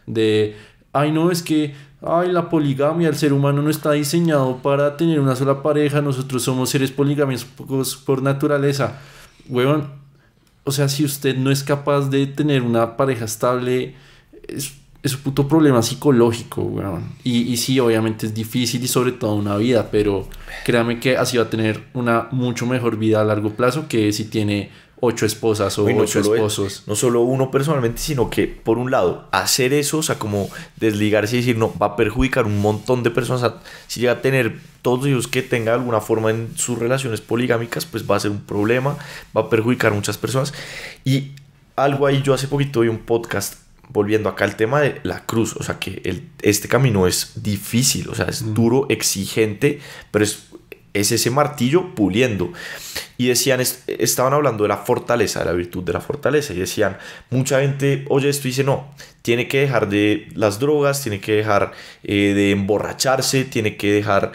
De, ay no, es que la poligamia, el ser humano no está diseñado para tener una sola pareja, nosotros somos seres poligámicos por naturaleza. Huevón, o sea, si usted no es capaz de tener una pareja estable, es un puto problema psicológico, weón. Y sí, obviamente es difícil y sobre todo una vida, pero créame que así va a tener una mucho mejor vida a largo plazo que si tiene 8 esposas o 8 esposos. No solo uno personalmente, sino que por un lado, hacer eso, o sea, como desligarse y decir, no, va a perjudicar un montón de personas. O sea, si llega a tener todos los hijos que tenga de alguna forma en sus relaciones poligámicas, pues va a ser un problema, va a perjudicar a muchas personas. Y algo ahí, yo hace poquito vi un podcast volviendo acá al tema de la cruz, o sea que este camino es difícil, o sea, es duro, exigente, pero es ese martillo puliendo. Y decían, estaban hablando de la fortaleza, de la virtud de la fortaleza, y decían, mucha gente oye esto y dice, no, tiene que dejar de las drogas, tiene que dejar de emborracharse, tiene que dejar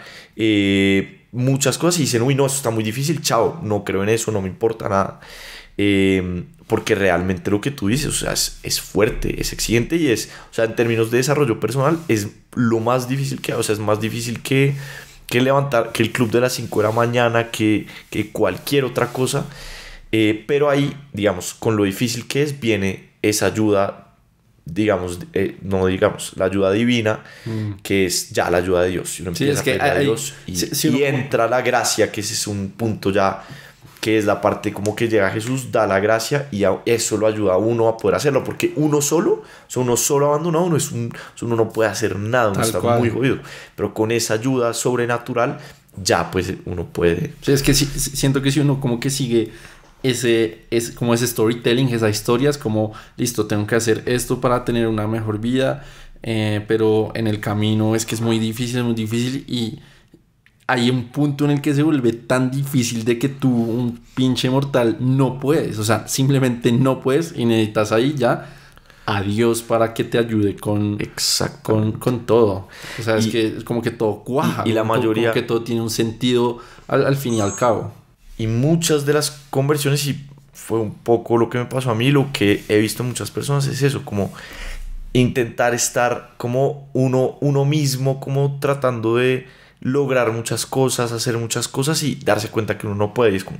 muchas cosas, y dicen, uy, no, eso está muy difícil, chao, no creo en eso, no me importa nada. Porque realmente lo que tú dices, o sea, es fuerte, es exigente y o sea, en términos de desarrollo personal, es lo más difícil que hay. O sea, es más difícil que levantar, que el club de las 5 de la mañana, que cualquier otra cosa. Pero ahí, digamos, con lo difícil que es, viene esa ayuda, digamos, no digamos, la ayuda divina, que es ya la ayuda de Dios. Y uno empieza a pedir a Dios y entra la gracia, que ese es un punto ya, que es la parte como que llega Jesús, da la gracia y eso lo ayuda a uno a poder hacerlo, porque uno solo abandonado, uno no puede hacer nada, uno está muy jodido, pero con esa ayuda sobrenatural ya pues uno puede. Sí, es que siento que si uno como que sigue ese storytelling, esas historias como, listo, tengo que hacer esto para tener una mejor vida, pero en el camino es que es muy difícil y hay un punto en el que se vuelve tan difícil de que tú, un pinche mortal, no puedes. O sea, simplemente no puedes y necesitas ahí ya a Dios para que te ayude con todo. O sea, es que es como que todo cuaja. Y la mayoría... Como que todo tiene un sentido al fin y al cabo. Y muchas de las conversiones, y fue un poco lo que me pasó a mí, lo que he visto en muchas personas es eso, como intentar estar como uno mismo, como tratando de lograr muchas cosas, hacer muchas cosas y darse cuenta que uno no puede. Y es como,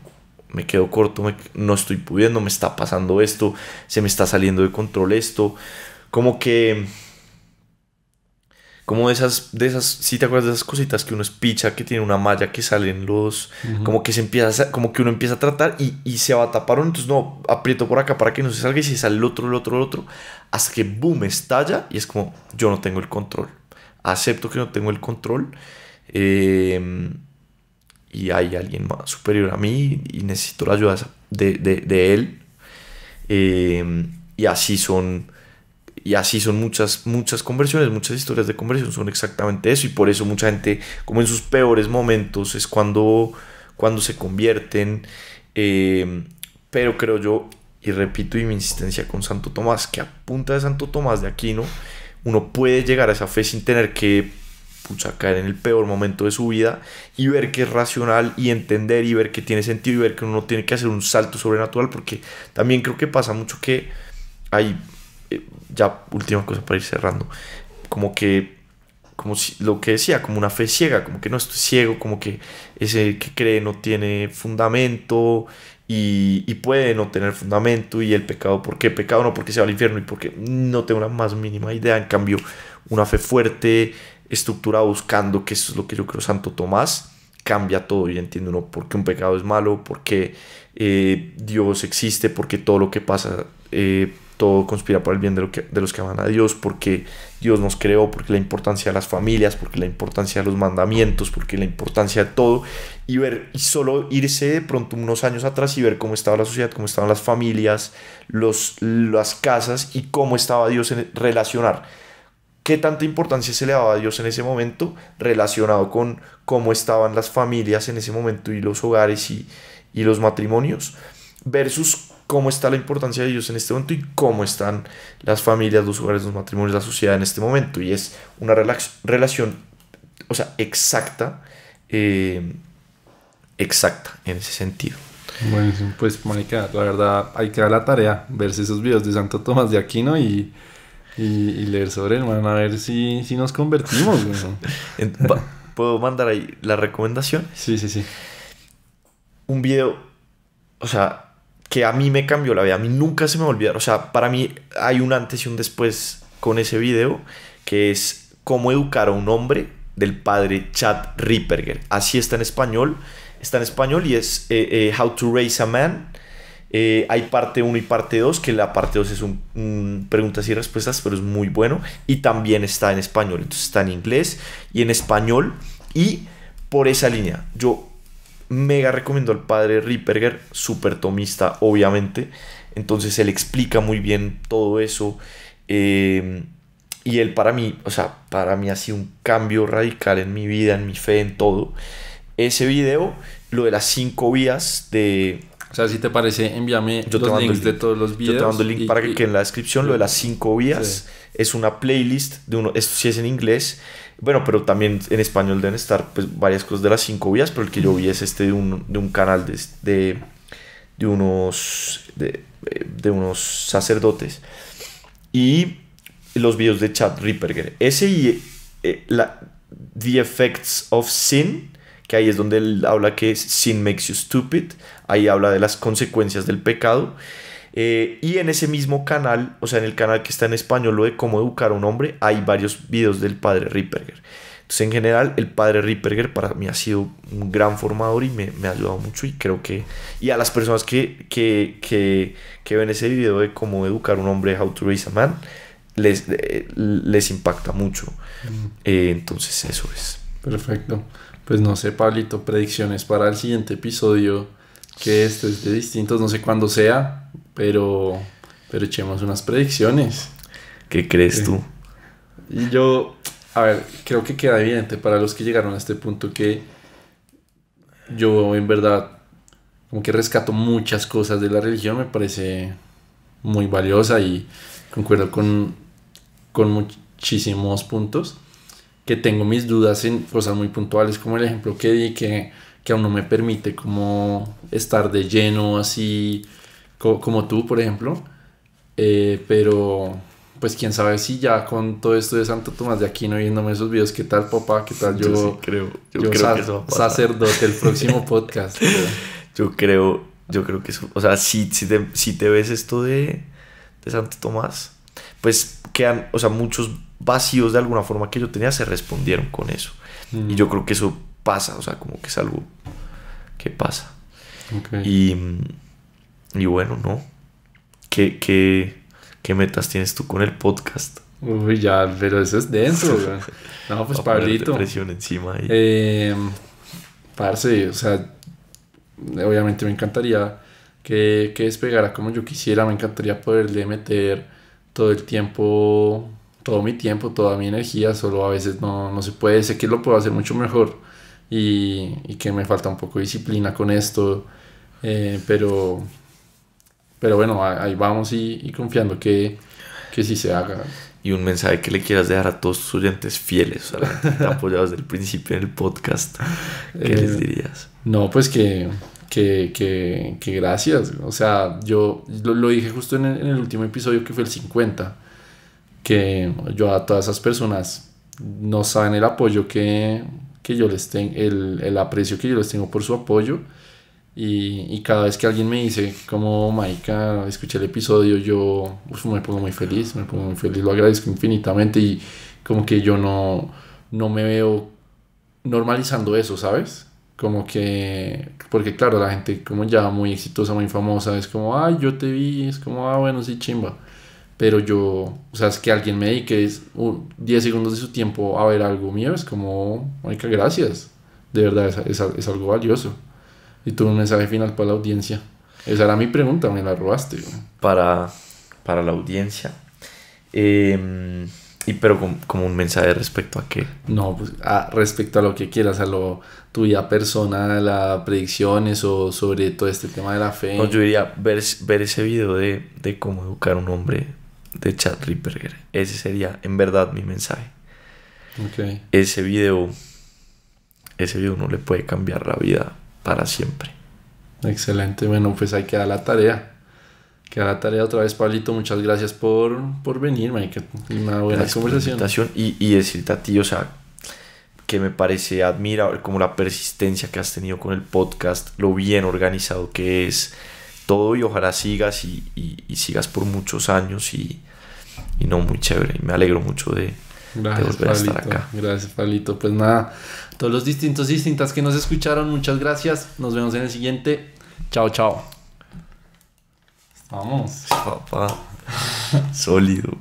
me quedo corto, no estoy pudiendo, me está pasando esto, se me está saliendo de control esto. Como que... Como de esas, si te acuerdas de esas cositas que uno espicha, que tiene una malla que salen los, como que se empieza, como que uno empieza a tratar y se va a tapar uno, entonces no, aprieto por acá para que no se salga y se sale el otro, hasta que boom, estalla y es como, yo no tengo el control, acepto que no tengo el control y hay alguien más superior a mí y necesito la ayuda de él y así son... Y así son muchas conversiones, muchas historias de conversión son exactamente eso. Y por eso mucha gente, como en sus peores momentos, es cuando se convierten. Pero creo yo, y repito, y mi insistencia con Santo Tomás, que a punta de Santo Tomás de Aquino, uno puede llegar a esa fe sin tener que caer en el peor momento de su vida y ver que es racional y entender y ver que tiene sentido y ver que uno no tiene que hacer un salto sobrenatural. Porque también creo que pasa mucho que hay... ya última cosa para ir cerrando, como si, lo que decía, como una fe ciega, como que no estoy ciego, como que ese que cree no tiene fundamento y puede no tener fundamento y el pecado, ¿por qué pecado? No porque se va al infierno y porque no tengo la más mínima idea. En cambio, una fe fuerte, estructurada, buscando, que eso es lo que yo creo Santo Tomás, cambia todo y entiende uno por qué un pecado es malo, por qué Dios existe, porque todo lo que pasa todo conspira para el bien de los que aman a Dios, porque Dios nos creó, porque la importancia de las familias, porque la importancia de los mandamientos, porque la importancia de todo, y solo irse de pronto unos años atrás y ver cómo estaba la sociedad, cómo estaban las familias, las casas y cómo estaba Dios en relacionar. ¿Qué tanta importancia se le daba a Dios en ese momento relacionado con cómo estaban las familias en ese momento y los hogares y los matrimonios versus cómo está la importancia de Dios en este momento y cómo están las familias, los hogares, los matrimonios, la sociedad en este momento? Y es una relación, o sea, exacta en ese sentido. Bueno, pues, marica, la verdad, hay que dar la tarea, verse esos videos de Santo Tomás de Aquino y leer sobre él, man, a ver si nos convertimos. ¿Puedo mandar ahí la recomendación? Sí. Un video, o sea, que a mí me cambió la vida, a mí nunca se me va a olvidar. O sea, para mí hay un antes y un después con ese video, que es Cómo educar a un hombre, del padre Chad Ripperger. Así está en español y es How to Raise a Man. Hay parte 1 y parte 2, que la parte 2 es un preguntas y respuestas, pero es muy bueno. Y también está en español, entonces está en inglés y en español. Y por esa línea, yo mega recomiendo al padre Ripperger, súper tomista, obviamente. Entonces él explica muy bien todo eso. Y él para mí ha sido un cambio radical en mi vida, en mi fe, en todo. Ese video, lo de las 5 vías de... O sea, si te parece, envíame los links de todos los videos. Yo te mando el link para que quede en la descripción. Lo de las 5 vías es una playlist de uno. Esto sí es en inglés. Bueno, pero también en español deben estar pues varias cosas de las 5 vías. Pero el que yo vi es de un canal de unos sacerdotes. Y los videos de Chad Ripperger. Ese y The Effects of Sin, que ahí es donde él habla que sin makes you stupid. Ahí habla de las consecuencias del pecado. Y en ese mismo canal, o sea, en el canal que está en español, lo de cómo educar a un hombre, hay varios videos del padre Ripperger. Entonces, en general, el padre Ripperger para mí ha sido un gran formador y me ha ayudado mucho. Y creo que... Y a las personas que ven ese video de cómo educar a un hombre, How to Raise a Man, les impacta mucho. Entonces, eso es. Perfecto. Pues no sé, Pablito, predicciones para el siguiente episodio, que este es de distintos, no sé cuándo sea, pero echemos unas predicciones. ¿Qué crees tú? Y yo, a ver, creo que queda evidente para los que llegaron a este punto que yo en verdad como que rescato muchas cosas de la religión, me parece muy valiosa y concuerdo con muchísimos puntos, que tengo mis dudas en cosas muy puntuales, como el ejemplo que di, que aún no me permite como estar de lleno así como tú, por ejemplo. Pero pues quién sabe si ya con todo esto de Santo Tomás de Aquino viéndome esos videos, ¿qué tal, papá? ¿Qué tal? Yo sí creo que eso va a pasar. Sacerdote, el próximo podcast. Yo creo que eso, o sea, si te ves esto de Santo Tomás, pues quedan, o sea, muchos vacíos de alguna forma que yo tenía se respondieron con eso. Y yo creo que eso pasa, o sea, como que es algo que pasa. Okay. Y bueno, ¿no? ¿Qué metas tienes tú con el podcast? Uy, ya, pero eso es denso, güey. No, pues Pablito. Presión encima ahí. Parce, o sea, obviamente me encantaría que despegara como yo quisiera. Me encantaría poderle meter todo el tiempo, todo mi tiempo, toda mi energía. Solo a veces no se puede. Sé que lo puedo hacer mucho mejor y que me falta un poco de disciplina con esto. Pero bueno, ahí vamos y confiando que sí se haga. Y un mensaje que le quieras dejar a todos tus oyentes fieles, o sea, la gente que te ha apoyado desde el principio en el podcast, ¿qué les dirías? No, pues que gracias. O sea, yo lo dije justo en el último episodio, que fue el 50, que yo a todas esas personas no saben el apoyo que yo les tengo, el aprecio que yo les tengo por su apoyo. Y cada vez que alguien me dice como, marica, escuché el episodio, yo me pongo muy feliz, lo agradezco infinitamente, y como que yo no me veo normalizando eso, ¿sabes? Como que, porque claro, la gente como ya muy exitosa, muy famosa, es como, ay, yo te vi, es como, bueno, sí, chimba. Pero yo, o sea, es que alguien me dedique 10 segundos de su tiempo a ver algo mío, es como, marica, gracias, de verdad, es algo valioso. Y tuve un mensaje final para la audiencia. Esa era mi pregunta, me la robaste, güey. Para la audiencia. Pero como un mensaje respecto a qué. No, pues respecto a lo que quieras, tu vida personal, a predicciones o sobre todo este tema de la fe. No, yo diría ver ese video de cómo educar a un hombre de Chad Ripperger. Ese sería en verdad mi mensaje. Okay. Ese video no le puede cambiar la vida para siempre. Excelente, bueno, pues hay que dar la tarea. Otra vez, Pablito, muchas gracias por venir, Mike. Una buena Gracias conversación. Y decirte a ti, o sea, que me parece admirable como la persistencia que has tenido con el podcast, lo bien organizado que es todo, y ojalá sigas y sigas por muchos años y no, muy chévere, y me alegro mucho de volver a estar acá. Gracias, Pablito. Pues nada, todos los distintas que nos escucharon, muchas gracias. Nos vemos en el siguiente. Chao. Vamos. Papá, sólido.